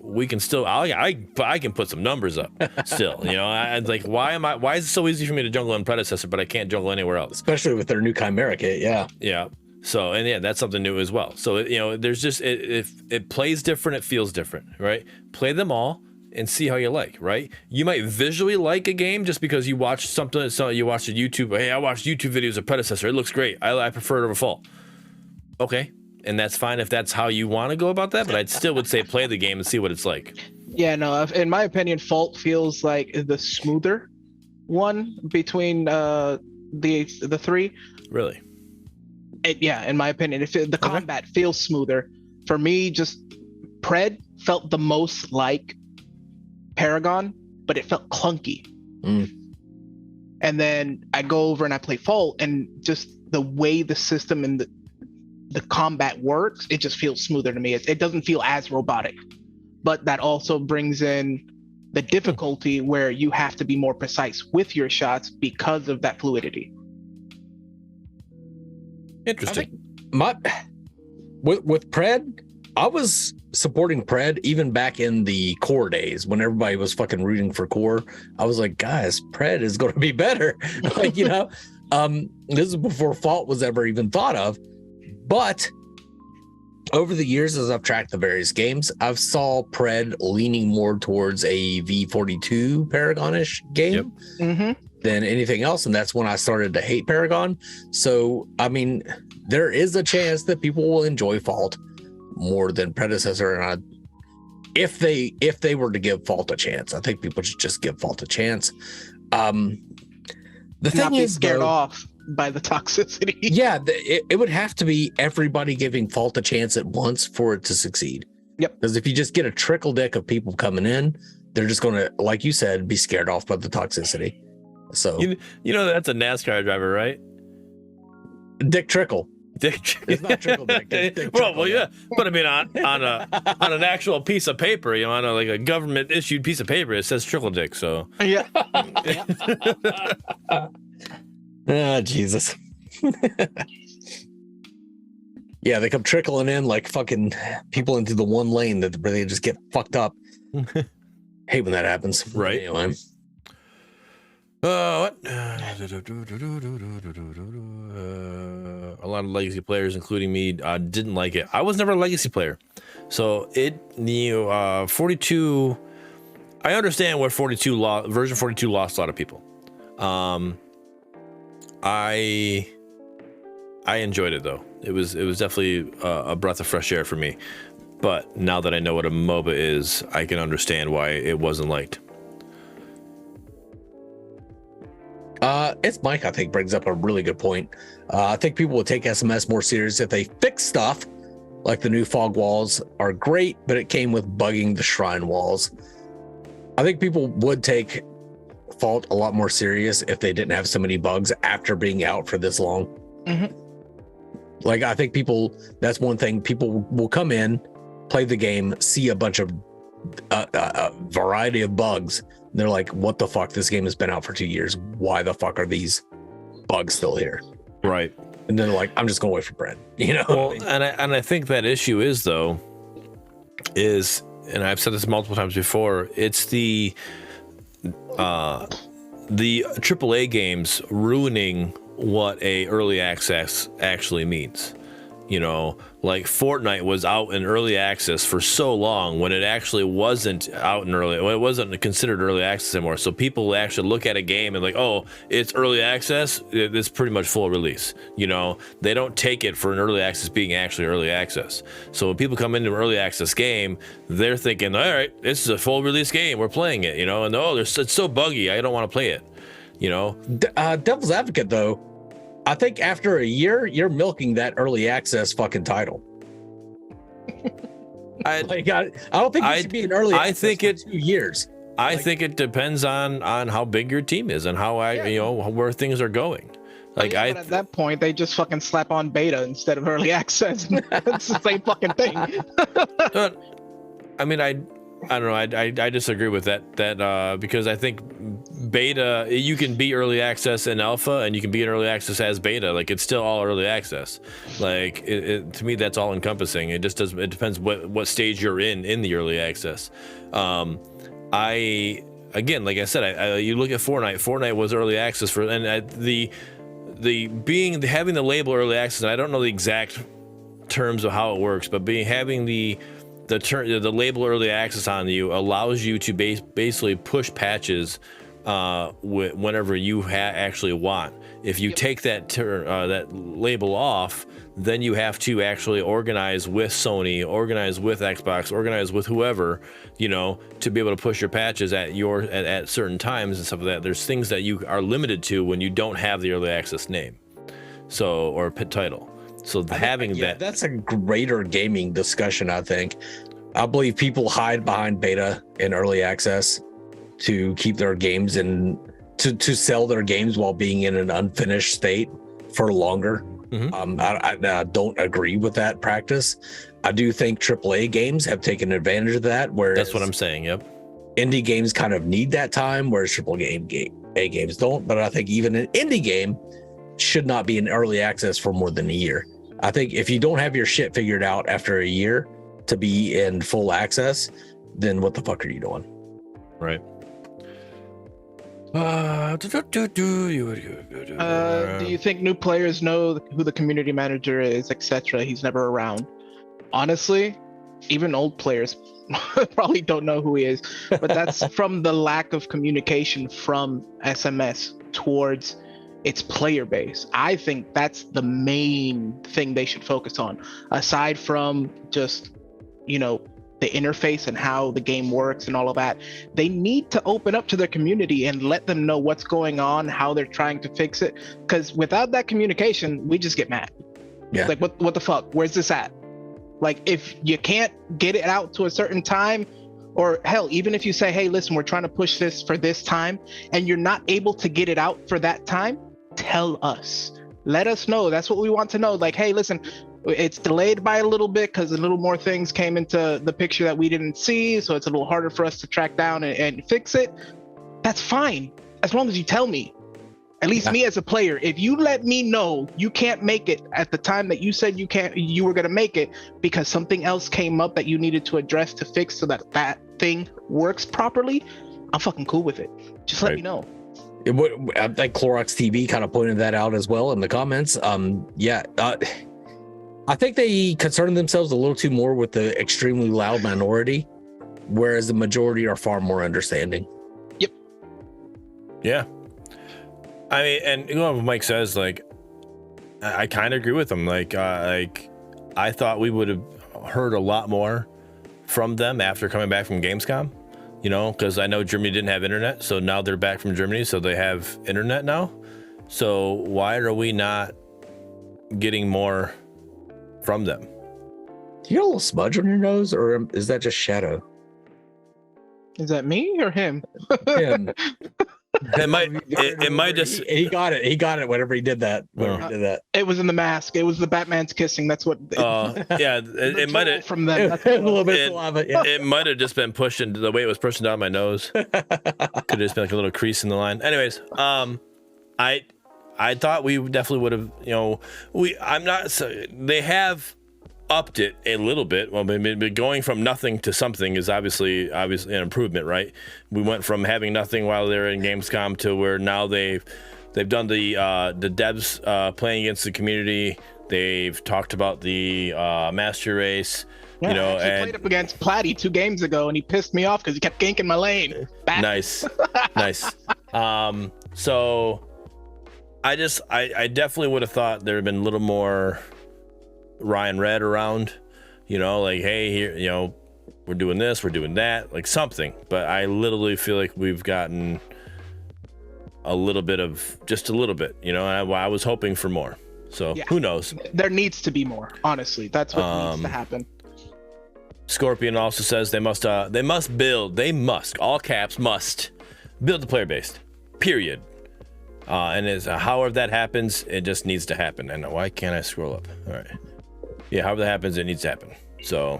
we can still, I can put some numbers up still, you know. It's like, why is it so easy for me to jungle in Predecessor, but I can't jungle anywhere else? Especially with their new Chimera kit, yeah. Yeah. So, and yeah, that's something new as well. So, you know, there's just, it plays different, it feels different, right? Play them all and see how you like, right? You might visually like a game just because you watched something, so you watched a YouTube, hey, I watched YouTube videos of Predecessor, it looks great, I prefer it over Fault. Okay, and that's fine if that's how you want to go about that, but I still would say play the game and see what it's like. Yeah, no, in my opinion, Fault feels like the smoother one between the three. Really? Yeah, in my opinion, the combat feels smoother. For me, just Pred felt the most like Paragon, but it felt clunky. And then I go over and I play Fault, and just the way the system and the combat works, it just feels smoother to me. It doesn't feel as robotic, but that also brings in the difficulty where you have to be more precise with your shots because of that fluidity. Interesting. With Pred, I was supporting Pred even back in the core days when everybody was fucking rooting for core. I was like, guys, Pred is going to be better. Like, you know, this is before Fault was ever even thought of. But over the years, as I've tracked the various games, I've saw Pred leaning more towards a V42 Paragon-ish game. Yep. Than anything else, and that's when I started to hate Paragon. So I mean, there is a chance that people will enjoy Fault more than Predecessor, and if they were to give Fault a chance, I think people should just give Fault a chance. The thing is, scared off by the toxicity. Yeah, it would have to be everybody giving Fault a chance at once for it to succeed. Yep. Because if you just get a trickle deck of people coming in, they're just going to, like you said, be scared off by the toxicity. So you know that's a NASCAR driver, right? Dick Trickle. It's not Trickle Dick. Dick Bro, Trickle, well, yeah, but I mean on an actual piece of paper, you know, on like a government issued piece of paper, it says Trickle Dick. So yeah. Ah, Jesus. Yeah, they come trickling in like fucking people into the one lane that they just get fucked up. Hate when that happens. Right. Anyway. What? A lot of legacy players, including me, didn't like it. I was never a legacy player, so 42. I understand where version 42 lost a lot of people. I enjoyed it though. It was definitely a breath of fresh air for me. But now that I know what a MOBA is, I can understand why it wasn't liked. It's Mike, I think, brings up a really good point. I think people would take SMS more serious if they fix stuff, like the new fog walls are great, but it came with bugging the shrine walls. I think people would take Fault a lot more serious if they didn't have so many bugs after being out for this long. Like, I think that's one thing, people will come in, play the game, see a bunch of a variety of bugs. They're like, what the fuck? This game has been out for 2 years. Why the fuck are these bugs still here? Right. And then they're like, I'm just going to wait for Brent, you know? Well, and I think that issue is, and I've said this multiple times before, it's the AAA games ruining what a early access actually means. You know, like Fortnite was out in early access for so long when it actually wasn't out in early, when it wasn't considered early access anymore. So people actually look at a game and like, oh, it's early access, it's pretty much full release. You know, they don't take it for an early access being actually early access. So when people come into an early access game, they're thinking, all right, this is a full release game, we're playing it, you know, and oh, it's so buggy, I don't want to play it, you know. Devil's advocate though, I think after a year, you're milking that early access fucking title. I don't think it should be an early access for 2 years. I think it depends on how big your team is and how you know, where things are going. Like but at that point, they just fucking slap on beta instead of early access. It's the same fucking thing. I mean, I don't know. I disagree with that because I think beta, you can be early access in alpha, and you can be in early access as beta. Like, it's still all early access. Like, to me, that's all encompassing. It just doesn't. It depends what stage you're in the early access. Again, like I said, you look at Fortnite. Fortnite was early access for, and having the label early access. And I don't know the exact terms of how it works, but having the label early access on you allows you to basically push patches whenever you actually want. If you take that label off, then you have to actually organize with Sony, organize with Xbox, organize with whoever, to be able to push your patches at certain times and stuff like that. There's things that you are limited to when you don't have the early access name, or title. So that's a greater gaming discussion, I think. I believe people hide behind beta and early access to keep their games and to sell their games while being in an unfinished state for longer. Mm-hmm. I don't agree with that practice. I do think AAA games have taken advantage of that. Whereas that's what I'm saying. Yep. Indie games kind of need that time, whereas AAA games don't. But I think even an indie game should not be in early access for more than a year. I think if you don't have your shit figured out after a year to be in full access, then what the fuck are you doing? Right. Do you think new players know who the community manager is, etc.? He's never around. Honestly, even old players probably don't know who he is, but that's from the lack of communication from SMS towards its player base. I think that's the main thing they should focus on, aside from just, the interface and how the game works and all of that. They need to open up to their community and let them know what's going on, how they're trying to fix it. Because without that communication, we just get mad. Yeah. Like, what the fuck? Where's this at? Like, if you can't get it out to a certain time, or hell, even if you say, hey, listen, we're trying to push this for this time, and you're not able to get it out for that time, tell us. Let us know. That's what we want to know. Like, hey, listen, it's delayed by a little bit because a little more things came into the picture that we didn't see, so it's a little harder for us to track down and fix it. That's fine, as long as you tell me. At least me as a player, if you let me know you can't make it at the time that you said you were gonna make it because something else came up that you needed to address to fix so that thing works properly, I'm fucking cool with it. Just let me know. I think Clorox TV kind of pointed that out as well in the comments. I think they concern themselves a little too more with the extremely loud minority, whereas the majority are far more understanding. Yep. Yeah. I mean, and what Mike says, like, I kind of agree with him. Like, I thought we would have heard a lot more from them after coming back from Gamescom, because I know Germany didn't have internet, so now they're back from Germany, so they have internet now. So why are we not getting more from them? Do you got a little smudge on your nose, or is that just shadow? Is that me or him? Him. It might just. He got it. He got it whenever he did that. It was in the mask. It was the Batman's kissing. That's what. Yeah, it might have from them. A little bit of saliva. Yeah. It might have just been pushed into the way it was pushing down my nose. Could have just been like a little crease in the line. Anyways, I thought we definitely would have. They have upped it a little bit. Well, maybe going from nothing to something is obviously an improvement, right? We went from having nothing while they were in Gamescom to where now they've done the devs playing against the community. They've talked about the master race. Yeah, I played up against Platty 2 games ago, and he pissed me off because he kept ganking my lane. Nice. So I definitely would have thought there had been a little more Ryan Red around, like, hey, here, we're doing this, we're doing that, like something. But I literally feel like we've gotten a little bit, and I was hoping for more. So who knows? There needs to be more. Honestly, that's what needs to happen. Scorpion also says they must all caps must build the player base. Period. And however that happens, it just needs to happen. And why can't I scroll up? All right. Yeah, however that happens, it needs to happen. So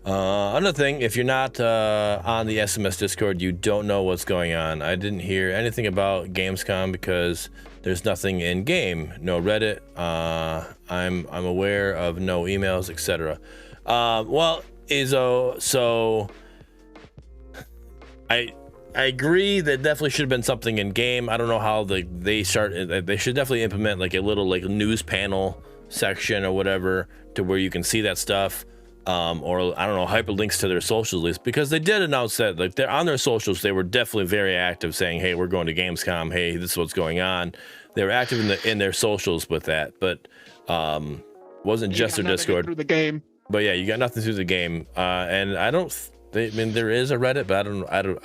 Another thing, if you're not on the SMS Discord, you don't know what's going on. I didn't hear anything about Gamescom because there's nothing in game, no Reddit. I'm aware of no emails, etc. Well, Izzo, so I agree that definitely should have been something in game. I don't know how they should definitely implement like a little like news panel section or whatever to where you can see that stuff. Or I don't know, hyperlinks to their socials list, because they did announce that like they're on their socials. They were definitely very active saying, hey, we're going to Gamescom. Hey, this is what's going on. They were active in their socials with that, but wasn't just their Discord. Through the game. But yeah, you got nothing through the game. And I mean, there is a Reddit, but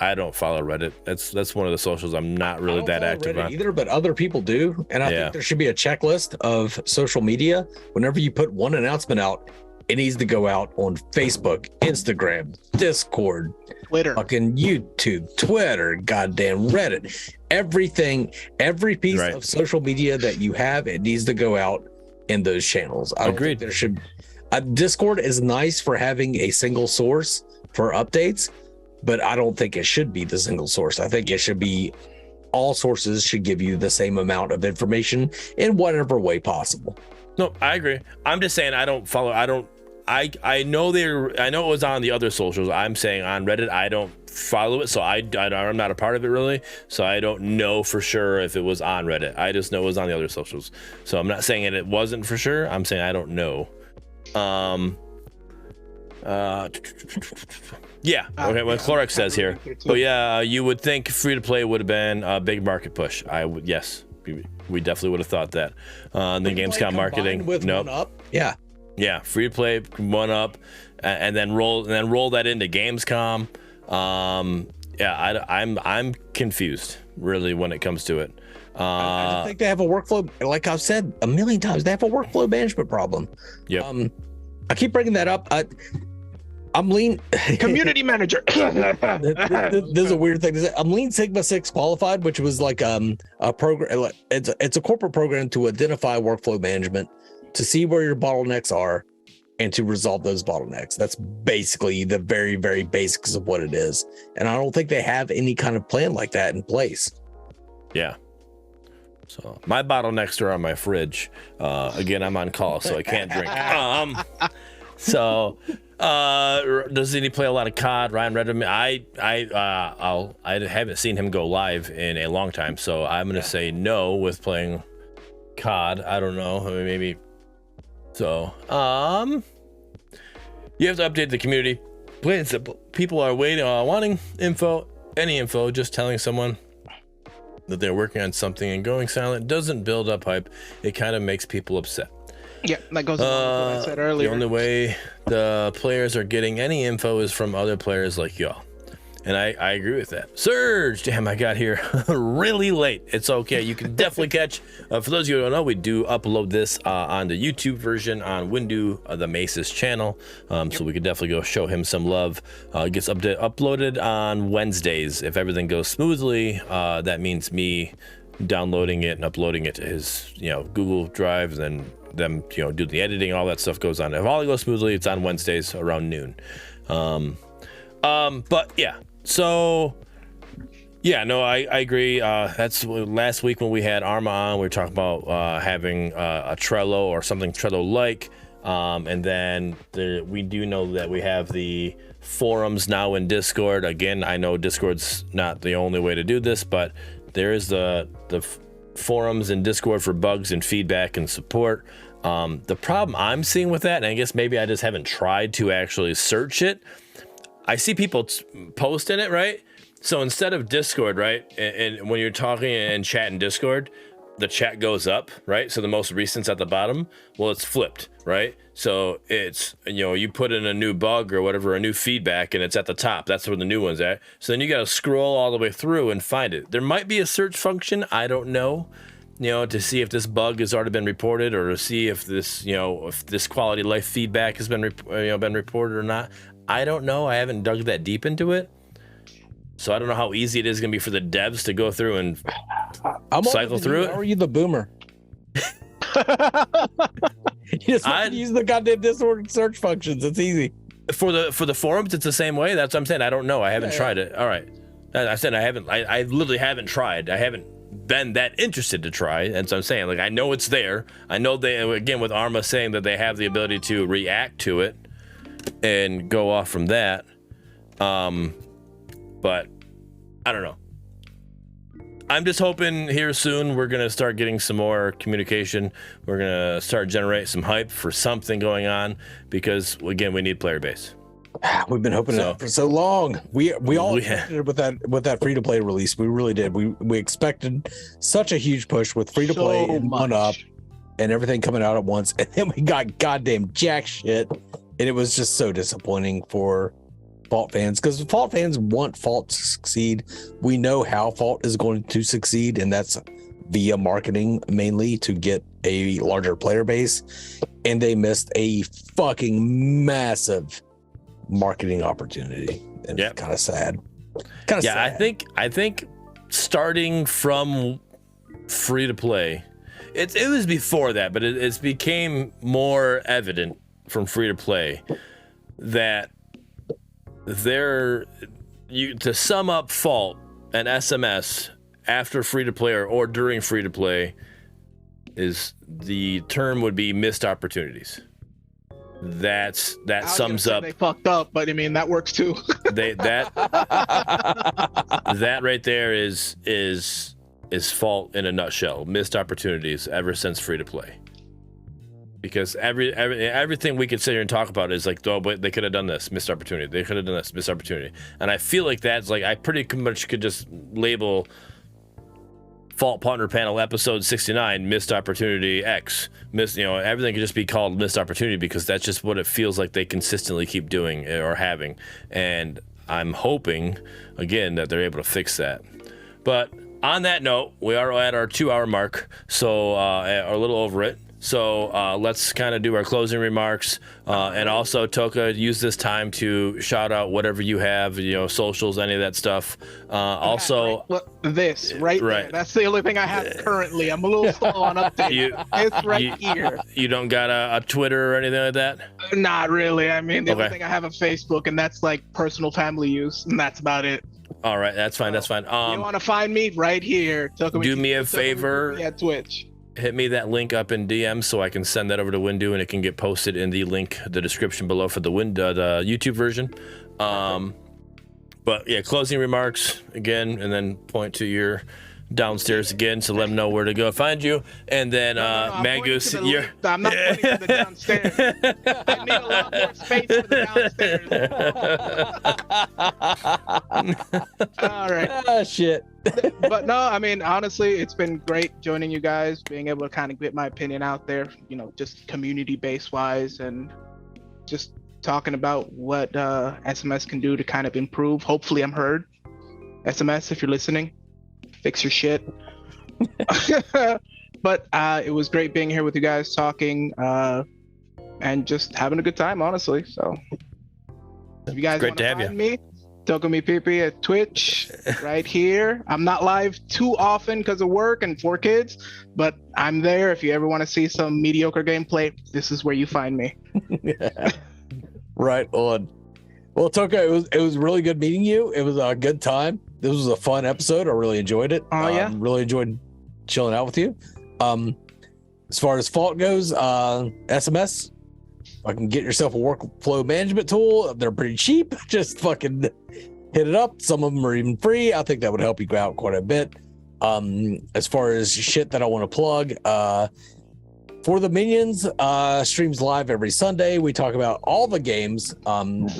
I don't follow Reddit. That's one of the socials I'm not really that active Reddit on either, but other people do. And I think there should be a checklist of social media. Whenever you put one announcement out, it needs to go out on Facebook, Instagram, Discord, Twitter, fucking YouTube, Twitter, goddamn Reddit, everything, every piece of social media that you have, it needs to go out in those channels. I agree. There should. Discord is nice for having a single source for updates, but I don't think it should be the single source. I think it should be all sources should give you the same amount of information in whatever way possible. No, I agree. I'm just saying I don't follow. I know it was on the other socials. I'm saying on Reddit I don't follow it, so I'm not a part of it really. So I don't know for sure if it was on Reddit. I just know it was on the other socials. So I'm not saying it wasn't for sure. I'm saying I don't know. Yeah. Okay. What Clorox says here. But yeah, you would think free to play would have been a big market push. Yes. We definitely would have thought that. The Gamescom marketing. Nope. Yeah, free to play, one up, and then roll that into Gamescom. I'm confused really when it comes to it. I think they have a workflow, like I've said a million times, they have a workflow management problem. Yeah. I keep bringing that up. I'm lean community manager. This is a weird thing to say. I'm Lean Sigma 6 qualified, which was like a program. It's a corporate program to identify workflow management, to see where your bottlenecks are, and to resolve those bottlenecks. That's basically the very, very basics of what it is. And I don't think they have any kind of plan like that in place. Yeah. So my bottlenecks are on my fridge. Again, I'm on call, so I can't drink. Does he play a lot of COD? Ryan Redmond. I haven't seen him go live in a long time, so I'm gonna say no with playing COD. I don't know. I mean, maybe. So, you have to update the community. Plain and simple. People are waiting, wanting info, any info. Just telling someone that they're working on something and going silent doesn't build up hype. It kind of makes people upset. Yeah, that goes along with what I said earlier. The only way the players are getting any info is from other players like y'all. And I agree with that. Surge! Damn, I got here really late. It's okay. You can definitely catch. For those of you who don't know, we do upload this on the YouTube version on WinduTheMace's channel. So we could definitely go show him some love. It gets uploaded on Wednesdays. If everything goes smoothly, that means me downloading it and uploading it to his Google Drive, and then them do the editing, all that stuff goes on. If all goes smoothly, it's on Wednesdays around noon. But yeah. So, yeah, no, I agree. That's last week when we had Arma on, we were talking about having a Trello or something Trello-like. And then we do know that we have the forums now in Discord. Again, I know Discord's not the only way to do this, but there is the forums in Discord for bugs and feedback and support. The problem I'm seeing with that, and I guess maybe I just haven't tried to actually search it, I see people post in it, right? So instead of Discord, right, and when you're talking and chat in Discord, the chat goes up, right? So the most recent's at the bottom. Well, it's flipped, right? So it's, you put in a new bug or whatever, a new feedback, and it's at the top. That's where the new one's at. So then you got to scroll all the way through and find it. There might be a search function. I don't know, to see if this bug has already been reported, or to see if this, if this quality of life feedback has been, been reported or not. I don't know. I haven't dug that deep into it. So I don't know how easy it is going to be for the devs to go through and cycle through it. How are you the boomer? You just use the goddamn Discord search functions. It's easy. For the forums, it's the same way. That's what I'm saying. I don't know. I haven't tried it. All right. I said I haven't. I literally haven't tried. I haven't been that interested to try. And so I'm saying, like, I know it's there. I know they, again, with Arma saying that they have the ability to react to it and go off from that. But I don't know. I'm just hoping here soon we're going to start getting some more communication. We're going to start generating some hype for something going on because, again, we need player base. We've been hoping that for so long. We all expected with that free to play release. We really did. We expected such a huge push with free to play and One Up and everything coming out at once, and then we got goddamn jack shit, and it was just so disappointing for Fault fans, because Fault fans want Fault to succeed. We know how Fault is going to succeed, and that's via marketing mainly to get a larger player base, and they missed a fucking massive marketing opportunity. And it's kind of sad. Sad. I think starting from free to play, it was before that, but it's became more evident from free to play that to sum up Fault and SMS after free to play or during free to play is the term would be missed opportunities. That sums up. They fucked up, but I mean that works too. that right there is Fault in a nutshell. Missed opportunities ever since free to play. Because everything we could sit here and talk about is like, oh, but they could have done this, missed opportunity. They could have done this, missed opportunity. And I feel like that's like, I pretty much could just label Fault Partner Panel episode 69 missed opportunity X. Everything could just be called missed opportunity because that's just what it feels like they consistently keep doing or having. And I'm hoping, again, that they're able to fix that. But on that note, we are at our 2-hour mark, so a little over it. So let's kind of do our closing remarks, and also Toka, use this time to shout out whatever you have, socials, any of that stuff. Also, there. That's the only thing I have currently. I'm a little slow on updates. It's here. You don't got a Twitter or anything like that? Not really. I mean, the only thing I have is Facebook, and that's like personal family use, and that's about it. All right, that's fine. That's fine. You want to find me right here? Do me a favor. Yeah, Twitch. Hit me that link up in DM so I can send that over to Windu and it can get posted in the description below for the YouTube version. But yeah, closing remarks again, and then point to your downstairs again to let them know where to go find you. And then Magus, I'm not pointing to the downstairs. I need a lot more space for the downstairs. All right. Ah, shit. But no, I mean, honestly, it's been great joining you guys, being able to kind of get my opinion out there, just community base wise, and just talking about what SMS can do to kind of improve. Hopefully I'm heard. SMS, if you're listening, fix your shit. But it was great being here with you guys, talking and just having a good time, honestly. So if you guys want to find me, Tokumi Pipi at Twitch right here. I'm not live too often because of work and 4 kids, but I'm there. If you ever want to see some mediocre gameplay, this is where you find me. Right on. Well, Toka, it was really good meeting you. It was a good time. This was a fun episode. I really enjoyed it. Oh yeah, really enjoyed chilling out with you. As far as Fault goes, SMS, I can get yourself a workflow management tool. They're pretty cheap. Just fucking hit it up. Some of them are even free. I think that would help you out quite a bit. As far as shit that I want to plug, for the Minions, streams live every Sunday. We talk about all the games,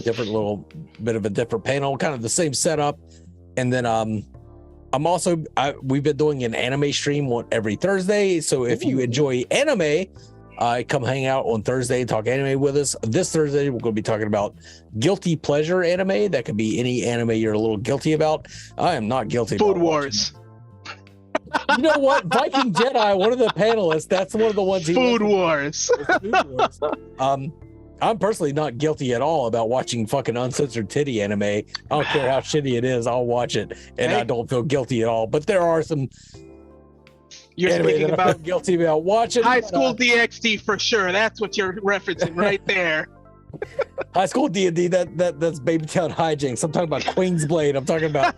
different little bit of a different panel, kind of the same setup. And then we've been doing an anime stream every Thursday. So if you enjoy anime, come hang out on Thursday and talk anime with us. This Thursday, we're going to be talking about guilty pleasure anime. That could be any anime you're a little guilty about. I am not guilty. Food Wars. You know what? Viking Jedi, one of the panelists, that's one of the ones. Food Wars. Food Wars. I'm personally not guilty at all about watching fucking uncensored titty anime. I don't care how shitty it is. I'll watch it, and I don't feel guilty at all. But there are some. You're speaking about guilty about watching High School DxD for sure. That's what you're referencing right there. High school D&D, that's Babytown hijinks. I'm talking about Queen's Blade. I'm talking about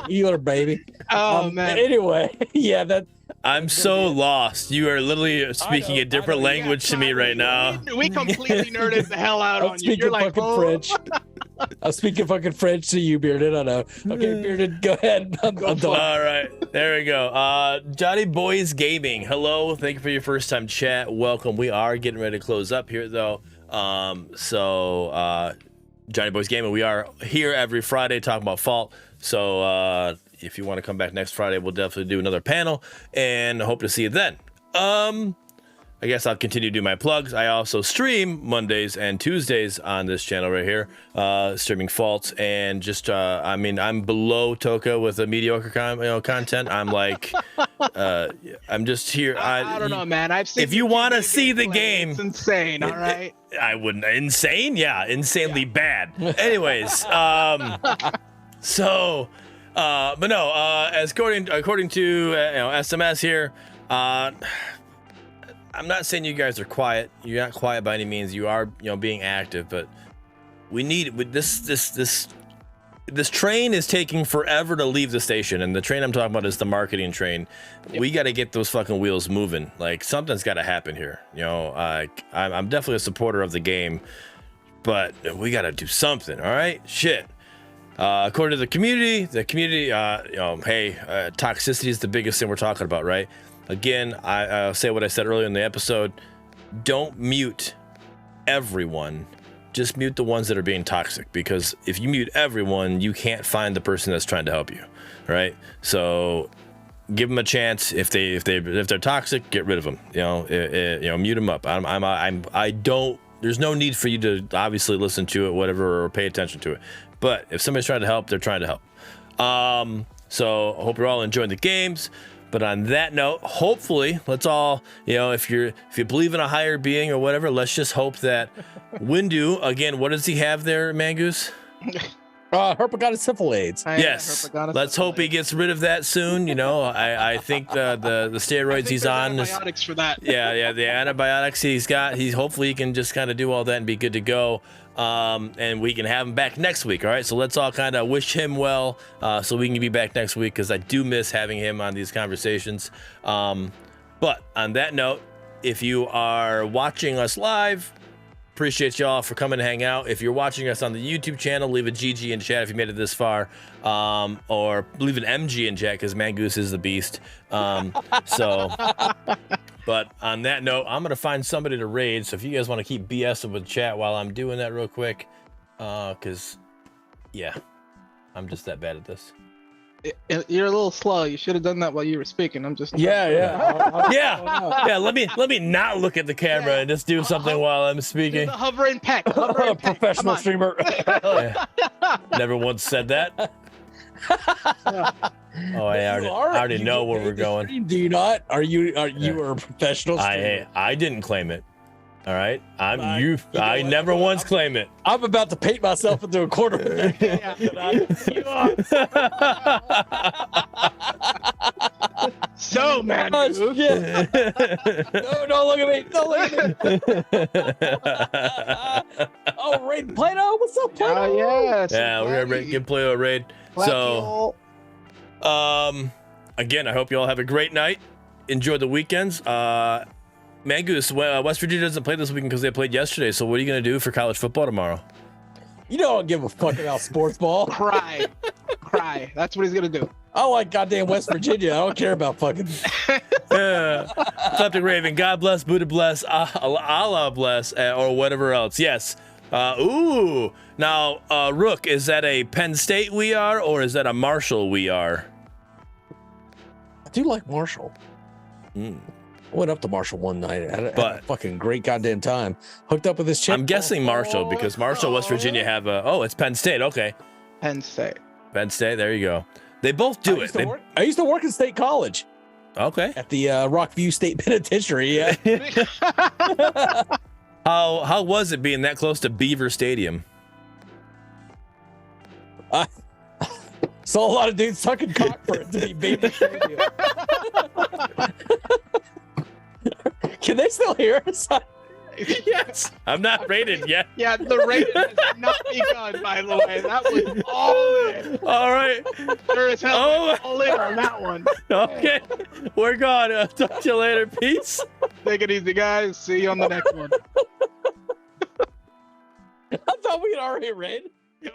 healer, baby. Oh man. Anyway, yeah, that. I'm so lost. You are literally speaking a different language to me right now. We completely nerded the hell out on you. You're like, fucking French. I'm speaking fucking French to you, Bearded. I know. Okay, Bearded, go ahead. I'm done. All right, there we go. Johnny Boys Gaming. Hello, thank you for your first time chat. Welcome. We are getting ready to close up here though. Johnny Boys Gaming, we are here every Friday talking about Fault. So if you want to come back next Friday, we'll definitely do another panel and hope to see you then. I guess I'll continue to do my plugs. I also stream Mondays and Tuesdays on this channel right here, streaming Faults, and just I mean, I'm below Toka with the mediocre content. I'm like, I'm just here. I don't know, man. I've seen. If you want to see the game, it's insane. All right. I wouldn't. Insane? Yeah, insanely bad. Anyways, so, but no. As according to SMS here, I'm not saying you guys are quiet. You're not quiet by any means. You are, being active. But we need this train is taking forever to leave the station, and the train I'm talking about is the marketing train. Yep. We got to get those fucking wheels moving. Like something's got to happen here. I'm definitely a supporter of the game, but we got to do something. All right, shit. According to the community, hey, toxicity is the biggest thing we're talking about, right? Again, I'll say what I said earlier in the episode. Don't mute everyone. Just mute the ones that are being toxic, because if you mute everyone, you can't find the person that's trying to help you, right? So give them a chance. If they're toxic, get rid of them. Mute them up. I don't. There's no need for you to obviously listen to it, whatever, or pay attention to it. But if somebody's trying to help, they're trying to help. So I hope you're all enjoying the games. But on that note, hopefully, let's all, if you believe in a higher being or whatever, let's just hope that Windu, again, what does he have there, Mangoose? Herpetogonosyphilis. Yes. Let's hope he gets rid of that soon. I think the steroids he's on. Antibiotics for that. Yeah, the antibiotics he's got. Hopefully he can just kind of do all that and be good to go. And we can have him back next week. All right, so let's all kind of wish him well, so we can be back next week, because I do miss having him on these conversations. But on that note, if you are watching us live, appreciate y'all for coming to hang out. If you're watching us on the YouTube channel, leave a GG in chat if you made it this far, or leave an MG in chat, because Mangoose is the beast. But on that note, I'm going to find somebody to raid. So if you guys want to keep BSing with chat while I'm doing that real quick, because, yeah, I'm just that bad at this. You're a little slow. You should have done that while you were speaking. I'm just... Yeah. Yeah, let me not look at the camera and just do something while I'm speaking. Do the hovering peck. Professional streamer. Never once said that. Oh, I already know where we're going. Do you not? Are you a professional streamer? I didn't claim it. All right, I never once claim it. I'm about to paint myself into a corner. So man, no, don't look at me. Don't look at me. Oh, Raid Plato, what's up, Plato? Oh yeah, we're gonna give Plato a raid. So, again, I hope you all have a great night. Enjoy the weekends. Mangoose, West Virginia doesn't play this weekend because they played yesterday. So what are you going to do for college football tomorrow? You don't give a fuck about sports ball. Cry. That's what he's going to do. I like goddamn West Virginia. I don't care about fucking... Kleptic Raven, God bless, Buddha bless, Allah bless, or whatever else. Yes. Ooh. Now, Rook, is that a Penn State we are, or is that a Marshall we are? I do like Marshall. I went up to Marshall one night. I had a fucking great goddamn time. Hooked up with this chick. I'm guessing Marshall, because Marshall, West Virginia have a... Oh, it's Penn State. Okay. Penn State. There you go. They both do it. I used to work at State College. Okay. At the Rockview State Penitentiary. Yeah. How was it being that close to Beaver Stadium? Saw a lot of dudes sucking cock for it to be Beaver Stadium. Can they still hear us? Yes. I'm not rated yet. Yeah, the rating has not begun, by the way. That was all in. All right. Sure as hell Oh. all in on that one. Okay. We're gone. Talk to you later. Peace. Take it easy, guys. See you on the next one. I thought we had already read. No.